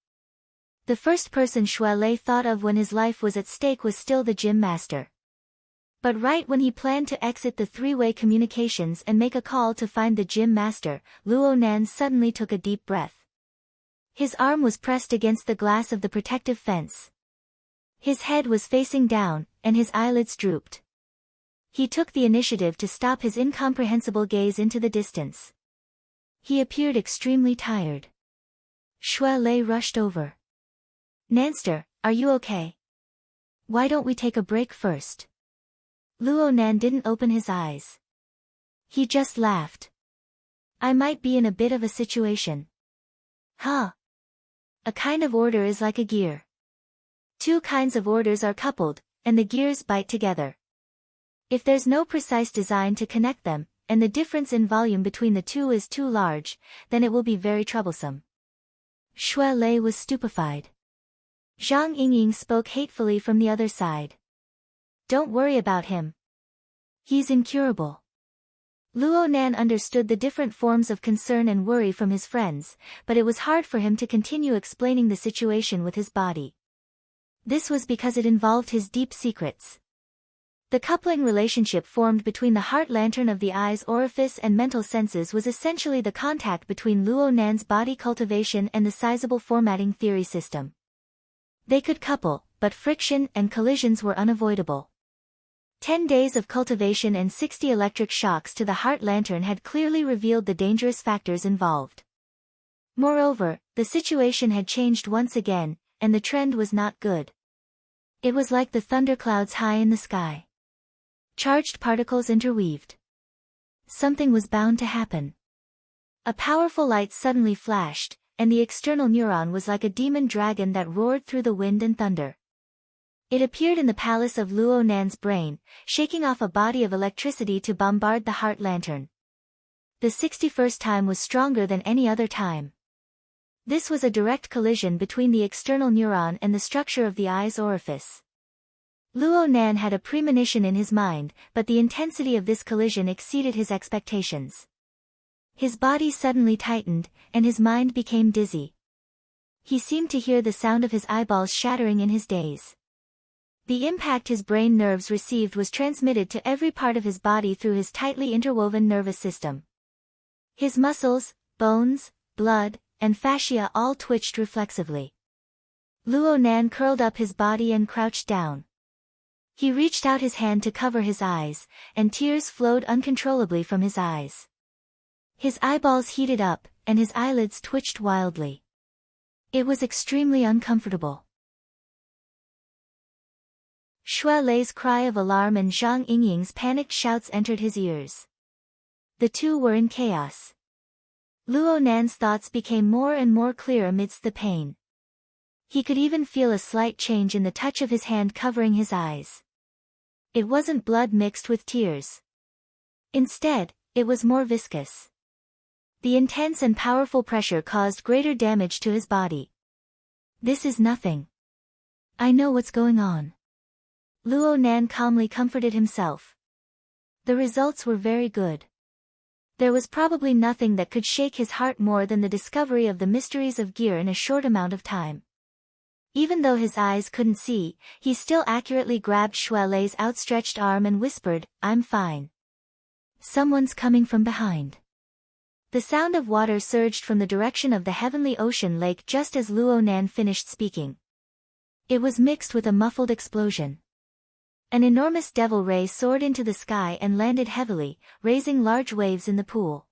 The first person Xue Lei thought of when his life was at stake was still the gym master. But right when he planned to exit the three-way communications and make a call to find the gym master, Luo Nan suddenly took a deep breath. His arm was pressed against the glass of the protective fence. His head was facing down, and his eyelids drooped. He took the initiative to stop his incomprehensible gaze into the distance. He appeared extremely tired. Xue Lei rushed over. Nanster, are you okay? Why don't we take a break first? Luo Nan didn't open his eyes. He just laughed. I might be in a bit of a situation. Huh? A kind of order is like a gear. Two kinds of orders are coupled, and the gears bite together. If there's no precise design to connect them, and the difference in volume between the two is too large, then it will be very troublesome. Xue Lei was stupefied. Zhang Yingying spoke hatefully from the other side. Don't worry about him. He's incurable. Luo Nan understood the different forms of concern and worry from his friends, but it was hard for him to continue explaining the situation with his body. This was because it involved his deep secrets. The coupling relationship formed between the heart lantern of the eye's orifice and mental senses was essentially the contact between Luo Nan's body cultivation and the sizable formatting theory system. They could couple, but friction and collisions were unavoidable. 10 days of cultivation and 60 electric shocks to the heart lantern had clearly revealed the dangerous factors involved. Moreover, the situation had changed once again, and the trend was not good. It was like the thunderclouds high in the sky. Charged particles interweaved. Something was bound to happen. A powerful light suddenly flashed, and the external neuron was like a demon dragon that roared through the wind and thunder. It appeared in the palace of Luo Nan's brain, shaking off a body of electricity to bombard the heart lantern. The 61st time was stronger than any other time. This was a direct collision between the external neuron and the structure of the eye's orifice. Luo Nan had a premonition in his mind, but the intensity of this collision exceeded his expectations. His body suddenly tightened, and his mind became dizzy. He seemed to hear the sound of his eyeballs shattering in his daze. The impact his brain nerves received was transmitted to every part of his body through his tightly interwoven nervous system. His muscles, bones, blood, and fascia all twitched reflexively. Luo Nan curled up his body and crouched down. He reached out his hand to cover his eyes, and tears flowed uncontrollably from his eyes. His eyeballs heated up, and his eyelids twitched wildly. It was extremely uncomfortable. Xue Lei's cry of alarm and Zhang Yingying's panicked shouts entered his ears. The two were in chaos. Luo Nan's thoughts became more and more clear amidst the pain. He could even feel a slight change in the touch of his hand covering his eyes. It wasn't blood mixed with tears. Instead, it was more viscous. The intense and powerful pressure caused greater damage to his body. This is nothing. I know what's going on. Luo Nan calmly comforted himself. The results were very good. There was probably nothing that could shake his heart more than the discovery of the mysteries of gear in a short amount of time. Even though his eyes couldn't see, he still accurately grabbed Xue Lei's outstretched arm and whispered, "I'm fine." Someone's coming from behind. The sound of water surged from the direction of the heavenly ocean lake just as Luo Nan finished speaking. It was mixed with a muffled explosion. An enormous devil ray soared into the sky and landed heavily, raising large waves in the pool.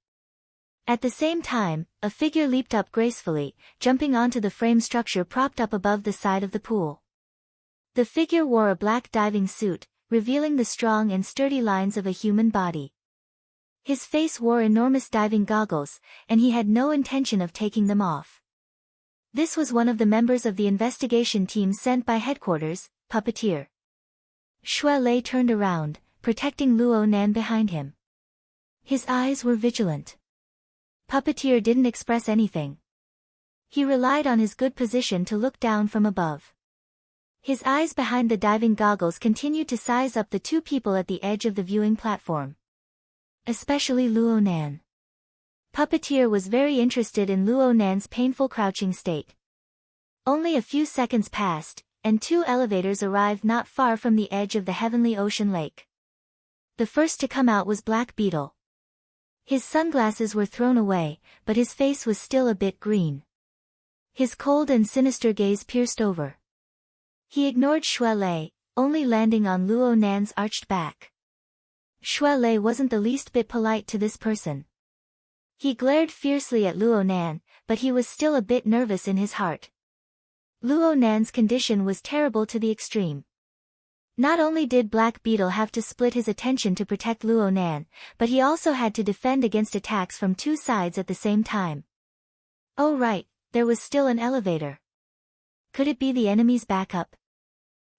At the same time, a figure leaped up gracefully, jumping onto the frame structure propped up above the side of the pool. The figure wore a black diving suit, revealing the strong and sturdy lines of a human body. His face wore enormous diving goggles, and he had no intention of taking them off. This was one of the members of the investigation team sent by headquarters, Puppeteer. Xue Lei turned around, protecting Luo Nan behind him. His eyes were vigilant. Puppeteer didn't express anything. He relied on his good position to look down from above. His eyes behind the diving goggles continued to size up the two people at the edge of the viewing platform. Especially Luo Nan. Puppeteer was very interested in Luo Nan's painful crouching state. Only a few seconds passed, and two elevators arrived not far from the edge of the heavenly ocean lake. The first to come out was Black Beetle. His sunglasses were thrown away, but his face was still a bit green. His cold and sinister gaze pierced over. He ignored Xue Lei, only landing on Luo Nan's arched back. Xue Lei wasn't the least bit polite to this person. He glared fiercely at Luo Nan, but he was still a bit nervous in his heart. Luo Nan's condition was terrible to the extreme. Not only did Black Beetle have to split his attention to protect Luo Nan, but he also had to defend against attacks from two sides at the same time. Oh right, there was still an elevator. Could it be the enemy's backup?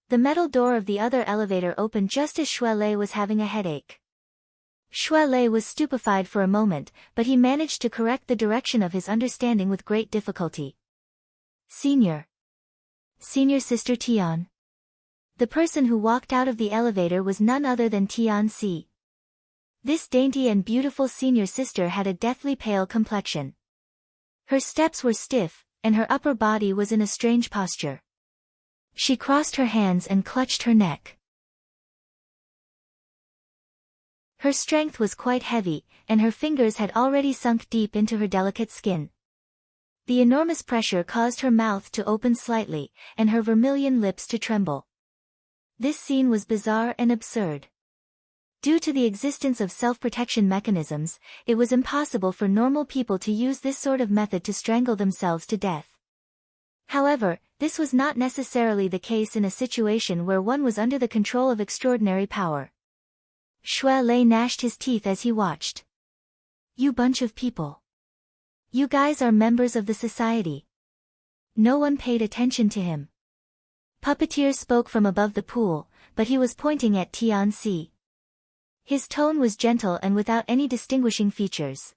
The metal door of the other elevator opened just as Xue Lei was having a headache. Xue Lei was stupefied for a moment, but he managed to correct the direction of his understanding with great difficulty. Senior Sister Tian. The person who walked out of the elevator was none other than Tian Si. This dainty and beautiful senior sister had a deathly pale complexion. Her steps were stiff, and her upper body was in a strange posture. She crossed her hands and clutched her neck. Her strength was quite heavy, and her fingers had already sunk deep into her delicate skin. The enormous pressure caused her mouth to open slightly, and her vermilion lips to tremble. This scene was bizarre and absurd. Due to the existence of self-protection mechanisms, it was impossible for normal people to use this sort of method to strangle themselves to death. However, this was not necessarily the case in a situation where one was under the control of extraordinary power. Shui Lei gnashed his teeth as he watched. You bunch of people. You guys are members of the society. No one paid attention to him. Puppeteer spoke from above the pool, but he was pointing at Tianxi. His tone was gentle and without any distinguishing features.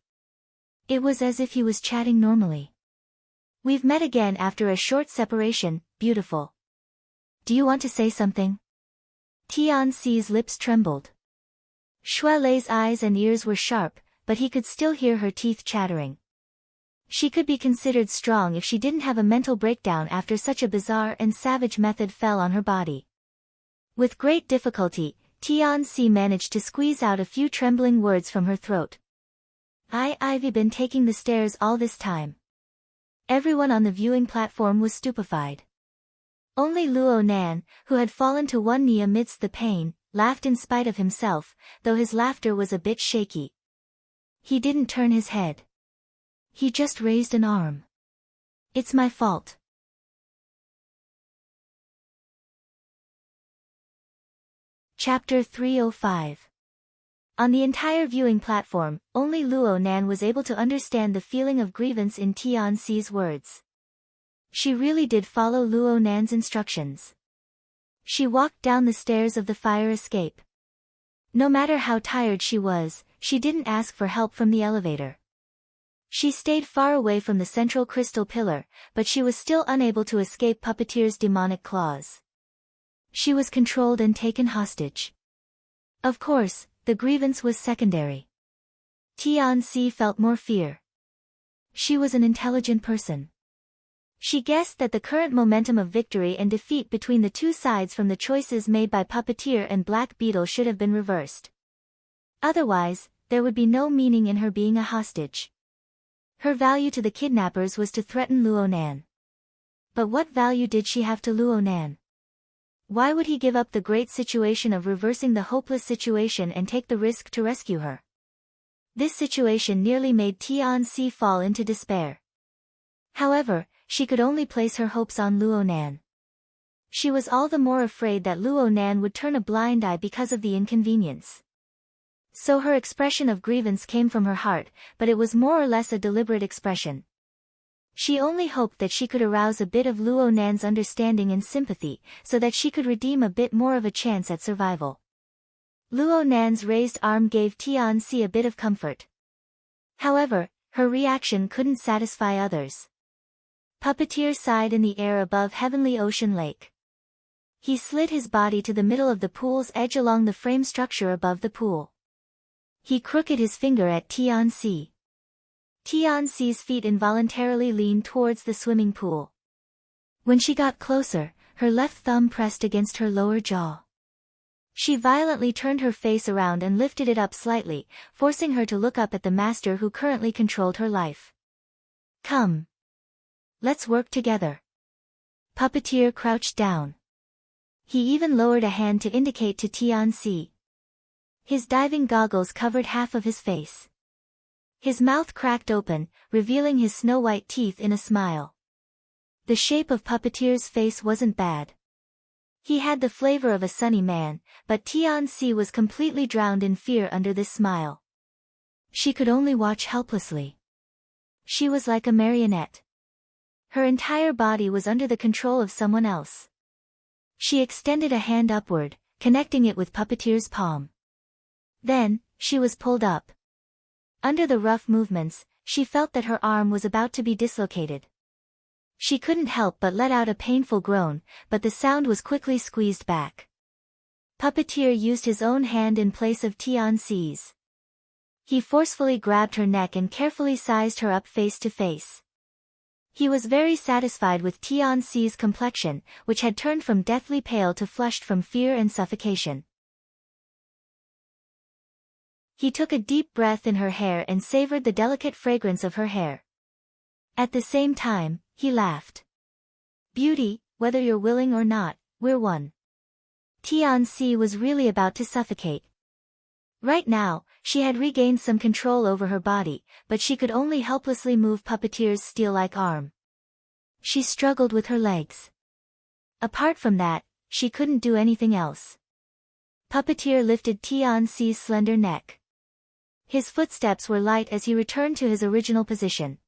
It was as if he was chatting normally. We've met again after a short separation, beautiful. Do you want to say something? Tianxi's lips trembled. Shui Lei's eyes and ears were sharp, but he could still hear her teeth chattering. She could be considered strong if she didn't have a mental breakdown after such a bizarre and savage method fell on her body. With great difficulty, Tianxi managed to squeeze out a few trembling words from her throat. I've been taking the stairs all this time. Everyone on the viewing platform was stupefied. Only Luo Nan, who had fallen to one knee amidst the pain, laughed in spite of himself, though his laughter was a bit shaky. He didn't turn his head. He just raised an arm. It's my fault. Chapter 305. On the entire viewing platform, only Luo Nan was able to understand the feeling of grievance in Tianxi's words. She really did follow Luo Nan's instructions. She walked down the stairs of the fire escape. No matter how tired she was, she didn't ask for help from the elevator. She stayed far away from the central crystal pillar, but she was still unable to escape Puppeteer's demonic claws. She was controlled and taken hostage. Of course, the grievance was secondary. Tianxi felt more fear. She was an intelligent person. She guessed that the current momentum of victory and defeat between the two sides from the choices made by Puppeteer and Black Beetle should have been reversed. Otherwise, there would be no meaning in her being a hostage. Her value to the kidnappers was to threaten Luo Nan. But what value did she have to Luo Nan? Why would he give up the great situation of reversing the hopeless situation and take the risk to rescue her? This situation nearly made Tianxi fall into despair. However, she could only place her hopes on Luo Nan. She was all the more afraid that Luo Nan would turn a blind eye because of the inconvenience. So her expression of grievance came from her heart, but it was more or less a deliberate expression. She only hoped that she could arouse a bit of Luo Nan's understanding and sympathy, so that she could redeem a bit more of a chance at survival. Luo Nan's raised arm gave Tianxi a bit of comfort. However, her reaction couldn't satisfy others. Puppeteer sighed in the air above Heavenly Ocean Lake. He slid his body to the middle of the pool's edge along the frame structure above the pool. He crooked his finger at Tianxi. Tianxi's feet involuntarily leaned towards the swimming pool. When she got closer, her left thumb pressed against her lower jaw. She violently turned her face around and lifted it up slightly, forcing her to look up at the master who currently controlled her life. Come. Let's work together. Puppeteer crouched down. He even lowered a hand to indicate to Tianxi. His diving goggles covered half of his face. His mouth cracked open, revealing his snow-white teeth in a smile. The shape of Puppeteer's face wasn't bad. He had the flavor of a sunny man, but Tianxi was completely drowned in fear under this smile. She could only watch helplessly. She was like a marionette. Her entire body was under the control of someone else. She extended a hand upward, connecting it with Puppeteer's palm. Then, she was pulled up. Under the rough movements, she felt that her arm was about to be dislocated. She couldn't help but let out a painful groan, but the sound was quickly squeezed back. Puppeteer used his own hand in place of Tianxi's. He forcefully grabbed her neck and carefully sized her up face to face. He was very satisfied with Tianxi's complexion, which had turned from deathly pale to flushed from fear and suffocation. He took a deep breath in her hair and savored the delicate fragrance of her hair. At the same time, he laughed. Beauty, whether you're willing or not, we're one. Tianxi was really about to suffocate. Right now, she had regained some control over her body, but she could only helplessly move Puppeteer's steel-like arm. She struggled with her legs. Apart from that, she couldn't do anything else. Puppeteer lifted Tianxi's slender neck. His footsteps were light as he returned to his original position.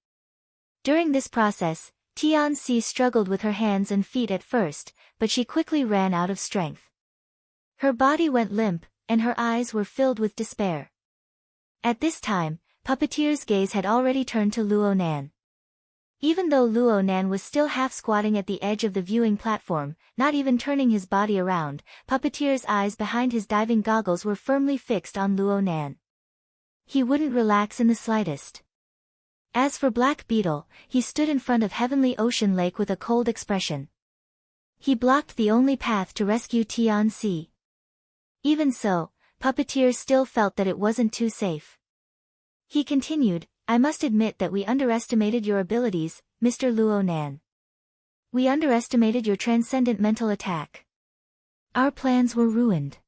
During this process, Tianxi struggled with her hands and feet at first, but she quickly ran out of strength. Her body went limp, and her eyes were filled with despair. At this time, Puppeteer's gaze had already turned to Luo Nan. Even though Luo Nan was still half-squatting at the edge of the viewing platform, not even turning his body around, Puppeteer's eyes behind his diving goggles were firmly fixed on Luo Nan. He wouldn't relax in the slightest. As for Black Beetle, he stood in front of Heavenly Ocean Lake with a cold expression. He blocked the only path to rescue Tianxi. Even so, Puppeteer still felt that it wasn't too safe. He continued, "I must admit that we underestimated your abilities, Mr. Luo Nan. We underestimated your transcendent mental attack. Our plans were ruined.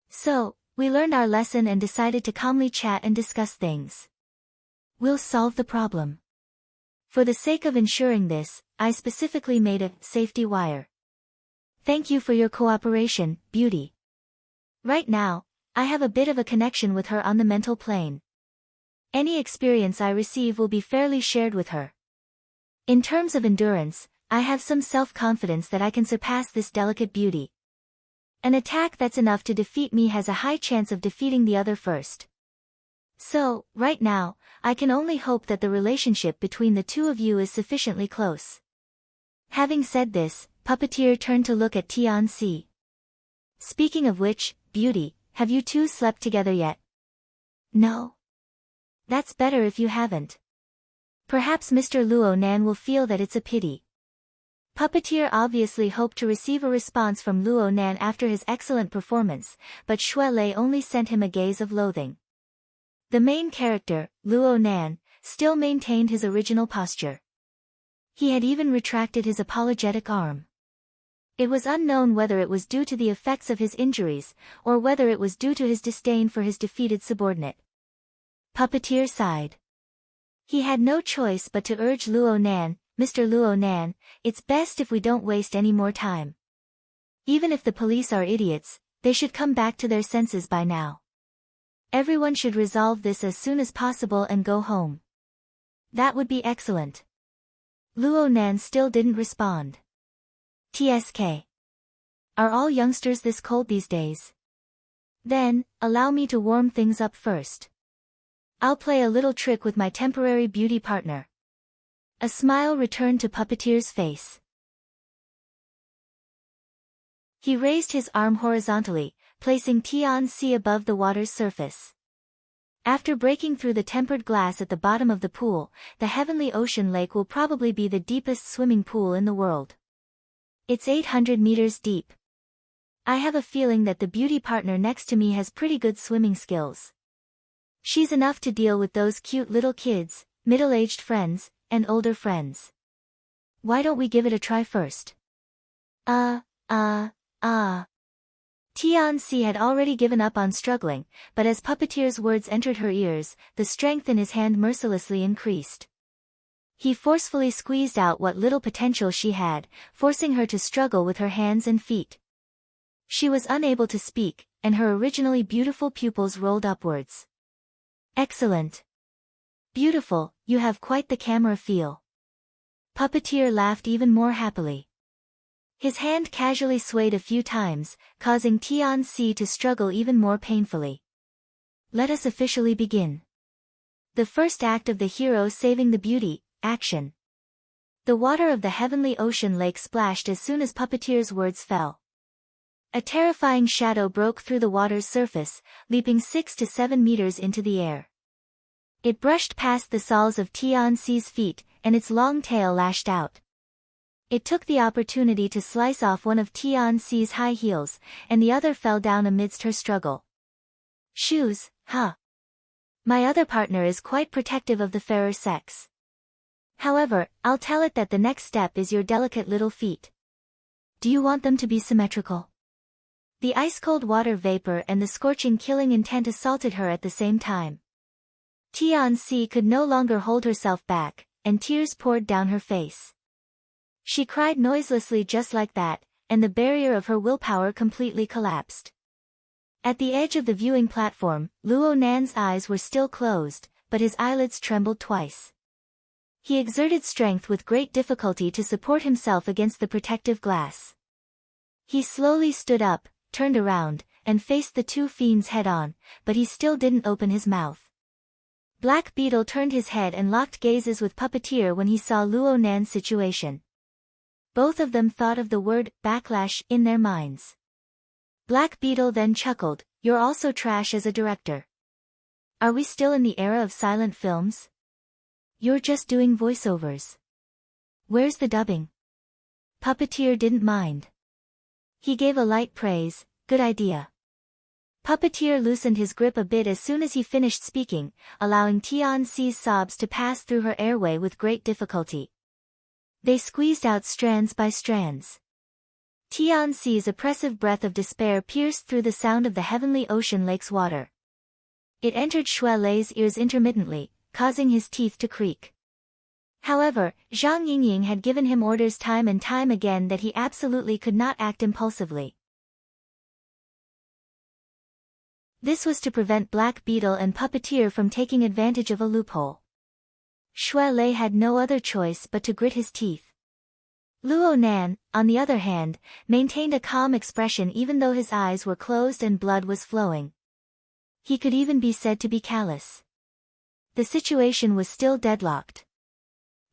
So, we learned our lesson and decided to calmly chat and discuss things. We'll solve the problem. For the sake of ensuring this, I specifically made a safety wire. Thank you for your cooperation, Beauty. Right now, I have a bit of a connection with her on the mental plane. Any experience I receive will be fairly shared with her. In terms of endurance, I have some self-confidence that I can surpass this delicate beauty. An attack that's enough to defeat me has a high chance of defeating the other first. So, right now, I can only hope that the relationship between the two of you is sufficiently close." Having said this, Puppeteer turned to look at Tianxi. "Speaking of which, Beauty, have you two slept together yet?" "No." "That's better if you haven't. Perhaps Mr. Luo Nan will feel that it's a pity." Puppeteer obviously hoped to receive a response from Luo Nan after his excellent performance, but Xue Lei only sent him a gaze of loathing. The main character, Luo Nan, still maintained his original posture. He had even retracted his apologetic arm. It was unknown whether it was due to the effects of his injuries, or whether it was due to his disdain for his defeated subordinate. Puppeteer sighed. He had no choice but to urge Luo Nan, "Mr. Luo Nan, it's best if we don't waste any more time. Even if the police are idiots, they should come back to their senses by now. Everyone should resolve this as soon as possible and go home." "That would be excellent." Luo Nan still didn't respond. "TSK. Are all youngsters this cold these days? Then, allow me to warm things up first. I'll play a little trick with my temporary beauty partner." A smile returned to Puppeteer's face. He raised his arm horizontally, placing Tianxi above the water's surface. After breaking through the tempered glass at the bottom of the pool, the Heavenly Ocean Lake will probably be the deepest swimming pool in the world. It's 800 meters deep. I have a feeling that the beauty partner next to me has pretty good swimming skills. She's enough to deal with those cute little kids, middle-aged friends, and older friends. Why don't we give it a try first? Tianxi had already given up on struggling, but as Puppeteer's words entered her ears, the strength in his hand mercilessly increased. He forcefully squeezed out what little potential she had, forcing her to struggle with her hands and feet. She was unable to speak, and her originally beautiful pupils rolled upwards. "Excellent. Beautiful, you have quite the camera feel." Puppeteer laughed even more happily. His hand casually swayed a few times, causing Tianxi to struggle even more painfully. "Let us officially begin. The first act of the hero saving the beauty, action." The water of the Heavenly Ocean Lake splashed as soon as Puppeteer's words fell. A terrifying shadow broke through the water's surface, leaping 6 to 7 meters into the air. It brushed past the soles of Tianxi's feet, and its long tail lashed out. It took the opportunity to slice off one of Tianxi's high heels, and the other fell down amidst her struggle. "Shoes, huh? My other partner is quite protective of the fairer sex. However, I'll tell it that the next step is your delicate little feet. Do you want them to be symmetrical?" The ice-cold water vapor and the scorching killing intent assaulted her at the same time. Tian-Si could no longer hold herself back, and tears poured down her face. She cried noiselessly just like that, and the barrier of her willpower completely collapsed. At the edge of the viewing platform, Luo Nan's eyes were still closed, but his eyelids trembled twice. He exerted strength with great difficulty to support himself against the protective glass. He slowly stood up, turned around, and faced the two fiends head-on, but he still didn't open his mouth. Black Beetle turned his head and locked gazes with Puppeteer when he saw Luo Nan's situation. Both of them thought of the word backlash in their minds. Black Beetle then chuckled, "You're also trash as a director. Are we still in the era of silent films? You're just doing voiceovers. Where's the dubbing?" Puppeteer didn't mind. He gave a light praise, "Good idea." Puppeteer loosened his grip a bit as soon as he finished speaking, allowing Tian-Si's sobs to pass through her airway with great difficulty. They squeezed out strands by strands. Tian-Si's oppressive breath of despair pierced through the sound of the heavenly ocean lake's water. It entered Xue Lei's ears intermittently, causing his teeth to creak. However, Zhang Yingying had given him orders time and time again that he absolutely could not act impulsively. This was to prevent Black Beetle and Puppeteer from taking advantage of a loophole. Xue Lei had no other choice but to grit his teeth. Luo Nan, on the other hand, maintained a calm expression even though his eyes were closed and blood was flowing. He could even be said to be callous. The situation was still deadlocked.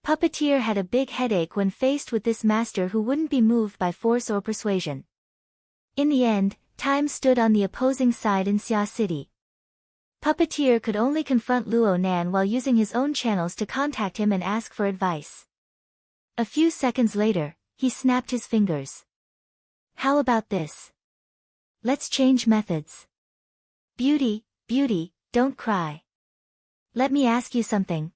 Puppeteer had a big headache when faced with this master who wouldn't be moved by force or persuasion. In the end, time stood on the opposing side in Xia City. Puppeteer could only confront Luo Nan while using his own channels to contact him and ask for advice. A few seconds later, he snapped his fingers. "How about this? Let's change methods. Beauty, beauty, don't cry. Let me ask you something.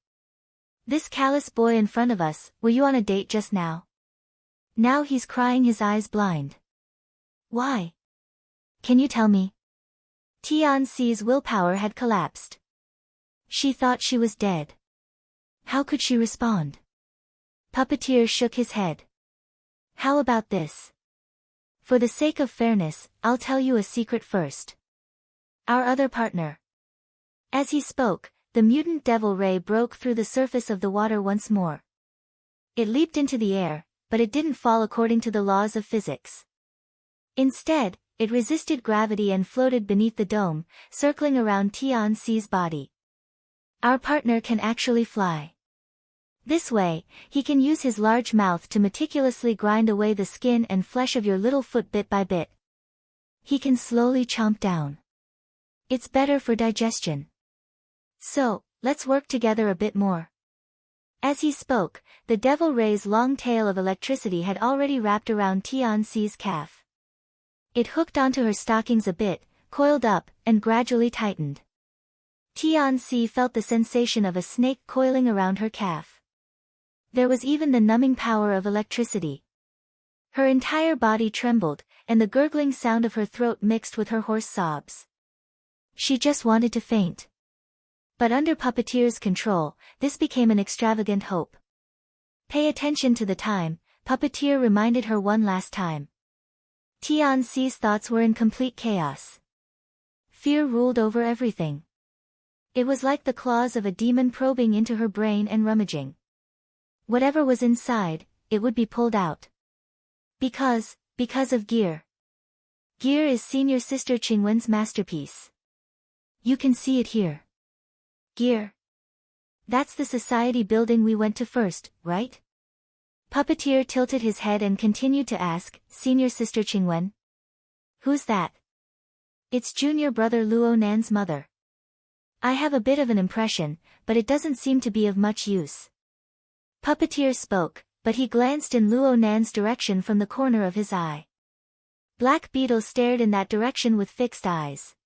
This callous boy in front of us, were you on a date just now? Now he's crying his eyes blind. Why? Can you tell me?" Tian-Si's willpower had collapsed. She thought she was dead. How could she respond? Puppeteer shook his head. "How about this? For the sake of fairness, I'll tell you a secret first. Our other partner." As he spoke, the mutant devil ray broke through the surface of the water once more. It leaped into the air, but it didn't fall according to the laws of physics. Instead, it resisted gravity and floated beneath the dome, circling around Tian-Si's body. "Our partner can actually fly. This way, he can use his large mouth to meticulously grind away the skin and flesh of your little foot bit by bit. He can slowly chomp down. It's better for digestion. So, let's work together a bit more." As he spoke, the devil ray's long tail of electricity had already wrapped around Tian-Si's calf. It hooked onto her stockings a bit, coiled up, and gradually tightened. Tian-Si felt the sensation of a snake coiling around her calf. There was even the numbing power of electricity. Her entire body trembled, and the gurgling sound of her throat mixed with her hoarse sobs. She just wanted to faint. But under Puppeteer's control, this became an extravagant hope. "Pay attention to the time," Puppeteer reminded her one last time. Tian-Si's thoughts were in complete chaos. Fear ruled over everything. It was like the claws of a demon probing into her brain and rummaging. Whatever was inside, it would be pulled out. Because of Gear. Gear is senior sister Qingwen's masterpiece. You can see it here. Gear. That's the society building we went to first, right? Puppeteer tilted his head and continued to ask, "Senior sister Qingwen? Who's that?" "It's junior brother Luo Nan's mother. I have a bit of an impression, but it doesn't seem to be of much use." Puppeteer spoke, but he glanced in Luo Nan's direction from the corner of his eye. Black Beetle stared in that direction with fixed eyes.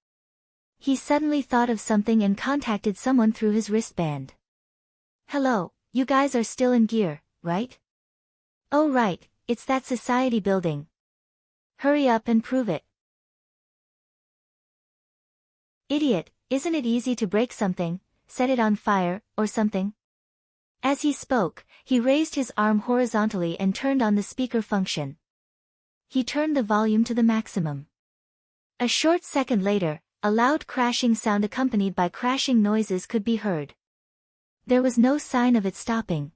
He suddenly thought of something and contacted someone through his wristband. "Hello, you guys are still in Gear, right? Oh right, it's that society building. Hurry up and prove it." Idiot, isn't it easy to break something, set it on fire, or something? As he spoke, he raised his arm horizontally and turned on the speaker function. He turned the volume to the maximum. A short second later, a loud crashing sound accompanied by crashing noises could be heard. There was no sign of it stopping.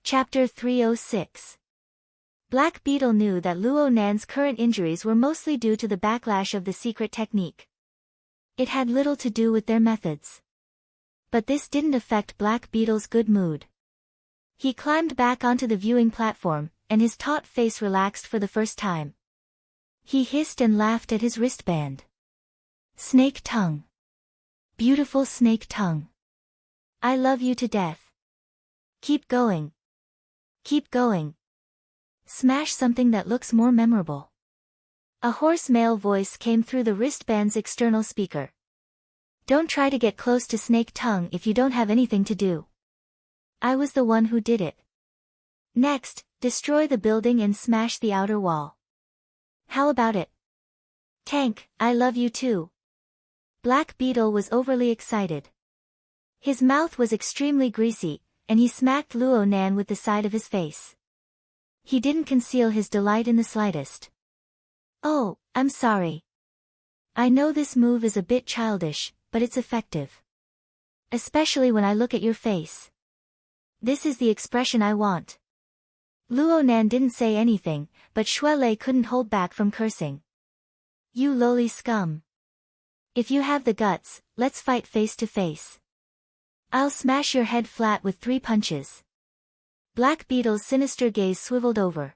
Chapter 306. Black Beetle knew that Luo Nan's current injuries were mostly due to the backlash of the secret technique. It had little to do with their methods. But this didn't affect Black Beetle's good mood. He climbed back onto the viewing platform, and his taut face relaxed for the first time. He hissed and laughed at his wristband. Snake tongue. Beautiful snake tongue. I love you to death. Keep going. Keep going. Smash something that looks more memorable. A hoarse male voice came through the wristband's external speaker. Don't try to get close to Snake Tongue if you don't have anything to do. I was the one who did it. Next, destroy the building and smash the outer wall. How about it? Tank, I love you too. Black Beetle was overly excited. His mouth was extremely greasy, and he smacked Luo Nan with the side of his face. He didn't conceal his delight in the slightest. Oh, I'm sorry. I know this move is a bit childish, but it's effective. Especially when I look at your face. This is the expression I want. Luo Nan didn't say anything, but Shui Lei couldn't hold back from cursing. You lowly scum. If you have the guts, let's fight face to face. I'll smash your head flat with 3 punches. Black Beetle's sinister gaze swiveled over.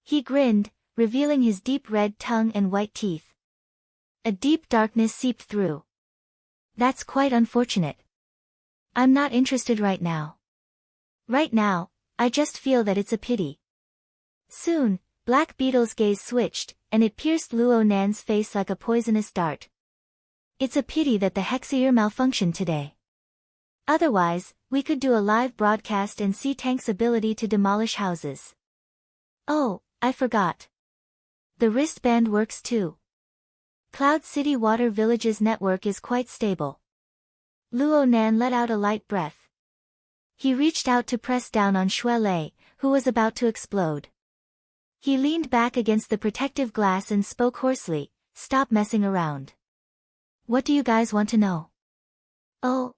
He grinned, revealing his deep red tongue and white teeth. A deep darkness seeped through. That's quite unfortunate. I'm not interested right now. Right now, I just feel that it's a pity. Soon, Black Beetle's gaze switched, and it pierced Luo Nan's face like a poisonous dart. It's a pity that the Hexier malfunctioned today. Otherwise, we could do a live broadcast and see Tank's ability to demolish houses. Oh, I forgot. The wristband works too. Cloud City Water Village's network is quite stable. Luo Nan let out a light breath. He reached out to press down on Shui Lei, who was about to explode. He leaned back against the protective glass and spoke hoarsely, "Stop messing around. What do you guys want to know?" Oh.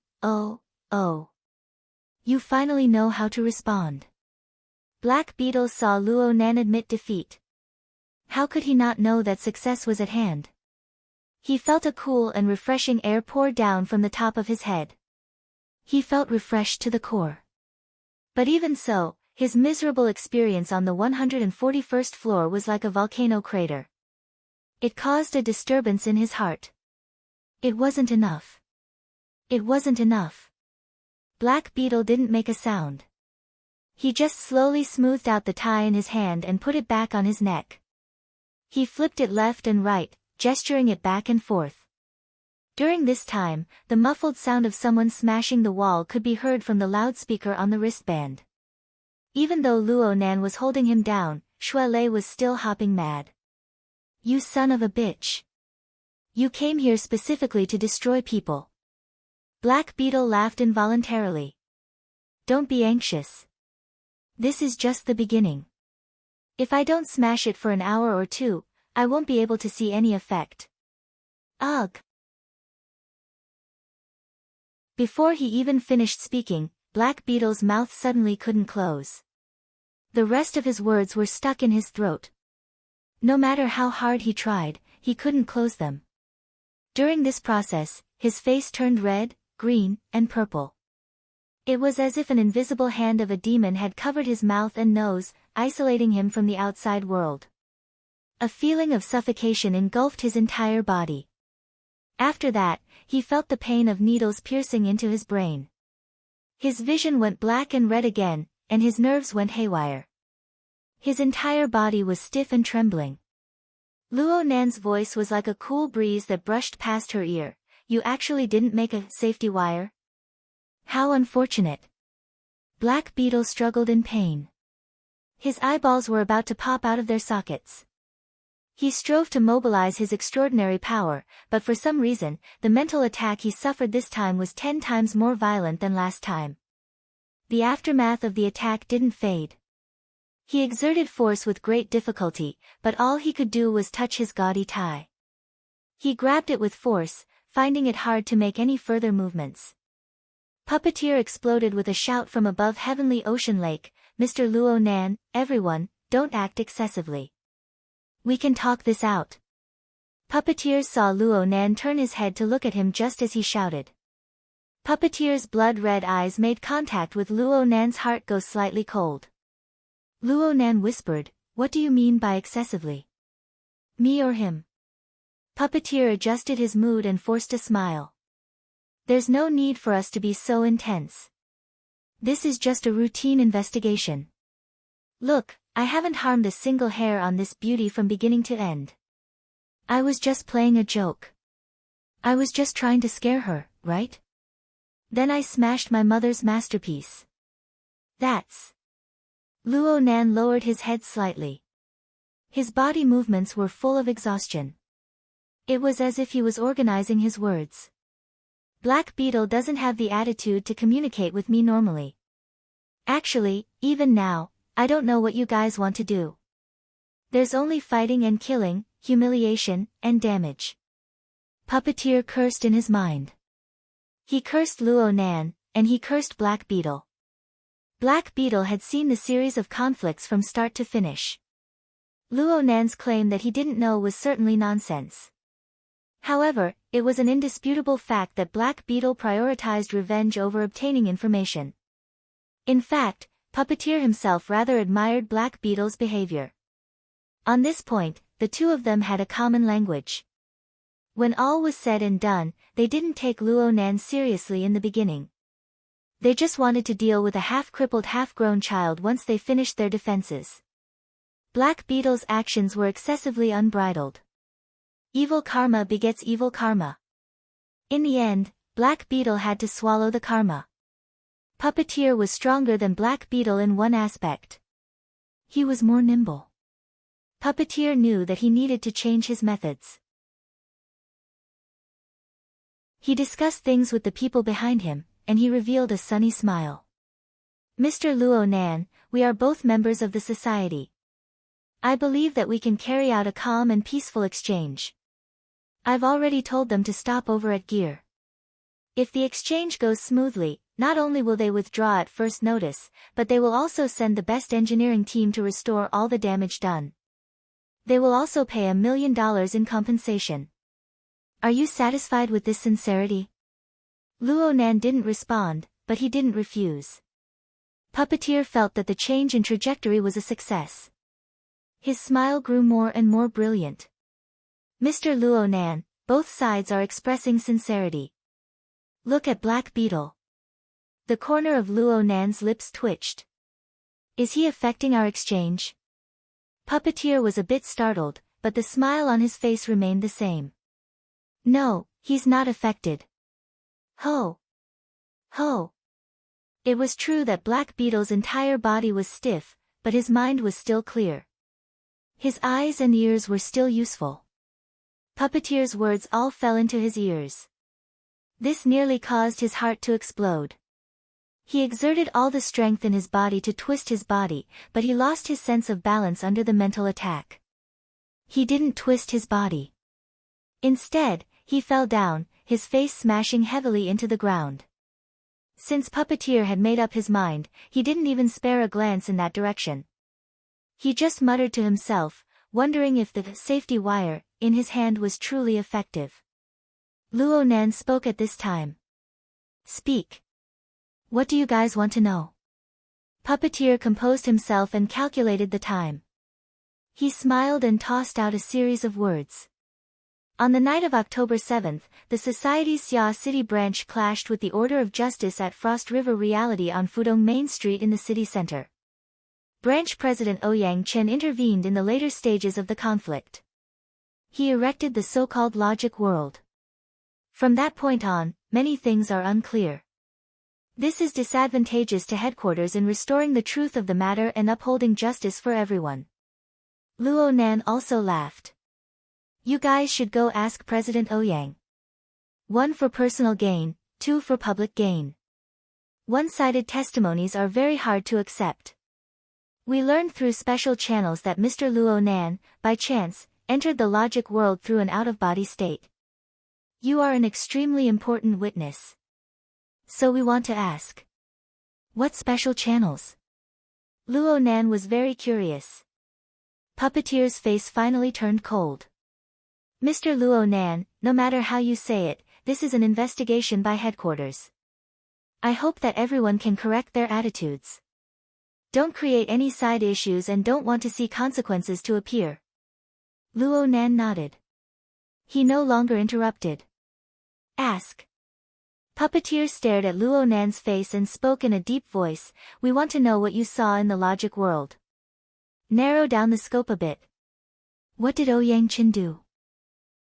You finally know how to respond. Black Beetle saw Luo Nan admit defeat. How could he not know that success was at hand? He felt a cool and refreshing air pour down from the top of his head. He felt refreshed to the core. But even so, his miserable experience on the 141st floor was like a volcano crater. It caused a disturbance in his heart. It wasn't enough. It wasn't enough. Black Beetle didn't make a sound. He just slowly smoothed out the tie in his hand and put it back on his neck. He flipped it left and right, gesturing it back and forth. During this time, the muffled sound of someone smashing the wall could be heard from the loudspeaker on the wristband. Even though Luo Nan was holding him down, Shui Lei was still hopping mad. You son of a bitch. You came here specifically to destroy people. Black Beetle laughed involuntarily. Don't be anxious. This is just the beginning. If I don't smash it for an hour or two, I won't be able to see any effect. Ugh. Before he even finished speaking, Black Beetle's mouth suddenly couldn't close. The rest of his words were stuck in his throat. No matter how hard he tried, he couldn't close them. During this process, his face turned red, green, and purple. It was as if an invisible hand of a demon had covered his mouth and nose, isolating him from the outside world. A feeling of suffocation engulfed his entire body. After that, he felt the pain of needles piercing into his brain. His vision went black and red again, and his nerves went haywire. His entire body was stiff and trembling. Luo Nan's voice was like a cool breeze that brushed past her ear. You actually didn't make a safety wire? How unfortunate. Black Beetle struggled in pain. His eyeballs were about to pop out of their sockets. He strove to mobilize his extraordinary power, but for some reason, the mental attack he suffered this time was 10 times more violent than last time. The aftermath of the attack didn't fade. He exerted force with great difficulty, but all he could do was touch his gaudy tie. He grabbed it with force, finding it hard to make any further movements. Puppeteer exploded with a shout from above Heavenly Ocean Lake, "Mr. Luo Nan, everyone, don't act excessively. We can talk this out." Puppeteer saw Luo Nan turn his head to look at him just as he shouted. Puppeteer's blood-red eyes made contact with Luo Nan's heart go slightly cold. Luo Nan whispered, "What do you mean by excessively? Me or him?" Puppeteer adjusted his mood and forced a smile. "There's no need for us to be so intense. This is just a routine investigation. Look, I haven't harmed a single hair on this beauty from beginning to end. I was just playing a joke. I was just trying to scare her, right? Then I smashed my mother's masterpiece. That's..." Luo Nan lowered his head slightly. His body movements were full of exhaustion. It was as if he was organizing his words. "Black Beetle doesn't have the attitude to communicate with me normally. Actually, even now, I don't know what you guys want to do. There's only fighting and killing, humiliation, and damage." Puppeteer cursed in his mind. He cursed Luo Nan, and he cursed Black Beetle. Black Beetle had seen the series of conflicts from start to finish. Luo Nan's claim that he didn't know was certainly nonsense. However, it was an indisputable fact that Black Beetle prioritized revenge over obtaining information. In fact, Puppeteer himself rather admired Black Beetle's behavior. On this point, the two of them had a common language. When all was said and done, they didn't take Luo Nan seriously in the beginning. They just wanted to deal with a half-crippled half-grown child once they finished their defenses. Black Beetle's actions were excessively unbridled. Evil karma begets evil karma. In the end, Black Beetle had to swallow the karma. Puppeteer was stronger than Black Beetle in one aspect. He was more nimble. Puppeteer knew that he needed to change his methods. He discussed things with the people behind him, and he revealed a sunny smile. "Mr. Luo Nan, we are both members of the society. I believe that we can carry out a calm and peaceful exchange. I've already told them to stop over at Gear. If the exchange goes smoothly, not only will they withdraw at first notice, but they will also send the best engineering team to restore all the damage done. They will also pay $1 million in compensation. Are you satisfied with this sincerity?" Luo Nan didn't respond, but he didn't refuse. Puppeteer felt that the change in trajectory was a success. His smile grew more and more brilliant. "Mr. Luo Nan, both sides are expressing sincerity. Look at Black Beetle." The corner of Luo Nan's lips twitched. "Is he affecting our exchange?" Puppeteer was a bit startled, but the smile on his face remained the same. "No, he's not affected." Ho! Ho! It was true that Black Beetle's entire body was stiff, but his mind was still clear. His eyes and ears were still useful. Puppeteer's words all fell into his ears. This nearly caused his heart to explode. He exerted all the strength in his body to twist his body, but he lost his sense of balance under the mental attack. He didn't twist his body. Instead, he fell down, his face smashing heavily into the ground. Since Puppeteer had made up his mind, he didn't even spare a glance in that direction. He just muttered to himself, wondering if the safety wire in his hand was truly effective. Luo Nan spoke at this time. "Speak. What do you guys want to know?" Puppeteer composed himself and calculated the time. He smiled and tossed out a series of words. On the night of October 7th, the Society's Xia City branch clashed with the Order of Justice at Frost River Reality on Fudong Main Street in the city center. Branch President Ouyang Chen intervened in the later stages of the conflict. He erected the so-called logic world. From that point on, many things are unclear. This is disadvantageous to headquarters in restoring the truth of the matter and upholding justice for everyone. Luo Nan also laughed. You guys should go ask President Ouyang. 1 for personal gain, 2 for public gain. One-sided testimonies are very hard to accept. We learned through special channels that Mr. Luo Nan, by chance, entered the logic world through an out-of-body state. You are an extremely important witness. So we want to ask. What special channels? Luo Nan was very curious. Puppeteer's face finally turned cold. Mr. Luo Nan, no matter how you say it, this is an investigation by headquarters. I hope that everyone can correct their attitudes. Don't create any side issues and don't want to see consequences to appear. Luo Nan nodded. He no longer interrupted. Ask. Puppeteer stared at Luo Nan's face and spoke in a deep voice, we want to know what you saw in the logic world. Narrow down the scope a bit. What did Ouyang Qin do?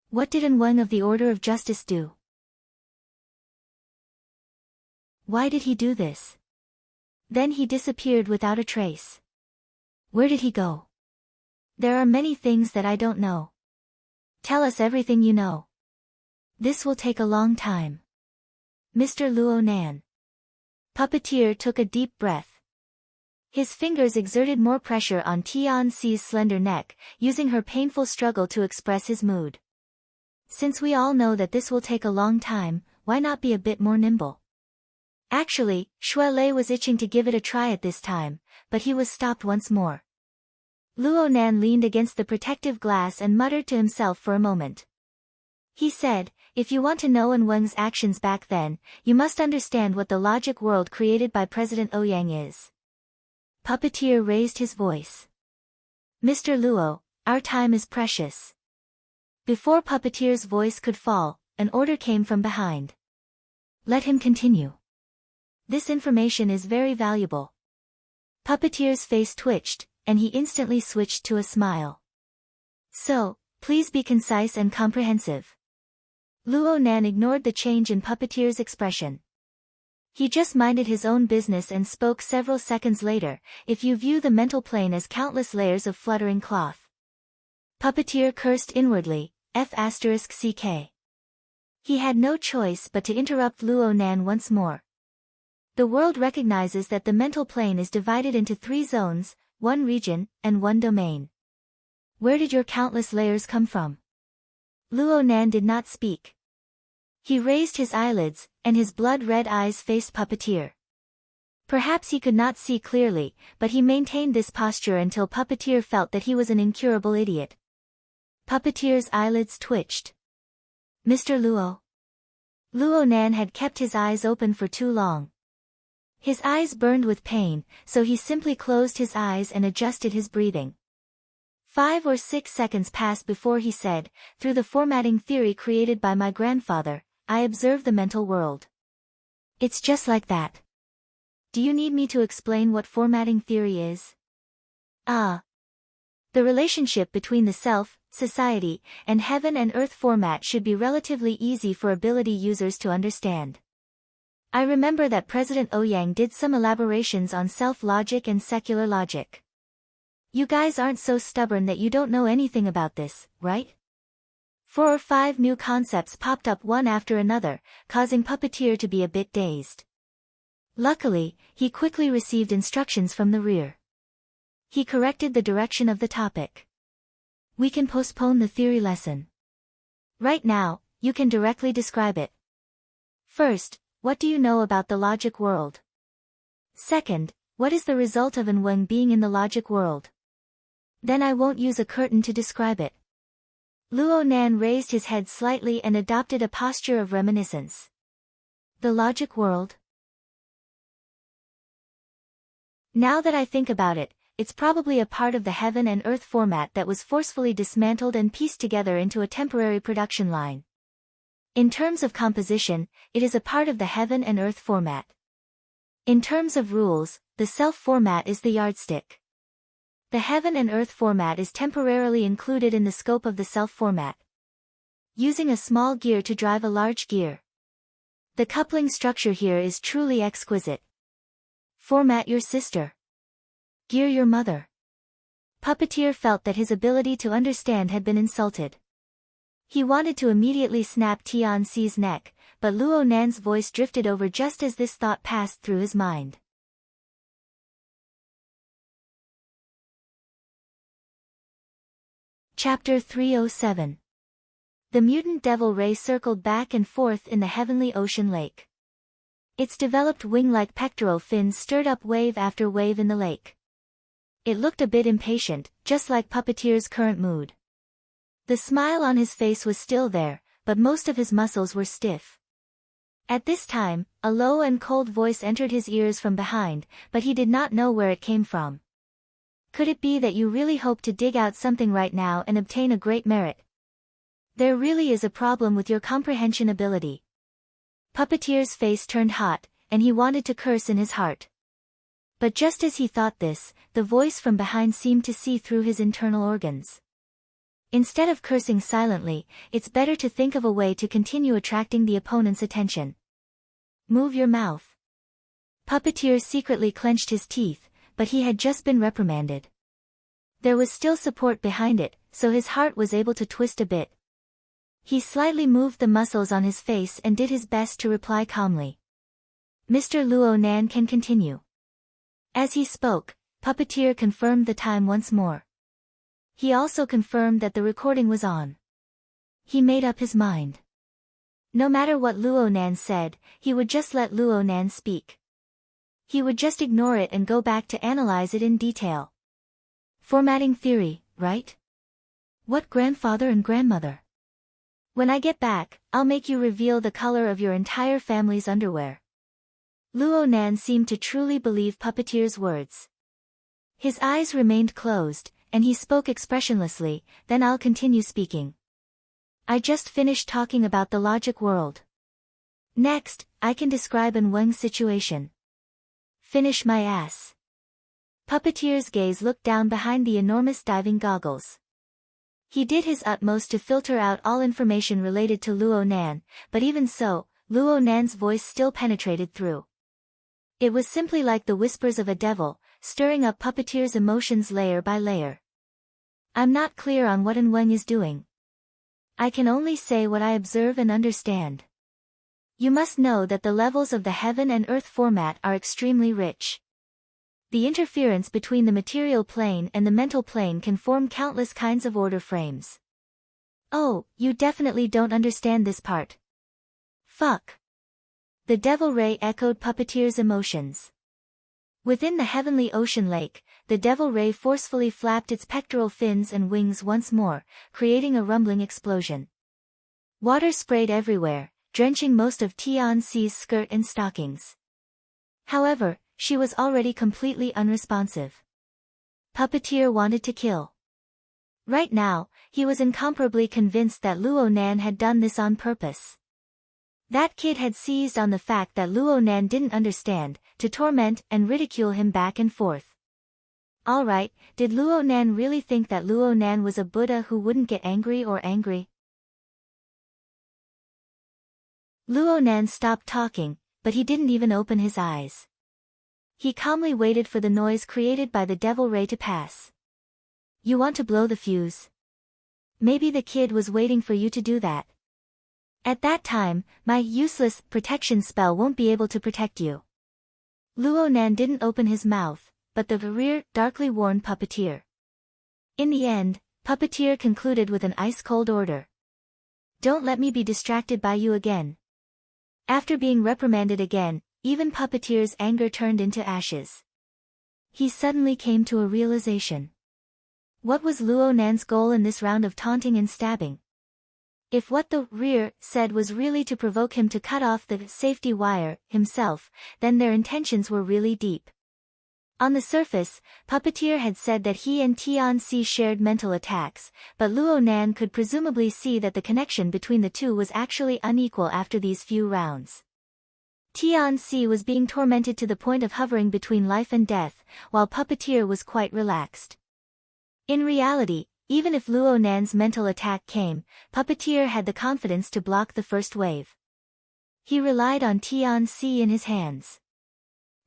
What did An Weng of the Order of Justice do? Why did he do this? Then he disappeared without a trace. Where did he go? There are many things that I don't know. Tell us everything you know. This will take a long time. Mr. Luo Nan. Puppeteer took a deep breath. His fingers exerted more pressure on Tianxi's slender neck, using her painful struggle to express his mood. Since we all know that this will take a long time, why not be a bit more nimble? Actually, Shui Lei was itching to give it a try at this time, but he was stopped once more. Luo Nan leaned against the protective glass and muttered to himself for a moment. He said, if you want to know An Weng's actions back then, you must understand what the logic world created by President Ouyang is. Puppeteer raised his voice. Mr. Luo, our time is precious. Before Puppeteer's voice could fall, an order came from behind. Let him continue. This information is very valuable. Puppeteer's face twitched, and he instantly switched to a smile. So, please be concise and comprehensive. Luo Nan ignored the change in Puppeteer's expression. He just minded his own business and spoke several seconds later, if you view the mental plane as countless layers of fluttering cloth. Puppeteer cursed inwardly, F***ck. He had no choice but to interrupt Luo Nan once more. The world recognizes that the mental plane is divided into 3 zones, 1 region, and 1 domain. Where did your countless layers come from? Luo Nan did not speak. He raised his eyelids, and his blood-red eyes faced Puppeteer. Perhaps he could not see clearly, but he maintained this posture until Puppeteer felt that he was an incurable idiot. Puppeteer's eyelids twitched. Mr. Luo. Luo Nan had kept his eyes open for too long. His eyes burned with pain, so he simply closed his eyes and adjusted his breathing. 5 or 6 seconds passed before he said, through the formatting theory created by my grandfather, I observe the mental world. It's just like that. Do you need me to explain what formatting theory is? The relationship between the self, society, and heaven and earth format should be relatively easy for ability users to understand. I remember that President Ouyang did some elaborations on self-logic and secular logic. You guys aren't so stubborn that you don't know anything about this, right? 4 or 5 new concepts popped up one after another, causing Puppeteer to be a bit dazed. Luckily, he quickly received instructions from the rear. He corrected the direction of the topic. We can postpone the theory lesson. Right now, you can directly describe it. First, what do you know about the logic world? Second, what is the result of An Weng being in the logic world? Then I won't use a curtain to describe it. Luo Nan raised his head slightly and adopted a posture of reminiscence. The logic world? Now that I think about it, it's probably a part of the heaven and earth format that was forcefully dismantled and pieced together into a temporary production line. In terms of composition, it is a part of the heaven and earth format. In terms of rules, the self format is the yardstick. The heaven and earth format is temporarily included in the scope of the self format. Using a small gear to drive a large gear. The coupling structure here is truly exquisite. Format your sister. Gear your mother. Puppeteer felt that his ability to understand had been insulted. He wanted to immediately snap Tianxi's neck, but Luo Nan's voice drifted over just as this thought passed through his mind. Chapter 307. The mutant devil ray circled back and forth in the heavenly ocean lake. Its developed wing-like pectoral fins stirred up wave after wave in the lake. It looked a bit impatient, just like Puppeteer's current mood. The smile on his face was still there, but most of his muscles were stiff. At this time, a low and cold voice entered his ears from behind, but he did not know where it came from. Could it be that you really hope to dig out something right now and obtain a great merit? There really is a problem with your comprehension ability. Puppeteer's face turned hot, and he wanted to curse in his heart. But just as he thought this, the voice from behind seemed to see through his internal organs. Instead of cursing silently, it's better to think of a way to continue attracting the opponent's attention. Move your mouth. Puppeteer secretly clenched his teeth, but he had just been reprimanded. There was still support behind it, so his heart was able to twist a bit. He slightly moved the muscles on his face and did his best to reply calmly. Mr. Luo Nan can continue. As he spoke, Puppeteer confirmed the time once more. He also confirmed that the recording was on. He made up his mind. No matter what Luo Nan said, he would just let Luo Nan speak. He would just ignore it and go back to analyze it in detail. Formatting theory, right? What grandfather and grandmother? When I get back, I'll make you reveal the color of your entire family's underwear. Luo Nan seemed to truly believe Puppeteer's words. His eyes remained closed, and he spoke expressionlessly, then I'll continue speaking. I just finished talking about the logic world. Next, I can describe an Weng's situation. Finish my ass. Puppeteer's gaze looked down behind the enormous diving goggles. He did his utmost to filter out all information related to Luo Nan, but even so, Luo Nan's voice still penetrated through. It was simply like the whispers of a devil, stirring up Puppeteer's emotions layer by layer. I'm not clear on what An Weng is doing. I can only say what I observe and understand. You must know that the levels of the heaven and earth format are extremely rich. The interference between the material plane and the mental plane can form countless kinds of order frames. Oh, you definitely don't understand this part. Fuck. The devil ray echoed Puppeteer's emotions. Within the heavenly ocean lake, the devil ray forcefully flapped its pectoral fins and wings once more, creating a rumbling explosion. Water sprayed everywhere, drenching most of Tianxi's skirt and stockings. However, she was already completely unresponsive. Puppeteer wanted to kill. Right now, he was incomparably convinced that Luo Nan had done this on purpose. That kid had seized on the fact that Luo Nan didn't understand, to torment and ridicule him back and forth. Alright, did Luo Nan really think that Luo Nan was a Buddha who wouldn't get angry or angry? Luo Nan stopped talking, but he didn't even open his eyes. He calmly waited for the noise created by the devil ray to pass. You want to blow the fuse? Maybe the kid was waiting for you to do that. At that time, my useless protection spell won't be able to protect you. Luo Nan didn't open his mouth, but the rear darkly warned Puppeteer. In the end, Puppeteer concluded with an ice-cold order. Don't let me be distracted by you again. After being reprimanded again, even Puppeteer's anger turned into ashes. He suddenly came to a realization. What was Luo Nan's goal in this round of taunting and stabbing? If what the rear said was really to provoke him to cut off the safety wire himself, then their intentions were really deep. On the surface, Puppeteer had said that he and Tianxi shared mental attacks, but Luo Nan could presumably see that the connection between the two was actually unequal after these few rounds. Tianxi was being tormented to the point of hovering between life and death, while Puppeteer was quite relaxed. In reality, even if Luo Nan's mental attack came, Puppeteer had the confidence to block the first wave. He relied on Tian-Si in his hands.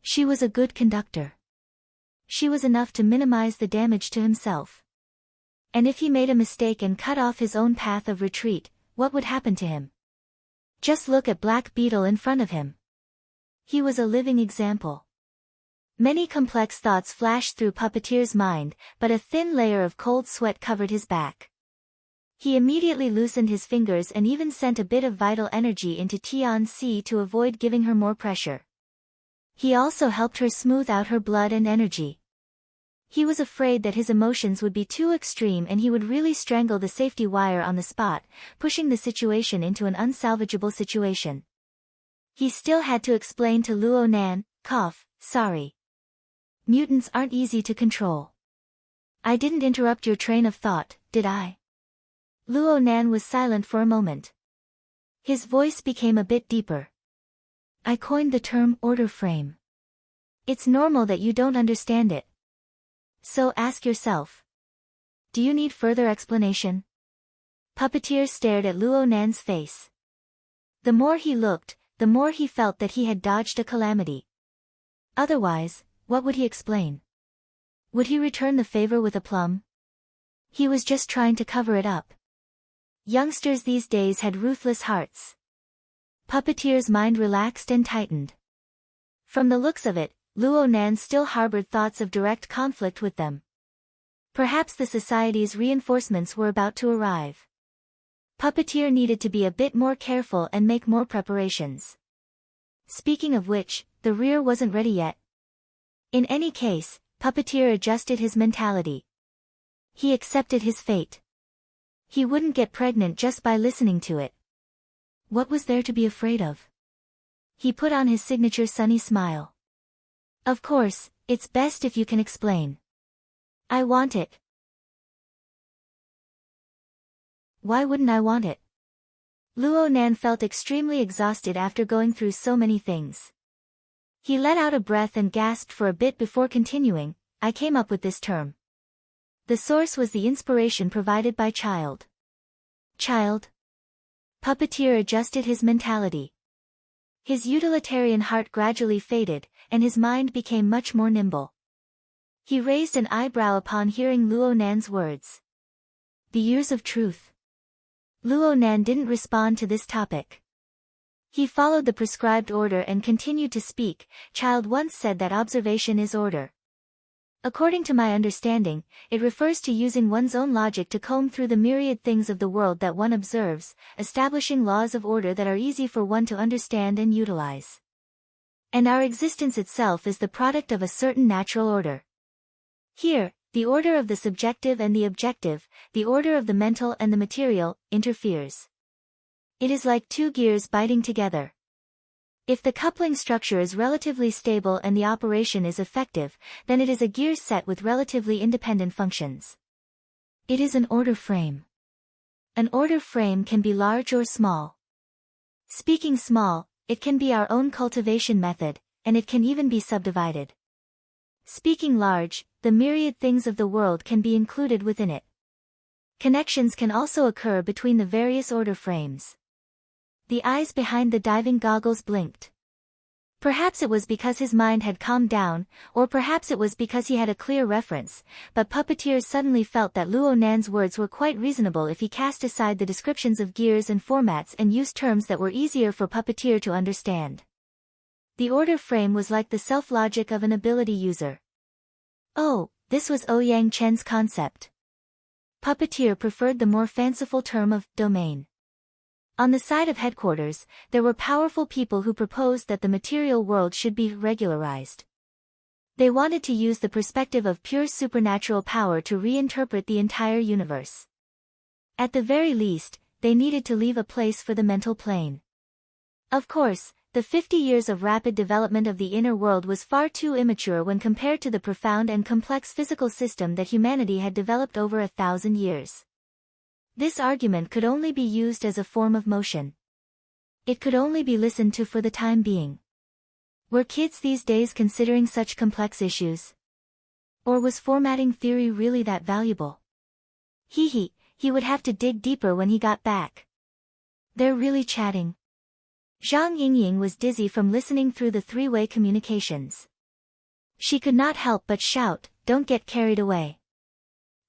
She was a good conductor. She was enough to minimize the damage to himself. And if he made a mistake and cut off his own path of retreat, what would happen to him? Just look at Black Beetle in front of him. He was a living example. Many complex thoughts flashed through Puppeteer's mind, but a thin layer of cold sweat covered his back. He immediately loosened his fingers and even sent a bit of vital energy into Tian-Si to avoid giving her more pressure. He also helped her smooth out her blood and energy. He was afraid that his emotions would be too extreme and he would really strangle the safety wire on the spot, pushing the situation into an unsalvageable situation. He still had to explain to Luo Nan, sorry. Mutants aren't easy to control. I didn't interrupt your train of thought, did I? Luo Nan was silent for a moment. His voice became a bit deeper. I coined the term order frame. It's normal that you don't understand it. So ask yourself. Do you need further explanation? Puppeteer stared at Luo Nan's face. The more he looked, the more he felt that he had dodged a calamity. Otherwise, what would he explain? Would he return the favor with aplomb? He was just trying to cover it up. Youngsters these days had ruthless hearts. Puppeteer's mind relaxed and tightened. From the looks of it, Luo Nan still harbored thoughts of direct conflict with them. Perhaps the society's reinforcements were about to arrive. Puppeteer needed to be a bit more careful and make more preparations. Speaking of which, the rear wasn't ready yet. In any case, Puppeteer adjusted his mentality. He accepted his fate. He wouldn't get pregnant just by listening to it. What was there to be afraid of? He put on his signature sunny smile. Of course, it's best if you can explain. I want it. Why wouldn't I want it? Luo Nan felt extremely exhausted after going through so many things. He let out a breath and gasped for a bit before continuing, I came up with this term. The source was the inspiration provided by Child. Child? Puppeteer adjusted his mentality. His utilitarian heart gradually faded, and his mind became much more nimble. He raised an eyebrow upon hearing Luo Nan's words. The years of truth. Luo Nan didn't respond to this topic. He followed the prescribed order and continued to speak. Child once said that observation is order. According to my understanding, it refers to using one's own logic to comb through the myriad things of the world that one observes, establishing laws of order that are easy for one to understand and utilize. And our existence itself is the product of a certain natural order. Here, the order of the subjective and the objective, the order of the mental and the material, interferes. It is like two gears biting together. If the coupling structure is relatively stable and the operation is effective, then it is a gear set with relatively independent functions. It is an order frame. An order frame can be large or small. Speaking small, it can be our own cultivation method, and it can even be subdivided. Speaking large, the myriad things of the world can be included within it. Connections can also occur between the various order frames. The eyes behind the diving goggles blinked. Perhaps it was because his mind had calmed down, or perhaps it was because he had a clear reference, but Puppeteer suddenly felt that Luo Nan's words were quite reasonable if he cast aside the descriptions of gears and formats and used terms that were easier for Puppeteer to understand. The order frame was like the self-logic of an ability user. Oh, this was Ouyang Chen's concept. Puppeteer preferred the more fanciful term of domain. On the side of headquarters, there were powerful people who proposed that the material world should be regularized. They wanted to use the perspective of pure supernatural power to reinterpret the entire universe. At the very least, they needed to leave a place for the mental plane. Of course, the 50 years of rapid development of the inner world was far too immature when compared to the profound and complex physical system that humanity had developed over 1,000 years. This argument could only be used as a form of motion. It could only be listened to for the time being. Were kids these days considering such complex issues? Or was formatting theory really that valuable? He would have to dig deeper when he got back. They're really chatting. Zhang Yingying was dizzy from listening through the three-way communications. She could not help but shout, "Don't get carried away.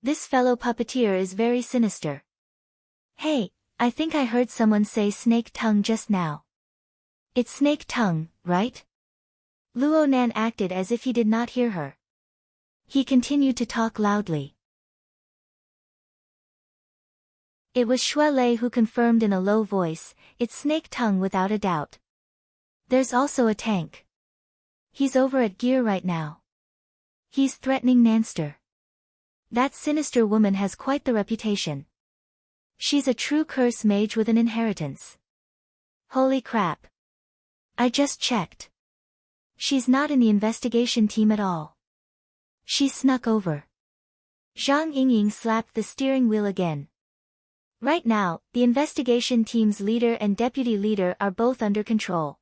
This fellow puppeteer is very sinister. Hey, I think I heard someone say snake tongue just now. It's snake tongue, right?" Luo Nan acted as if he did not hear her. He continued to talk loudly. It was Xue Lei who confirmed in a low voice, "It's snake tongue without a doubt. There's also a tank. He's over at Gear right now. He's threatening Nanster. That sinister woman has quite the reputation. She's a true curse mage with an inheritance. Holy crap. I just checked. She's not in the investigation team at all. She snuck over." Zhang Yingying slapped the steering wheel again. Right now, the investigation team's leader and deputy leader are both under control.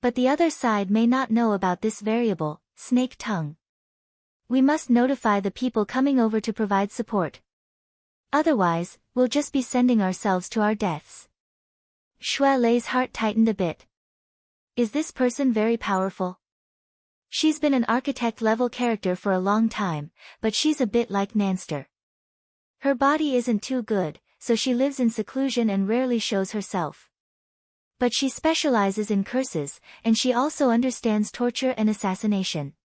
But the other side may not know about this variable, snake tongue. We must notify the people coming over to provide support. Otherwise, we'll just be sending ourselves to our deaths. Xue Lei's heart tightened a bit. Is this person very powerful? She's been an architect-level character for a long time, but she's a bit like Nanster. Her body isn't too good, so she lives in seclusion and rarely shows herself. But she specializes in curses, and she also understands torture and assassination.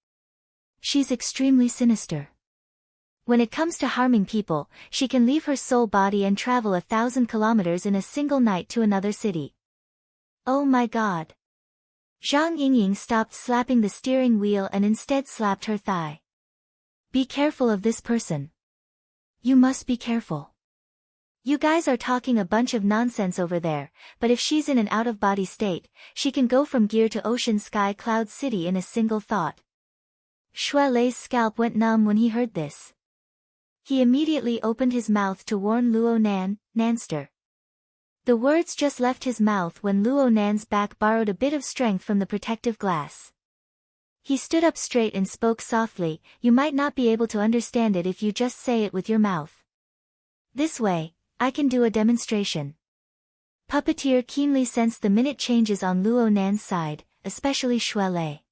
She's extremely sinister. When it comes to harming people, she can leave her soul body and travel 1,000 kilometers in a single night to another city. Oh my god. Zhang Yingying stopped slapping the steering wheel and instead slapped her thigh. Be careful of this person. You must be careful. You guys are talking a bunch of nonsense over there, but if she's in an out-of-body state, she can go from Gear to Ocean Sky Cloud City in a single thought. Xue Lei's scalp went numb when he heard this. He immediately opened his mouth to warn Luo Nan, Nanster. The words just left his mouth when Luo Nan's back borrowed a bit of strength from the protective glass. He stood up straight and spoke softly, "You might not be able to understand it if you just say it with your mouth. This way, I can do a demonstration." Puppeteer keenly sensed the minute changes on Luo Nan's side, especially Xue Lei.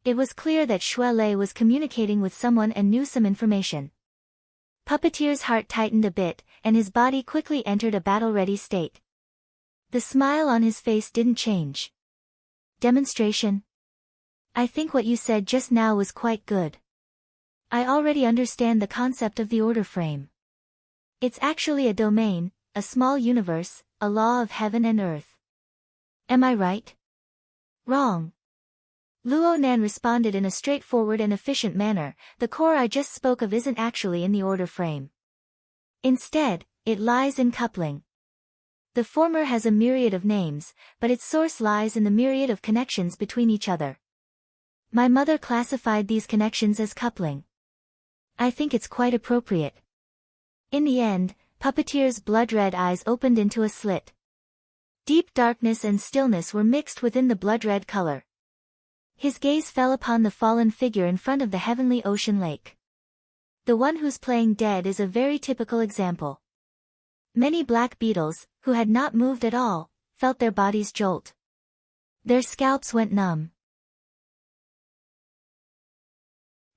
It was clear that Xue Lei was communicating with someone and knew some information. Puppeteer's heart tightened a bit, and his body quickly entered a battle-ready state. The smile on his face didn't change. Demonstration? I think what you said just now was quite good. I already understand the concept of the order frame. It's actually a domain, a small universe, a law of heaven and earth. Am I right? Wrong. Luo Nan responded in a straightforward and efficient manner. The core I just spoke of isn't actually in the order frame. Instead, it lies in coupling. The former has a myriad of names, but its source lies in the myriad of connections between each other. My mother classified these connections as coupling. I think it's quite appropriate. In the end, Puppeteer's blood-red eyes opened into a slit. Deep darkness and stillness were mixed within the blood-red color. His gaze fell upon the fallen figure in front of the heavenly ocean lake. The one who's playing dead is a very typical example. Many black beetles, who had not moved at all, felt their bodies jolt. Their scalps went numb.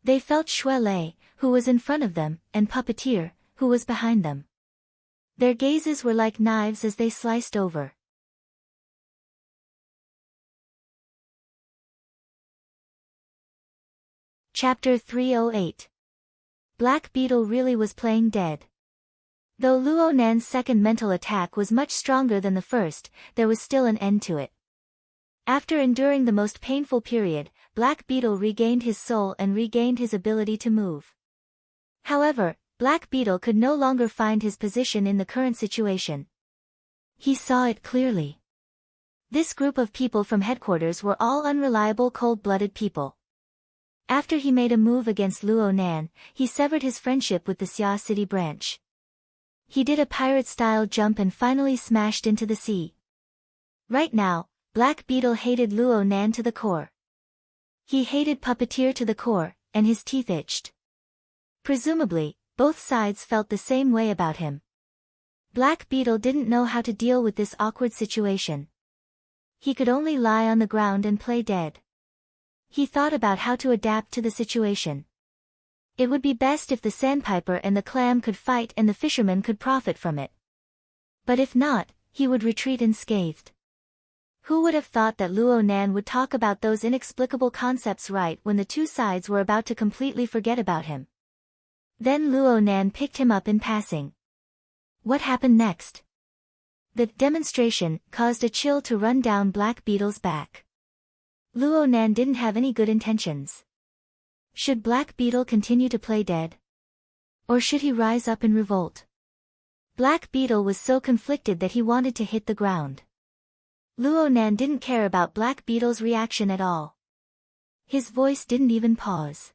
They felt Xue Lei, who was in front of them, and Puppeteer, who was behind them. Their gazes were like knives as they sliced over. Chapter 308. Black Beetle really was playing dead. Though Luo Nan's second mental attack was much stronger than the first, there was still an end to it. After enduring the most painful period, Black Beetle regained his soul and regained his ability to move. However, Black Beetle could no longer find his position in the current situation. He saw it clearly. This group of people from headquarters were all unreliable cold-blooded people. After he made a move against Luo Nan, he severed his friendship with the Xia City branch. He did a pirate-style jump and finally smashed into the sea. Right now, Black Beetle hated Luo Nan to the core. He hated Puppeteer to the core, and his teeth itched. Presumably, both sides felt the same way about him. Black Beetle didn't know how to deal with this awkward situation. He could only lie on the ground and play dead. He thought about how to adapt to the situation. It would be best if the sandpiper and the clam could fight and the fisherman could profit from it. But if not, he would retreat unscathed. Who would have thought that Luo Nan would talk about those inexplicable concepts right when the two sides were about to completely forget about him? Then Luo Nan picked him up in passing. What happened next? The demonstration caused a chill to run down Black Beetle's back. Luo Nan didn't have any good intentions. Should Black Beetle continue to play dead? Or should he rise up in revolt? Black Beetle was so conflicted that he wanted to hit the ground. Luo Nan didn't care about Black Beetle's reaction at all. His voice didn't even pause.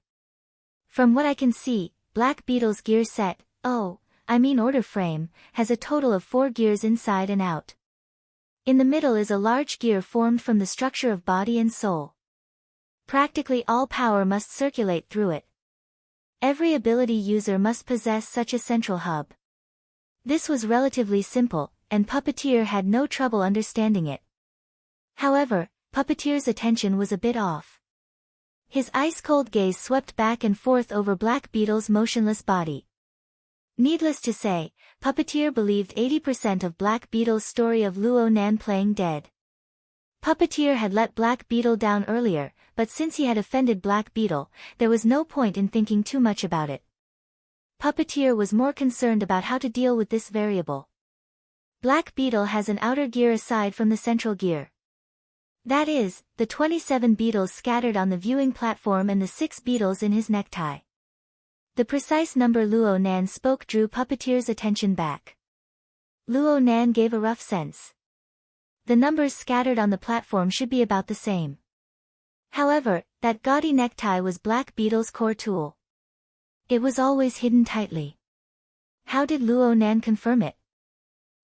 From what I can see, Black Beetle's gear set, order frame, has a total of 4 gears inside and out. In the middle is a large gear formed from the structure of body and soul. Practically all power must circulate through it. Every ability user must possess such a central hub. This was relatively simple, and Puppeteer had no trouble understanding it. However, Puppeteer's attention was a bit off. His ice-cold gaze swept back and forth over Black Beetle's motionless body. Needless to say, Puppeteer believed 80% of Black Beetle's story of Luo Nan playing dead. Puppeteer had let Black Beetle down earlier, but since he had offended Black Beetle, there was no point in thinking too much about it. Puppeteer was more concerned about how to deal with this variable. Black Beetle has an outer gear aside from the central gear. That is, the 27 beetles scattered on the viewing platform and the 6 beetles in his necktie. The precise number Luo Nan spoke drew Puppeteer's attention back. Luo Nan gave a rough sense. The numbers scattered on the platform should be about the same. However, that gaudy necktie was Black Beetle's core tool. It was always hidden tightly. How did Luo Nan confirm it?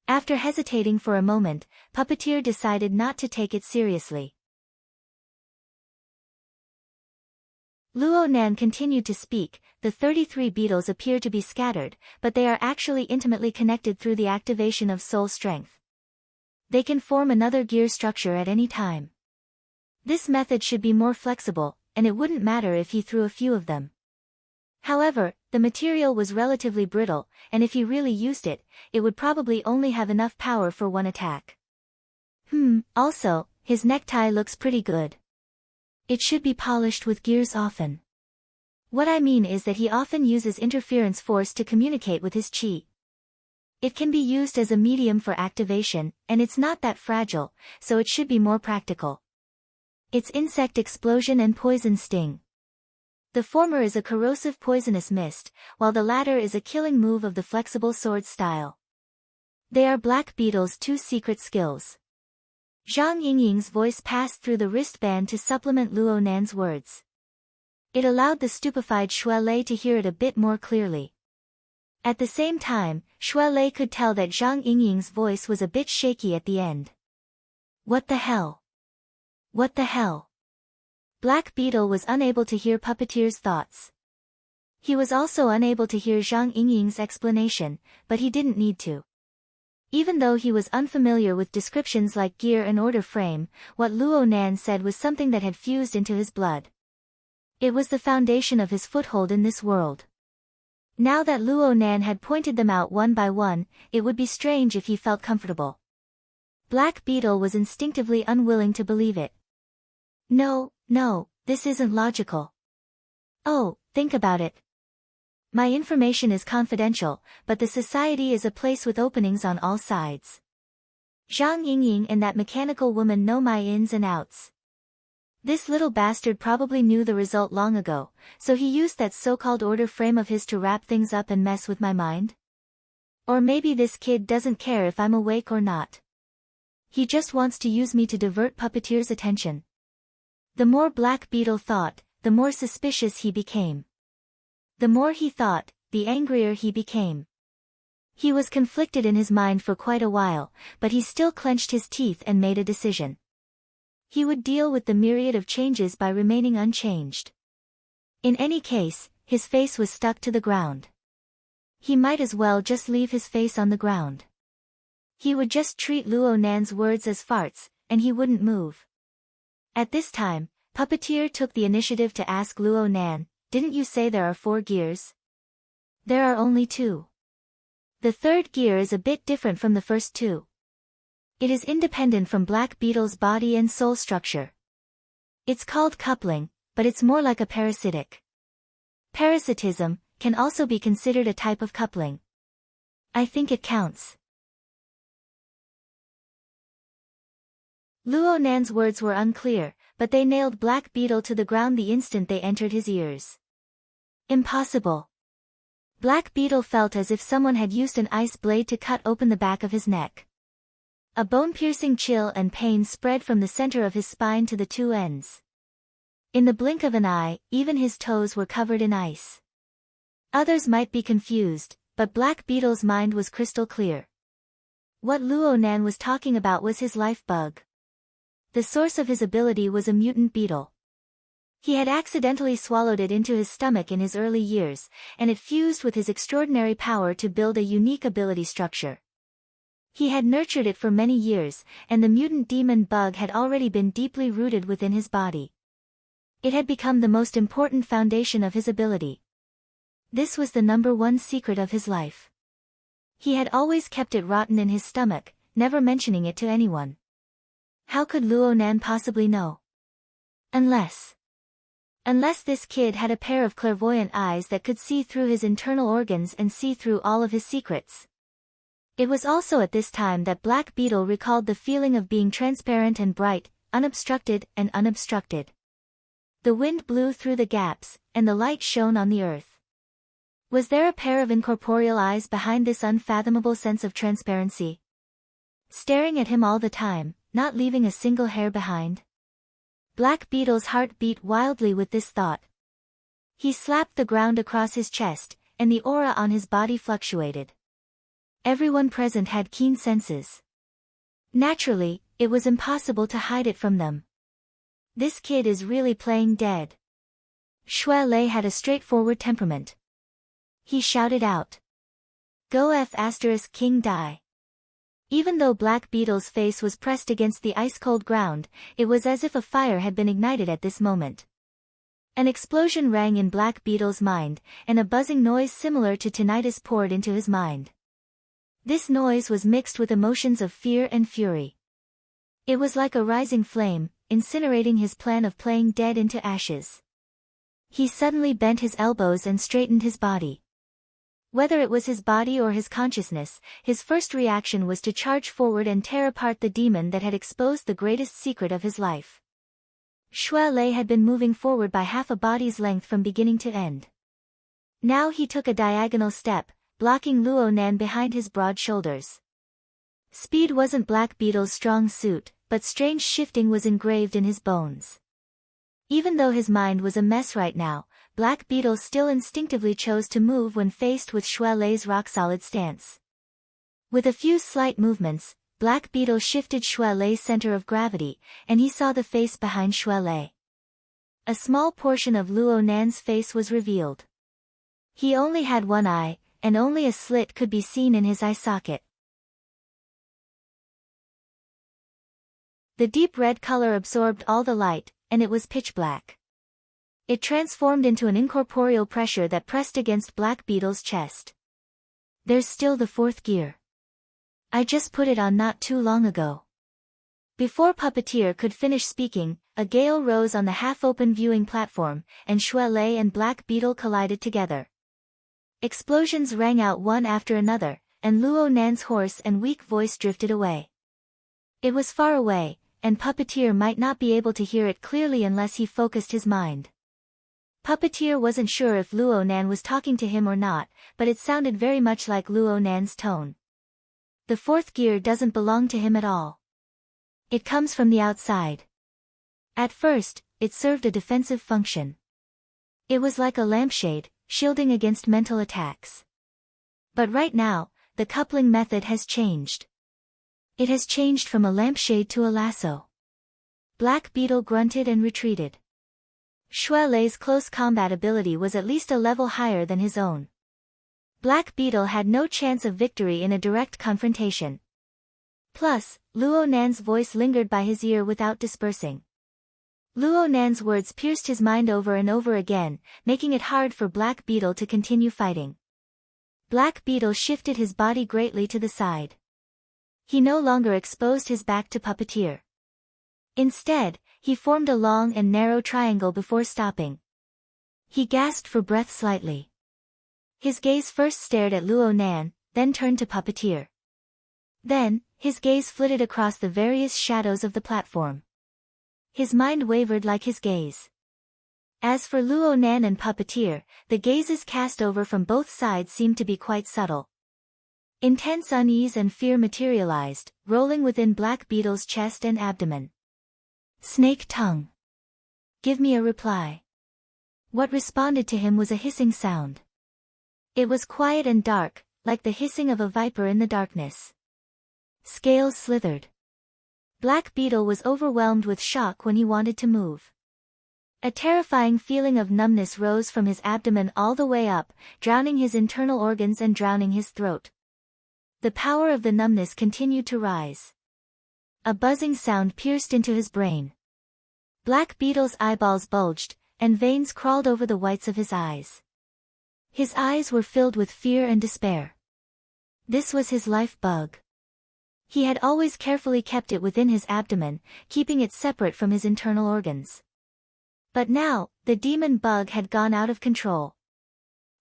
After hesitating for a moment, Puppeteer decided not to take it seriously. Luo Nan continued to speak. The 33 beetles appear to be scattered, but they are actually intimately connected through the activation of soul strength. They can form another gear structure at any time. This method should be more flexible, and it wouldn't matter if he threw a few of them. However, the material was relatively brittle, and if he really used it, it would probably only have enough power for one attack. Also, his necktie looks pretty good. It should be polished with gears often. What I mean is that he often uses interference force to communicate with his chi. It can be used as a medium for activation, and it's not that fragile, so it should be more practical. It's insect explosion and poison sting. The former is a corrosive poisonous mist, while the latter is a killing move of the flexible sword style. They are Black Beetle's 2 secret skills. Zhang Yingying's voice passed through the wristband to supplement Luo Nan's words. It allowed the stupefied Xue Lei to hear it a bit more clearly. At the same time, Xue Lei could tell that Zhang Yingying's voice was a bit shaky at the end. What the hell? What the hell? Black Beetle was unable to hear Puppeteer's thoughts. He was also unable to hear Zhang Yingying's explanation, but he didn't need to. Even though he was unfamiliar with descriptions like gear and order frame, what Luo Nan said was something that had fused into his blood. It was the foundation of his foothold in this world. Now that Luo Nan had pointed them out one by one, it would be strange if he felt comfortable. Black Beetle was instinctively unwilling to believe it. No, this isn't logical. Oh, think about it. My information is confidential, but the society is a place with openings on all sides. Zhang Yingying and that mechanical woman know my ins and outs. This little bastard probably knew the result long ago, so he used that so-called order frame of his to wrap things up and mess with my mind? Or maybe this kid doesn't care if I'm awake or not. He just wants to use me to divert Puppeteer's attention. The more Black Beetle thought, the more suspicious he became. The more he thought, the angrier he became. He was conflicted in his mind for quite a while, but he still clenched his teeth and made a decision. He would deal with the myriad of changes by remaining unchanged. In any case, his face was stuck to the ground. He might as well just leave his face on the ground. He would just treat Luo Nan's words as farts, and he wouldn't move. At this time, Puppeteer took the initiative to ask Luo Nan, "Didn't you say there are 4 gears? There are only 2. The third gear is a bit different from the first 2. It is independent from Black Beetle's body and soul structure. It's called coupling, but it's more like a parasitic. Parasitism can also be considered a type of coupling. I think it counts." Luo Nan's words were unclear, but they nailed Black Beetle to the ground the instant they entered his ears. Impossible. Black Beetle felt as if someone had used an ice blade to cut open the back of his neck. A bone-piercing chill and pain spread from the center of his spine to the 2 ends. In the blink of an eye, even his toes were covered in ice. Others might be confused, but Black Beetle's mind was crystal clear. What Luo Nan was talking about was his life bug. The source of his ability was a mutant beetle. He had accidentally swallowed it into his stomach in his early years, and it fused with his extraordinary power to build a unique ability structure. He had nurtured it for many years, and the mutant demon bug had already been deeply rooted within his body. It had become the most important foundation of his ability. This was the #1 secret of his life. He had always kept it rotten in his stomach, never mentioning it to anyone. How could Luo Nan possibly know? Unless this kid had a pair of clairvoyant eyes that could see through his internal organs and see through all of his secrets. It was also at this time that Black Beetle recalled the feeling of being transparent and bright, unobstructed and unobstructed. The wind blew through the gaps, and the light shone on the earth. Was there a pair of incorporeal eyes behind this unfathomable sense of transparency? Staring at him all the time, not leaving a single hair behind? Black Beetle's heart beat wildly with this thought. He slapped the ground across his chest, and the aura on his body fluctuated. Everyone present had keen senses. Naturally, it was impossible to hide it from them. This kid is really playing dead. Xue Lei had a straightforward temperament. He shouted out, "Go King die." Even though Black Beetle's face was pressed against the ice-cold ground, it was as if a fire had been ignited at this moment. An explosion rang in Black Beetle's mind, and a buzzing noise similar to tinnitus poured into his mind. This noise was mixed with emotions of fear and fury. It was like a rising flame, incinerating his plan of playing dead into ashes. He suddenly bent his elbows and straightened his body. Whether it was his body or his consciousness, his first reaction was to charge forward and tear apart the demon that had exposed the greatest secret of his life. Xue Lei had been moving forward by half a body's length from beginning to end. Now he took a diagonal step, blocking Luo Nan behind his broad shoulders. Speed wasn't Black Beetle's strong suit, but strange shifting was engraved in his bones. Even though his mind was a mess right now, Black Beetle still instinctively chose to move when faced with Xue Lei's rock-solid stance. With a few slight movements, Black Beetle shifted Xue Lei's center of gravity, and he saw the face behind Xue Lei. A small portion of Luo Nan's face was revealed. He only had one eye, and only a slit could be seen in his eye socket. The deep red color absorbed all the light, and it was pitch black. It transformed into an incorporeal pressure that pressed against Black Beetle's chest. "There's still the 4th gear. I just put it on not too long ago." Before Puppeteer could finish speaking, a gale rose on the half-open viewing platform, and Xue Lei and Black Beetle collided together. Explosions rang out one after another, and Luo Nan's hoarse and weak voice drifted away. It was far away, and Puppeteer might not be able to hear it clearly unless he focused his mind. Puppeteer wasn't sure if Luo Nan was talking to him or not, but it sounded very much like Luo Nan's tone. The 4th gear doesn't belong to him at all. It comes from the outside. At first, it served a defensive function. It was like a lampshade, shielding against mental attacks. But right now, the coupling method has changed. It has changed from a lampshade to a lasso. Black Beetle grunted and retreated. Xue Lei's close combat ability was at least a level higher than his own. Black Beetle had no chance of victory in a direct confrontation. Plus, Luo Nan's voice lingered by his ear without dispersing. Luo Nan's words pierced his mind over and over again, making it hard for Black Beetle to continue fighting. Black Beetle shifted his body greatly to the side. He no longer exposed his back to Puppeteer. Instead, he formed a long and narrow triangle before stopping. He gasped for breath slightly. His gaze first stared at Luo Nan, then turned to Puppeteer. Then, his gaze flitted across the various shadows of the platform. His mind wavered like his gaze. As for Luo Nan and Puppeteer, the gazes cast over from both sides seemed to be quite subtle. Intense unease and fear materialized, rolling within Black Beetle's chest and abdomen. Snake tongue. Give me a reply. What responded to him was a hissing sound. It was quiet and dark, like the hissing of a viper in the darkness. Scales slithered. Black Beetle was overwhelmed with shock when he wanted to move. A terrifying feeling of numbness rose from his abdomen all the way up, drowning his internal organs and drowning his throat. The power of the numbness continued to rise. A buzzing sound pierced into his brain. Black Beetle's eyeballs bulged, and veins crawled over the whites of his eyes. His eyes were filled with fear and despair. This was his life bug. He had always carefully kept it within his abdomen, keeping it separate from his internal organs. But now, the demon bug had gone out of control.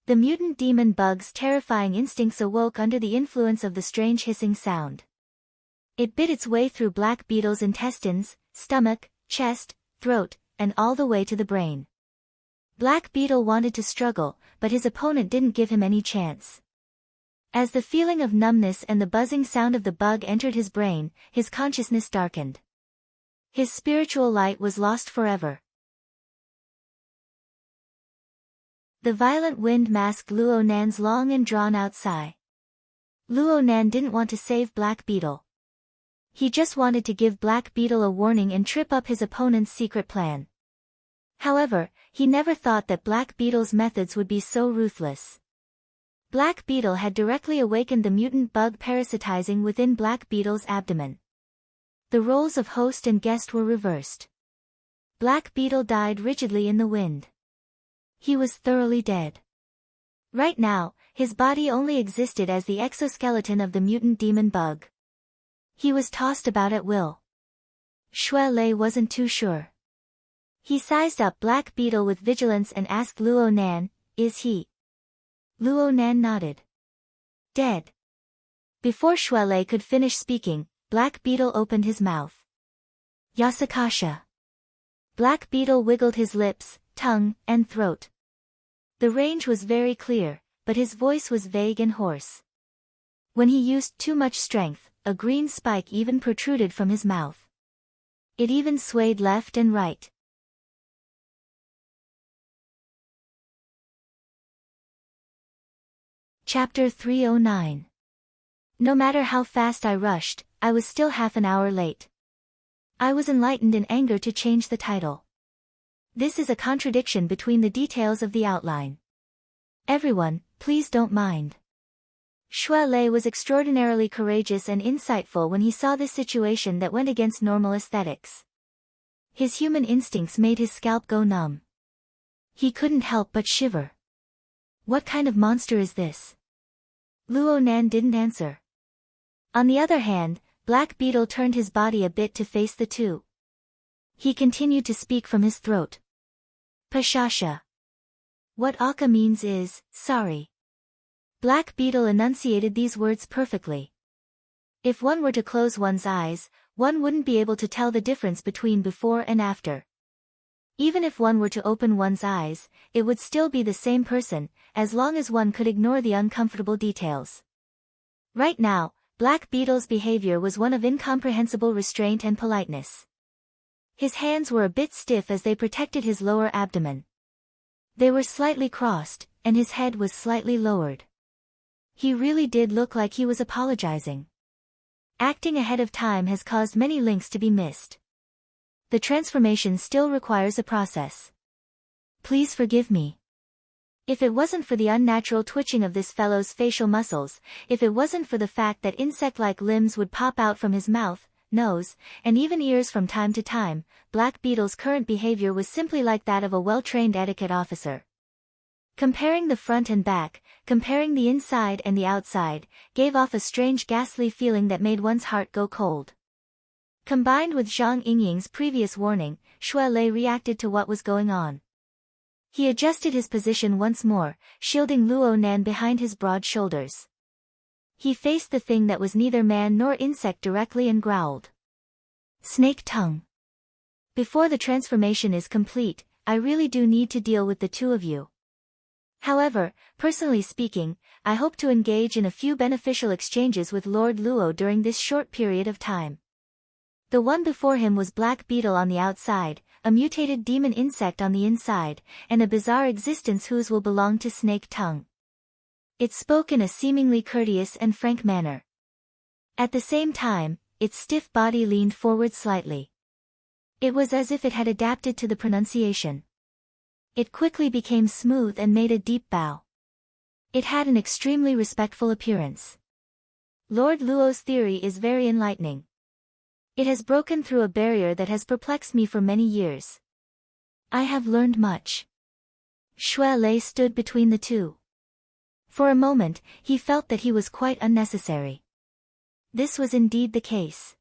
The mutant demon bug's terrifying instincts awoke under the influence of the strange hissing sound. It bit its way through Black Beetle's intestines, stomach, chest, throat, and all the way to the brain. Black Beetle wanted to struggle, but his opponent didn't give him any chance. As the feeling of numbness and the buzzing sound of the bug entered his brain, his consciousness darkened. His spiritual light was lost forever. The violent wind masked Luo Nan's long and drawn-out sigh. Luo Nan didn't want to save Black Beetle. He just wanted to give Black Beetle a warning and trip up his opponent's secret plan. However, he never thought that Black Beetle's methods would be so ruthless. Black Beetle had directly awakened the mutant bug parasitizing within Black Beetle's abdomen. The roles of host and guest were reversed. Black Beetle died rigidly in the wind. He was thoroughly dead. Right now, his body only existed as the exoskeleton of the mutant demon bug. He was tossed about at will. Xue Lei wasn't too sure. He sized up Black Beetle with vigilance and asked Luo Nan, "Is he?" Luo Nan nodded. "Dead." Before Xue Lei could finish speaking, Black Beetle opened his mouth. "Yasakasha." Black Beetle wiggled his lips, tongue, and throat. The range was very clear, but his voice was vague and hoarse. When he used too much strength, a green spike even protruded from his mouth. It even swayed left and right. Chapter 309. No matter how fast I rushed, I was still half an hour late. I was enlightened in anger to change the title. This is a contradiction between the details of the outline. Everyone, please don't mind. Xue Lei was extraordinarily courageous and insightful when he saw this situation that went against normal aesthetics. His human instincts made his scalp go numb. He couldn't help but shiver. What kind of monster is this? Luo Nan didn't answer. On the other hand, Black Beetle turned his body a bit to face the two. He continued to speak from his throat. Pashasha. What Aka means is, sorry. Black Beetle enunciated these words perfectly. If one were to close one's eyes, one wouldn't be able to tell the difference between before and after. Even if one were to open one's eyes, it would still be the same person, as long as one could ignore the uncomfortable details. Right now, Black Beetle's behavior was one of incomprehensible restraint and politeness. His hands were a bit stiff as they protected his lower abdomen. They were slightly crossed, and his head was slightly lowered. He really did look like he was apologizing. Acting ahead of time has caused many links to be missed. The transformation still requires a process. Please forgive me. If it wasn't for the unnatural twitching of this fellow's facial muscles, if it wasn't for the fact that insect-like limbs would pop out from his mouth, nose, and even ears from time to time, Black Beetle's current behavior was simply like that of a well-trained etiquette officer. Comparing the front and back, comparing the inside and the outside, gave off a strange ghastly feeling that made one's heart go cold. Combined with Zhang Yingying's previous warning, Xue Lei reacted to what was going on. He adjusted his position once more, shielding Luo Nan behind his broad shoulders. He faced the thing that was neither man nor insect directly and growled. Snake tongue. Before the transformation is complete, I really do need to deal with the two of you. However, personally speaking, I hope to engage in a few beneficial exchanges with Lord Luo during this short period of time. The one before him was Black Beetle on the outside, a mutated demon insect on the inside, and a bizarre existence whose will belong to Snake Tongue. It spoke in a seemingly courteous and frank manner. At the same time, its stiff body leaned forward slightly. It was as if it had adapted to the pronunciation. It quickly became smooth and made a deep bow. It had an extremely respectful appearance. Lord Luo's theory is very enlightening. It has broken through a barrier that has perplexed me for many years. I have learned much. Xue Lei stood between the two. For a moment, he felt that he was quite unnecessary. This was indeed the case.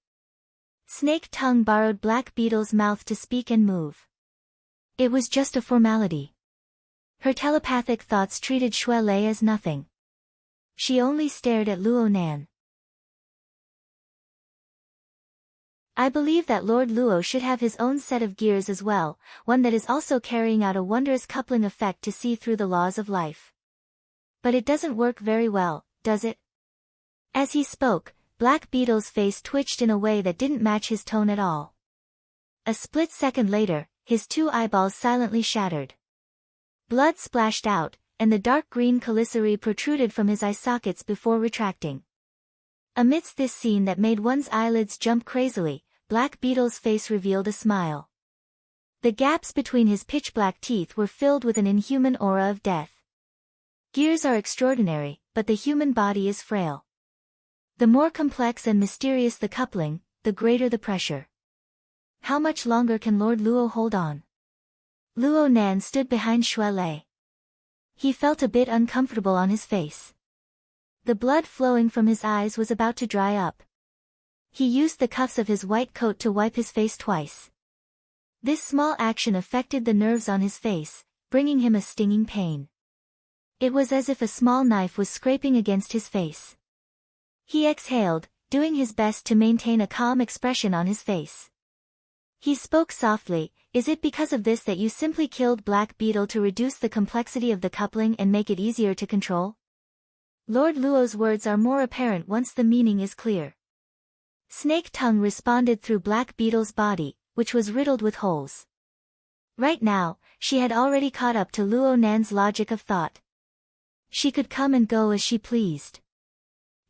Snake Tongue borrowed Black Beetle's mouth to speak and move. It was just a formality. Her telepathic thoughts treated Xue Lei as nothing. She only stared at Luo Nan. I believe that Lord Luo should have his own set of gears as well, one that is also carrying out a wondrous coupling effect to see through the laws of life. But it doesn't work very well, does it? As he spoke, Black Beetle's face twitched in a way that didn't match his tone at all. A split second later, his two eyeballs silently shattered. Blood splashed out, and the dark green chelicerae protruded from his eye sockets before retracting. Amidst this scene that made one's eyelids jump crazily, Black Beetle's face revealed a smile. The gaps between his pitch-black teeth were filled with an inhuman aura of death. Gears are extraordinary, but the human body is frail. The more complex and mysterious the coupling, the greater the pressure. How much longer can Lord Luo hold on? Luo Nan stood behind Xue Lei. He felt a bit uncomfortable on his face. The blood flowing from his eyes was about to dry up. He used the cuffs of his white coat to wipe his face twice. This small action affected the nerves on his face, bringing him a stinging pain. It was as if a small knife was scraping against his face. He exhaled, doing his best to maintain a calm expression on his face. He spoke softly, "Is it because of this that you simply killed Black Beetle to reduce the complexity of the coupling and make it easier to control?" Lord Luo's words are more apparent once the meaning is clear. Snake Tongue responded through Black Beetle's body, which was riddled with holes. Right now, she had already caught up to Luo Nan's logic of thought. She could come and go as she pleased.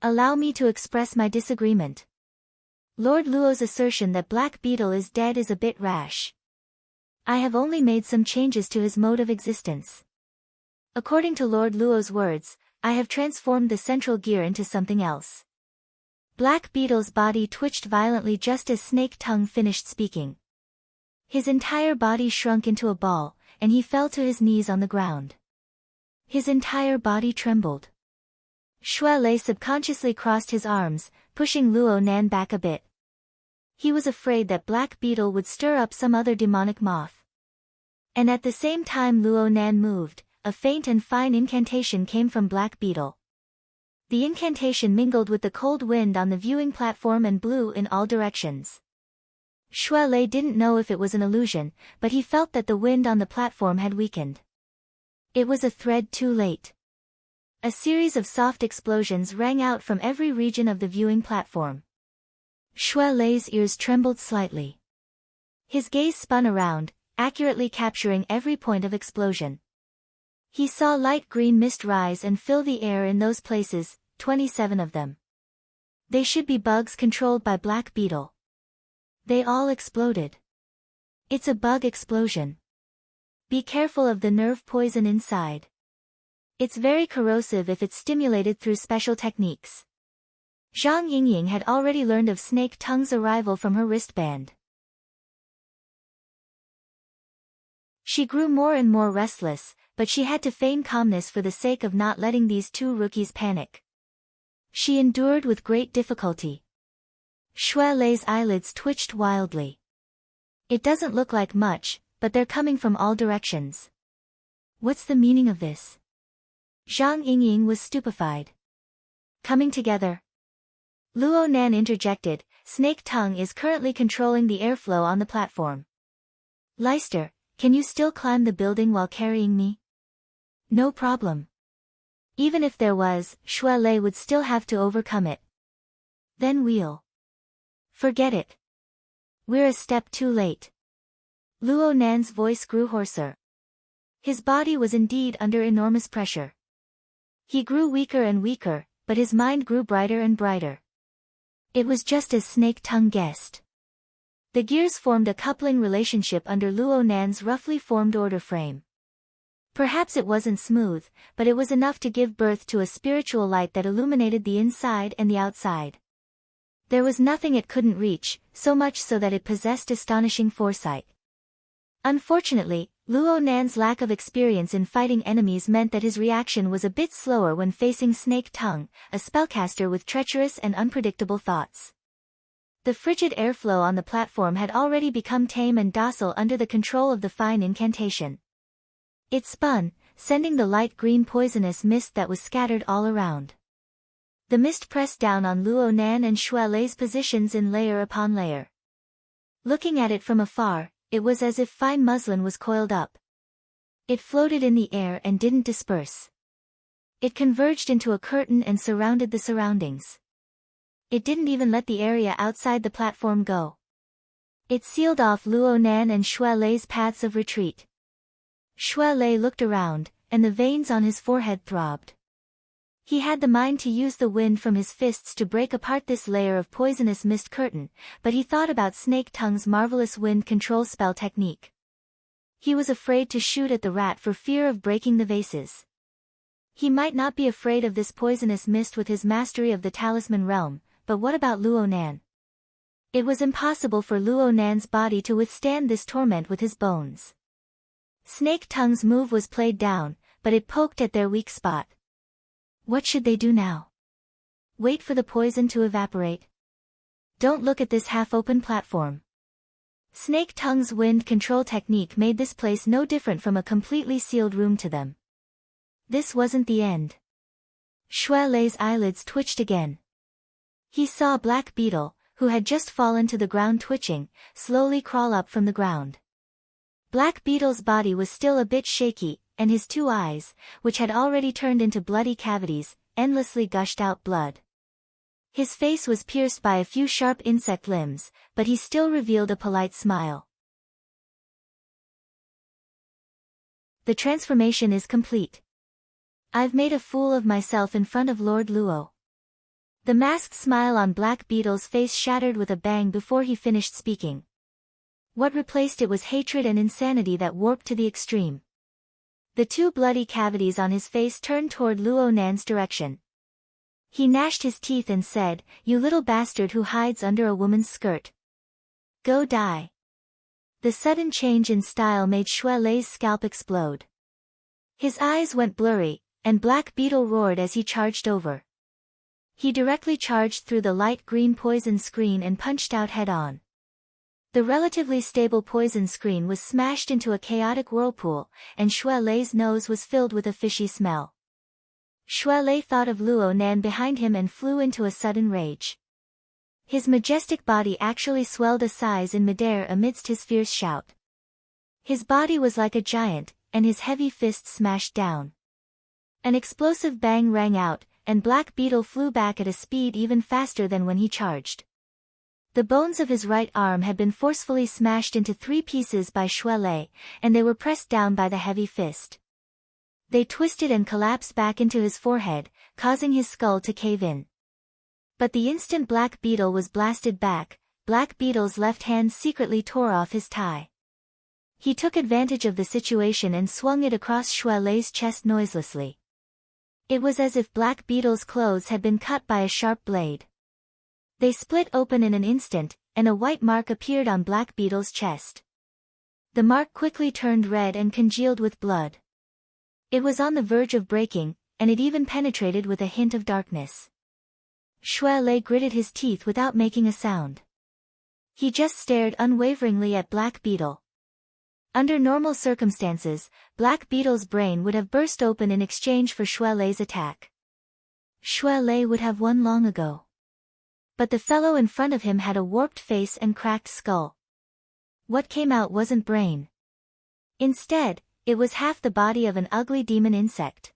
Allow me to express my disagreement. Lord Luo's assertion that Black Beetle is dead is a bit rash. I have only made some changes to his mode of existence. According to Lord Luo's words, I have transformed the central gear into something else. Black Beetle's body twitched violently just as Snake Tongue finished speaking. His entire body shrunk into a ball, and he fell to his knees on the ground. His entire body trembled. Xue Lei subconsciously crossed his arms, pushing Luo Nan back a bit. He was afraid that Black Beetle would stir up some other demonic moth. And at the same time Luo Nan moved, a faint and fine incantation came from Black Beetle. The incantation mingled with the cold wind on the viewing platform and blew in all directions. Xue Lei didn't know if it was an illusion, but he felt that the wind on the platform had weakened. It was a thread too late. A series of soft explosions rang out from every region of the viewing platform. Xue Lei's ears trembled slightly. His gaze spun around, accurately capturing every point of explosion. He saw light green mist rise and fill the air in those places, 27 of them. They should be bugs controlled by Black Beetle. They all exploded. It's a bug explosion. Be careful of the nerve poison inside. It's very corrosive if it's stimulated through special techniques. Zhang Yingying had already learned of Snake Tongue's arrival from her wristband. She grew more and more restless, but she had to feign calmness for the sake of not letting these two rookies panic. She endured with great difficulty. Xue Lei's eyelids twitched wildly. It doesn't look like much, but they're coming from all directions. What's the meaning of this? Zhang Yingying was stupefied. Coming together. Luo Nan interjected, Snake Tongue is currently controlling the airflow on the platform. Leicester, can you still climb the building while carrying me? No problem. Even if there was, Xue Lei would still have to overcome it. Then we'll. Forget it. We're a step too late. Luo Nan's voice grew hoarser. His body was indeed under enormous pressure. He grew weaker and weaker, but his mind grew brighter and brighter. It was just as Snake Tongue guessed. The gears formed a coupling relationship under Luo Nan's roughly formed order frame. Perhaps it wasn't smooth, but it was enough to give birth to a spiritual light that illuminated the inside and the outside. There was nothing it couldn't reach, so much so that it possessed astonishing foresight. Unfortunately, Luo Nan's lack of experience in fighting enemies meant that his reaction was a bit slower when facing Snake Tongue, a spellcaster with treacherous and unpredictable thoughts. The frigid airflow on the platform had already become tame and docile under the control of the fine incantation. It spun, sending the light green poisonous mist that was scattered all around. The mist pressed down on Luo Nan and Xue Lei's positions in layer upon layer. Looking at it from afar, it was as if fine muslin was coiled up. It floated in the air and didn't disperse. It converged into a curtain and surrounded the surroundings. It didn't even let the area outside the platform go. It sealed off Luo Nan and Xue Lei's paths of retreat. Xue Lei looked around, and the veins on his forehead throbbed. He had the mind to use the wind from his fists to break apart this layer of poisonous mist curtain, but he thought about Snake Tongue's marvelous wind control spell technique. He was afraid to shoot at the rat for fear of breaking the vases. He might not be afraid of this poisonous mist with his mastery of the talisman realm, but what about Luo Nan? It was impossible for Luo Nan's body to withstand this torment with his bones. Snake Tongue's move was played down, but it poked at their weak spot. What should they do now? Wait for the poison to evaporate? Don't look at this half-open platform. Snake Tongue's wind control technique made this place no different from a completely sealed room to them. This wasn't the end. Xue Lei's eyelids twitched again. He saw a black beetle, who had just fallen to the ground twitching, slowly crawl up from the ground. Black Beetle's body was still a bit shaky, and his two eyes, which had already turned into bloody cavities, endlessly gushed out blood. His face was pierced by a few sharp insect limbs, but he still revealed a polite smile. The transformation is complete. I've made a fool of myself in front of Lord Luo. The masked smile on Black Beetle's face shattered with a bang before he finished speaking. What replaced it was hatred and insanity that warped to the extreme. The two bloody cavities on his face turned toward Luo Nan's direction. He gnashed his teeth and said, "You little bastard who hides under a woman's skirt. Go die." The sudden change in style made Xue Lei's scalp explode. His eyes went blurry, and Black Beetle roared as he charged over. He directly charged through the light green poison screen and punched out head-on. The relatively stable poison screen was smashed into a chaotic whirlpool, and Xue Lei's nose was filled with a fishy smell. Xue Lei thought of Luo Nan behind him and flew into a sudden rage. His majestic body actually swelled a size in midair amidst his fierce shout. His body was like a giant, and his heavy fists smashed down. An explosive bang rang out, and Black Beetle flew back at a speed even faster than when he charged. The bones of his right arm had been forcefully smashed into 3 pieces by Xue Lei, and they were pressed down by the heavy fist. They twisted and collapsed back into his forehead, causing his skull to cave in. But the instant Black Beetle was blasted back, Black Beetle's left hand secretly tore off his tie. He took advantage of the situation and swung it across Xue Lei's chest noiselessly. It was as if Black Beetle's clothes had been cut by a sharp blade. They split open in an instant, and a white mark appeared on Black Beetle's chest. The mark quickly turned red and congealed with blood. It was on the verge of breaking, and it even penetrated with a hint of darkness. Shui gritted his teeth without making a sound. He just stared unwaveringly at Black Beetle. Under normal circumstances, Black Beetle's brain would have burst open in exchange for Shui's attack. Shui would have won long ago. But the fellow in front of him had a warped face and cracked skull. What came out wasn't brain. Instead, it was half the body of an ugly demon insect.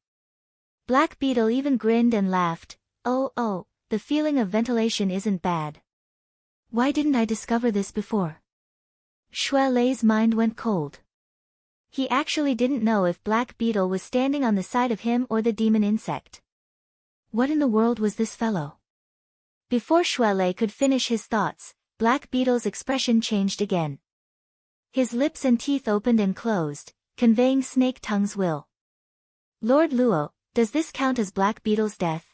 Black Beetle even grinned and laughed. Oh, the feeling of ventilation isn't bad. Why didn't I discover this before? Shui's mind went cold. He actually didn't know if Black Beetle was standing on the side of him or the demon insect. What in the world was this fellow? Before Shui could finish his thoughts, Black Beetle's expression changed again. His lips and teeth opened and closed, conveying Snake Tongue's will. Lord Luo, does this count as Black Beetle's death?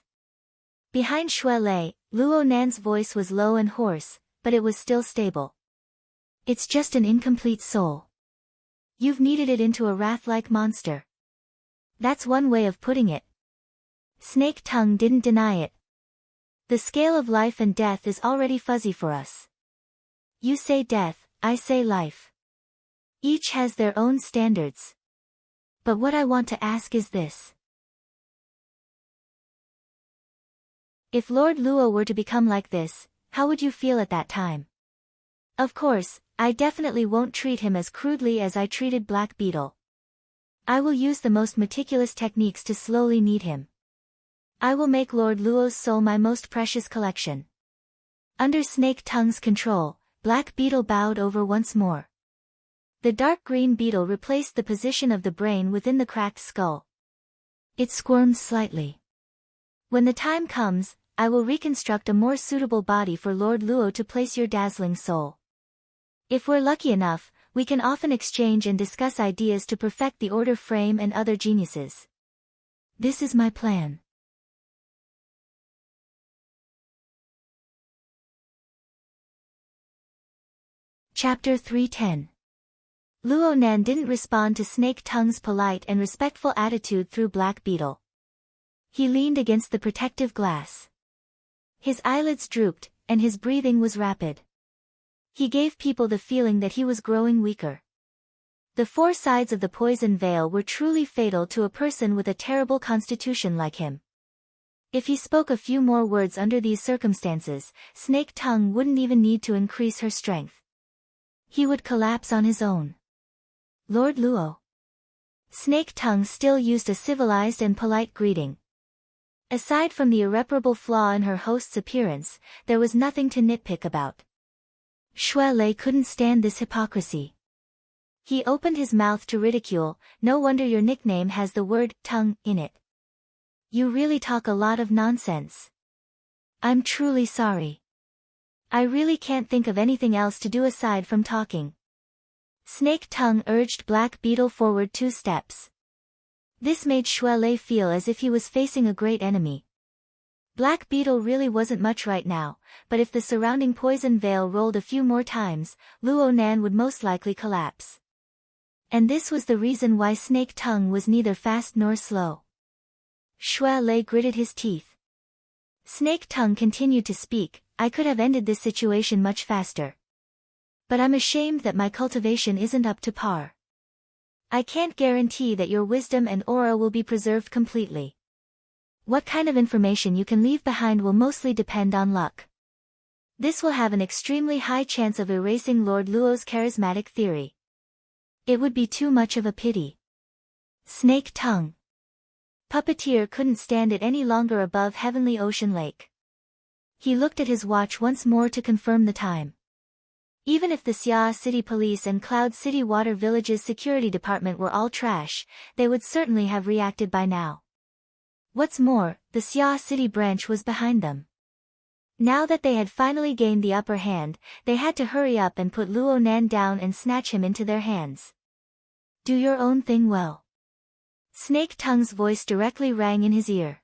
Behind Shui, Luo Nan's voice was low and hoarse, but it was still stable. It's just an incomplete soul. You've kneaded it into a wrath-like monster. That's one way of putting it. Snake Tongue didn't deny it. The scale of life and death is already fuzzy for us. You say death, I say life. Each has their own standards. But what I want to ask is this. If Lord Luo were to become like this, how would you feel at that time? Of course, I definitely won't treat him as crudely as I treated Black Beetle. I will use the most meticulous techniques to slowly knead him. I will make Lord Luo's soul my most precious collection. Under Snake Tongue's control, Black Beetle bowed over once more. The dark green beetle replaced the position of the brain within the cracked skull. It squirmed slightly. When the time comes, I will reconstruct a more suitable body for Lord Luo to place your dazzling soul. If we're lucky enough, we can often exchange and discuss ideas to perfect the order frame and other geniuses. This is my plan. Chapter 310. Luo Nan didn't respond to Snake Tongue's polite and respectful attitude through Black Beetle. He leaned against the protective glass. His eyelids drooped, and his breathing was rapid. He gave people the feeling that he was growing weaker. The four sides of the poison veil were truly fatal to a person with a terrible constitution like him. If he spoke a few more words under these circumstances, Snake Tongue wouldn't even need to increase her strength. He would collapse on his own. Lord Luo. Snake Tongue still used a civilized and polite greeting. Aside from the irreparable flaw in her host's appearance, there was nothing to nitpick about. Shui couldn't stand this hypocrisy. He opened his mouth to ridicule. No wonder your nickname has the word tongue in it. You really talk a lot of nonsense. I'm truly sorry. I really can't think of anything else to do aside from talking. Snake Tongue urged Black Beetle forward 2 steps. This made Shui feel as if he was facing a great enemy. Black Beetle really wasn't much right now, but if the surrounding poison veil rolled a few more times, Luo Nan would most likely collapse. And this was the reason why Snake Tongue was neither fast nor slow. Shui gritted his teeth. Snake Tongue continued to speak. I could have ended this situation much faster. But I'm ashamed that my cultivation isn't up to par. I can't guarantee that your wisdom and aura will be preserved completely. What kind of information you can leave behind will mostly depend on luck. This will have an extremely high chance of erasing Lord Luo's charismatic theory. It would be too much of a pity. Snake Tongue. Puppeteer couldn't stand it any longer above Heavenly Ocean Lake. He looked at his watch once more to confirm the time. Even if the Xia City Police and Cloud City Water Village's security department were all trash, they would certainly have reacted by now. What's more, the Xia City branch was behind them. Now that they had finally gained the upper hand, they had to hurry up and put Luo Nan down and snatch him into their hands. Do your own thing well. Snake Tongue's voice directly rang in his ear.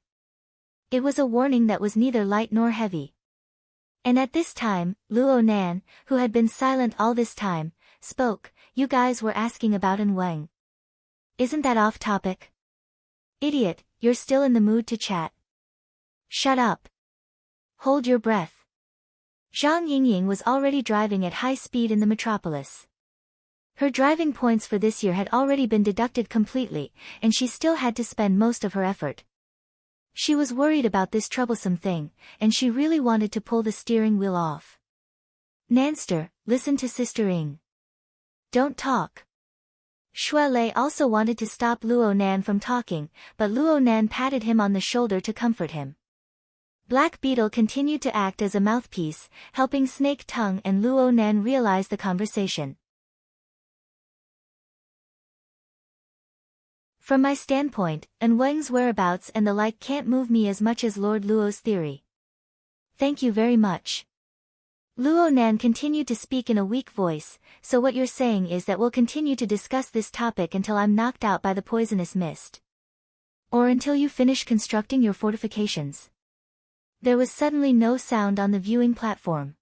It was a warning that was neither light nor heavy. And at this time, Luo Nan, who had been silent all this time, spoke. You guys were asking about An Wang. Isn't that off topic? Idiot, you're still in the mood to chat. Shut up. Hold your breath. Zhang Yingying was already driving at high speed in the metropolis. Her driving points for this year had already been deducted completely, and she still had to spend most of her effort. She was worried about this troublesome thing, and she really wanted to pull the steering wheel off. Nanster, listen to Sister Ying. Don't talk. Shui Lei also wanted to stop Luo Nan from talking, but Luo Nan patted him on the shoulder to comfort him. Black Beetle continued to act as a mouthpiece, helping Snake Tongue and Luo Nan realize the conversation. From my standpoint, An Wang's whereabouts and the like can't move me as much as Lord Luo's theory. Thank you very much. Luo Nan continued to speak in a weak voice, so what you're saying is that we'll continue to discuss this topic until I'm knocked out by the poisonous mist. Or until you finish constructing your fortifications. There was suddenly no sound on the viewing platform.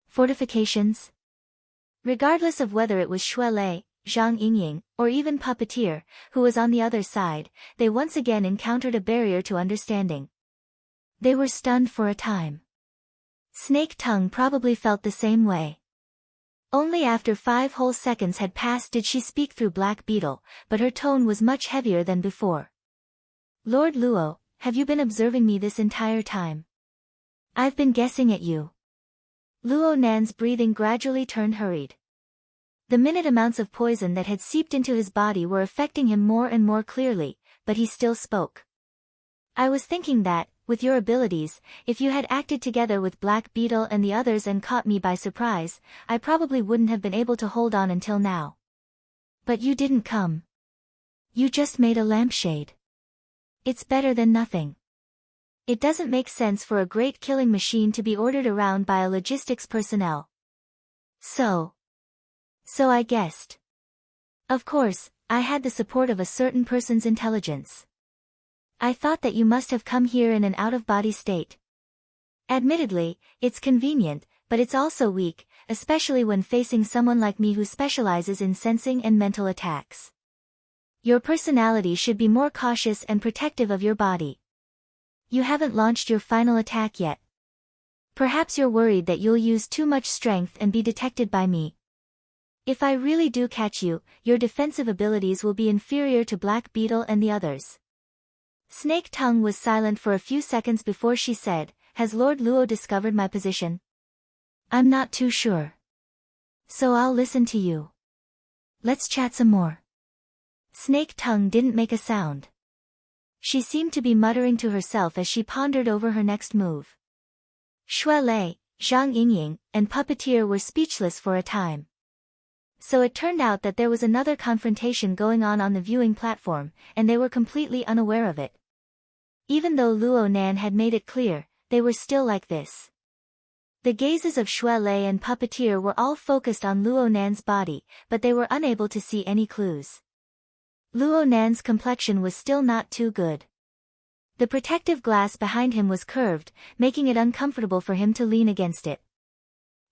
Fortifications? Regardless of whether it was Shui Lei, Zhang Yingying, or even Puppeteer, who was on the other side, they once again encountered a barrier to understanding. They were stunned for a time. Snake Tongue probably felt the same way. Only after 5 whole seconds had passed did she speak through Black Beetle, but her tone was much heavier than before. Lord Luo, have you been observing me this entire time? I've been guessing at you. Luo Nan's breathing gradually turned hurried. The minute amounts of poison that had seeped into his body were affecting him more and more clearly, but he still spoke. I was thinking that, with your abilities, if you had acted together with Black Beetle and the others and caught me by surprise, I probably wouldn't have been able to hold on until now. But you didn't come. You just made a lampshade. It's better than nothing. It doesn't make sense for a great killing machine to be ordered around by a logistics personnel. So I guessed. Of course, I had the support of a certain person's intelligence. I thought that you must have come here in an out-of-body state. Admittedly, it's convenient, but it's also weak, especially when facing someone like me who specializes in sensing and mental attacks. Your personality should be more cautious and protective of your body. You haven't launched your final attack yet. Perhaps you're worried that you'll use too much strength and be detected by me. If I really do catch you, your defensive abilities will be inferior to Black Beetle and the others. Snake Tongue was silent for a few seconds before she said, Has Lord Luo discovered my position? I'm not too sure. So I'll listen to you. Let's chat some more. Snake Tongue didn't make a sound. She seemed to be muttering to herself as she pondered over her next move. Shui Lei, Zhang Yingying, and Puppeteer were speechless for a time. So it turned out that there was another confrontation going on the viewing platform, and they were completely unaware of it. Even though Luo Nan had made it clear, they were still like this. The gazes of Shui Lei and Puppeteer were all focused on Luo Nan's body, but they were unable to see any clues. Luo Nan's complexion was still not too good. The protective glass behind him was curved, making it uncomfortable for him to lean against it.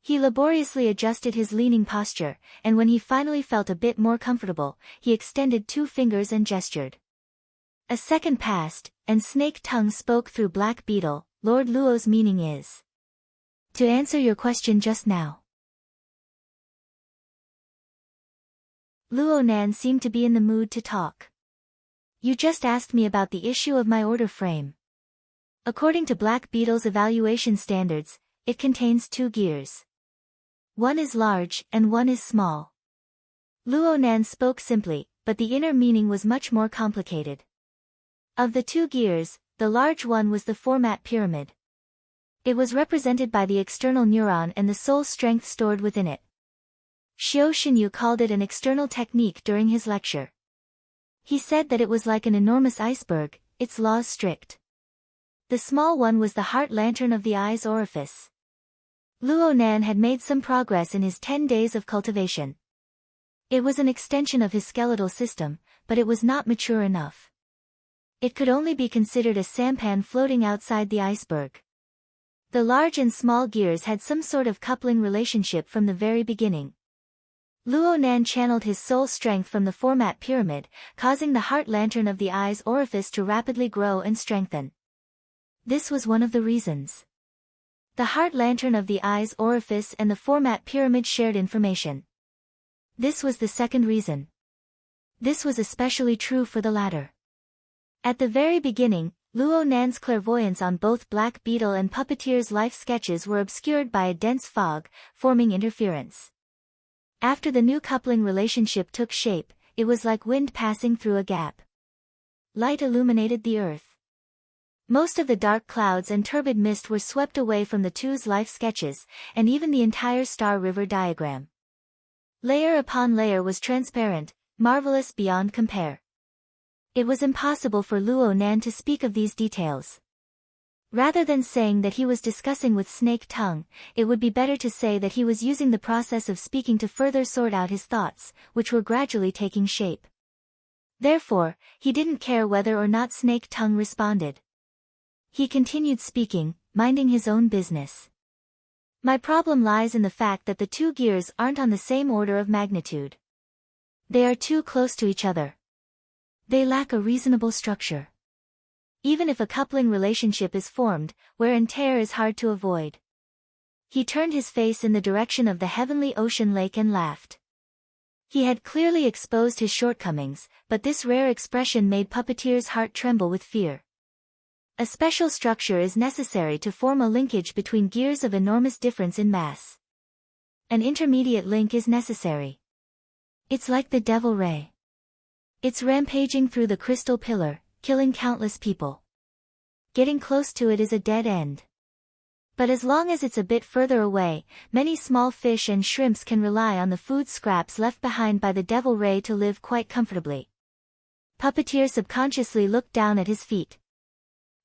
He laboriously adjusted his leaning posture, and when he finally felt a bit more comfortable, he extended 2 fingers and gestured. A second passed, and Snake Tongue spoke through Black Beetle. Lord Luo's meaning is. To answer your question just now. Luo Nan seemed to be in the mood to talk. You just asked me about the issue of my order frame. According to Black Beetle's evaluation standards, it contains 2 gears. One is large and one is small. Luo Nan spoke simply, but the inner meaning was much more complicated. Of the 2 gears, the large one was the format pyramid. It was represented by the external neuron and the soul strength stored within it. Xiao Xinyu called it an external technique during his lecture. He said that it was like an enormous iceberg, its laws strict. The small one was the heart lantern of the eye's orifice. Luo Nan had made some progress in his 10 days of cultivation. It was an extension of his skeletal system, but it was not mature enough. It could only be considered a sampan floating outside the iceberg. The large and small gears had some sort of coupling relationship from the very beginning. Luo Nan channeled his soul strength from the format pyramid, causing the heart lantern of the eye's orifice to rapidly grow and strengthen. This was one of the reasons. The heart lantern of the eye's orifice and the format pyramid shared information. This was the second reason. This was especially true for the latter. At the very beginning, Luo Nan's clairvoyance on both Black Beetle and Puppeteer's life sketches were obscured by a dense fog, forming interference. After the new coupling relationship took shape, it was like wind passing through a gap. Light illuminated the earth. Most of the dark clouds and turbid mist were swept away from the two's life sketches, and even the entire Star River diagram. Layer upon layer was transparent, marvelous beyond compare. It was impossible for Luo Nan to speak of these details. Rather than saying that he was discussing with Snake Tongue, it would be better to say that he was using the process of speaking to further sort out his thoughts, which were gradually taking shape. Therefore, he didn't care whether or not Snake Tongue responded. He continued speaking, minding his own business. My problem lies in the fact that the two gears aren't on the same order of magnitude. They are too close to each other. They lack a reasonable structure. Even if a coupling relationship is formed, wear and tear is hard to avoid. He turned his face in the direction of the heavenly ocean lake and laughed. He had clearly exposed his shortcomings, but this rare expression made Puppeteer's heart tremble with fear. A special structure is necessary to form a linkage between gears of enormous difference in mass. An intermediate link is necessary. It's like the Devil Ray. It's rampaging through the crystal pillar, killing countless people. Getting close to it is a dead end. But as long as it's a bit further away, many small fish and shrimps can rely on the food scraps left behind by the Devil Ray to live quite comfortably. Puppeteer subconsciously looked down at his feet.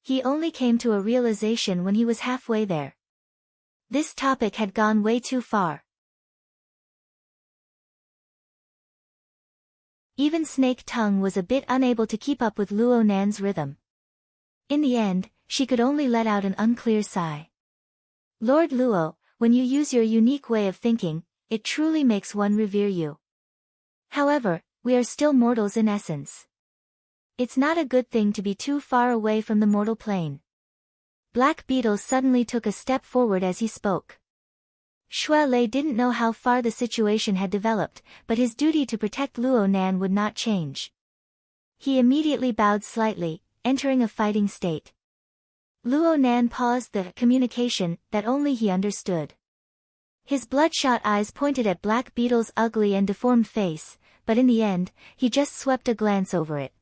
He only came to a realization when he was halfway there. This topic had gone way too far. Even Snake Tongue was a bit unable to keep up with Luo Nan's rhythm. In the end, she could only let out an unclear sigh. Lord Luo, when you use your unique way of thinking, it truly makes one revere you. However, we are still mortals in essence. It's not a good thing to be too far away from the mortal plane. Black Beetle suddenly took a step forward as he spoke. Xue Lei didn't know how far the situation had developed, but his duty to protect Luo Nan would not change. He immediately bowed slightly, entering a fighting state. Luo Nan paused the communication that only he understood. His bloodshot eyes pointed at Black Beetle's ugly and deformed face, but in the end, he just swept a glance over it.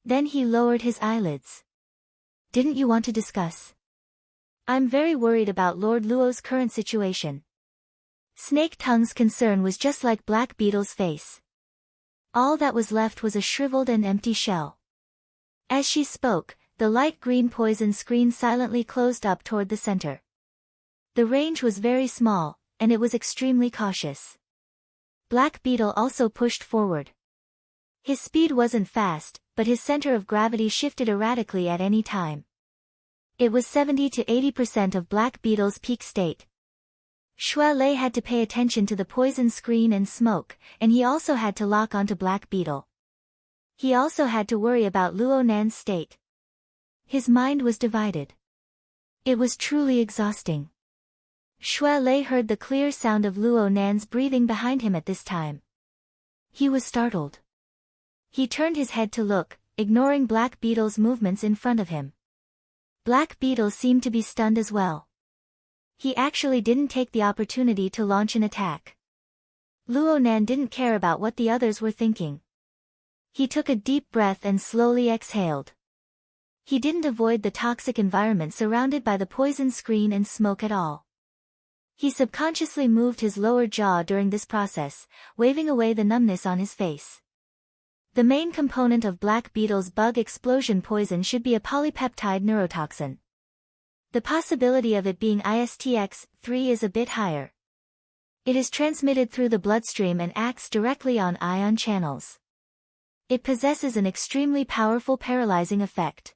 Then he lowered his eyelids. Didn't you want to discuss? I'm very worried about Lord Luo's current situation. Snake Tongue's concern was just like Black Beetle's face. All that was left was a shriveled and empty shell. As she spoke, the light green poison screen silently closed up toward the center. The range was very small, and it was extremely cautious. Black Beetle also pushed forward. His speed wasn't fast, but his center of gravity shifted erratically at any time. It was 70 to 80% of Black Beetle's peak state. Xue Lei had to pay attention to the poison screen and smoke, and he also had to lock onto Black Beetle. He also had to worry about Luo Nan's state. His mind was divided. It was truly exhausting. Xue Lei heard the clear sound of Luo Nan's breathing behind him at this time. He was startled. He turned his head to look, ignoring Black Beetle's movements in front of him. Black Beetle seemed to be stunned as well. He actually didn't take the opportunity to launch an attack. Luo Nan didn't care about what the others were thinking. He took a deep breath and slowly exhaled. He didn't avoid the toxic environment surrounded by the poison screen and smoke at all. He subconsciously moved his lower jaw during this process, waving away the numbness on his face. The main component of Black Beetle's bug explosion poison should be a polypeptide neurotoxin. The possibility of it being ISTX-3 is a bit higher. It is transmitted through the bloodstream and acts directly on ion channels. It possesses an extremely powerful paralyzing effect.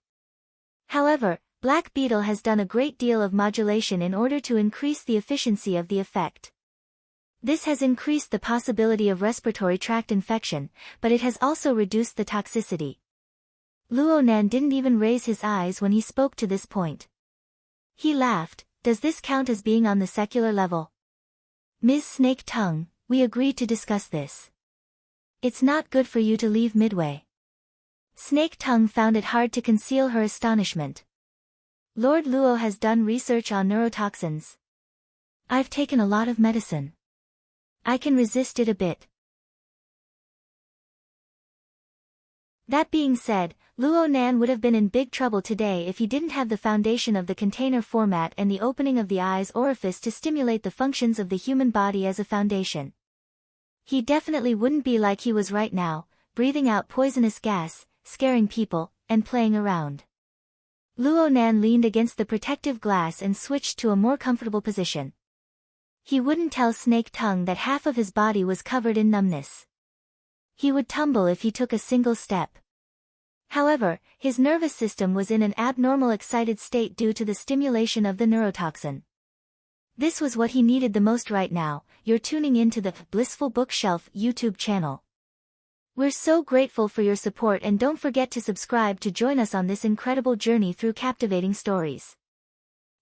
However, black beetle has done a great deal of modulation in order to increase the efficiency of the effect. This has increased the possibility of respiratory tract infection, but it has also reduced the toxicity. Luo Nan didn't even raise his eyes when he spoke to this point. He laughed. Does this count as being on the secular level? Ms. Snake Tongue, we agreed to discuss this. It's not good for you to leave midway. Snake Tongue found it hard to conceal her astonishment. Lord Luo has done research on neurotoxins. I've taken a lot of medicine. I can resist it a bit. That being said, Luo Nan would have been in big trouble today if he didn't have the foundation of the container format and the opening of the eye's orifice to stimulate the functions of the human body as a foundation. He definitely wouldn't be like he was right now, breathing out poisonous gas, scaring people, and playing around. Luo Nan leaned against the protective glass and switched to a more comfortable position. He wouldn't tell Snake Tongue that half of his body was covered in numbness. He would tumble if he took a single step. However, his nervous system was in an abnormal excited state due to the stimulation of the neurotoxin. This was what he needed the most right now. You're tuning into the Blissful Bookshelf YouTube channel. We're so grateful for your support, and don't forget to subscribe to join us on this incredible journey through captivating stories.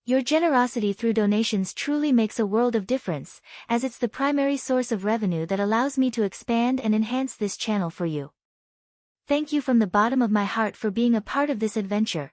Your generosity through donations truly makes a world of difference, as it's the primary source of revenue that allows me to expand and enhance this channel for you. Thank you from the bottom of my heart for being a part of this adventure.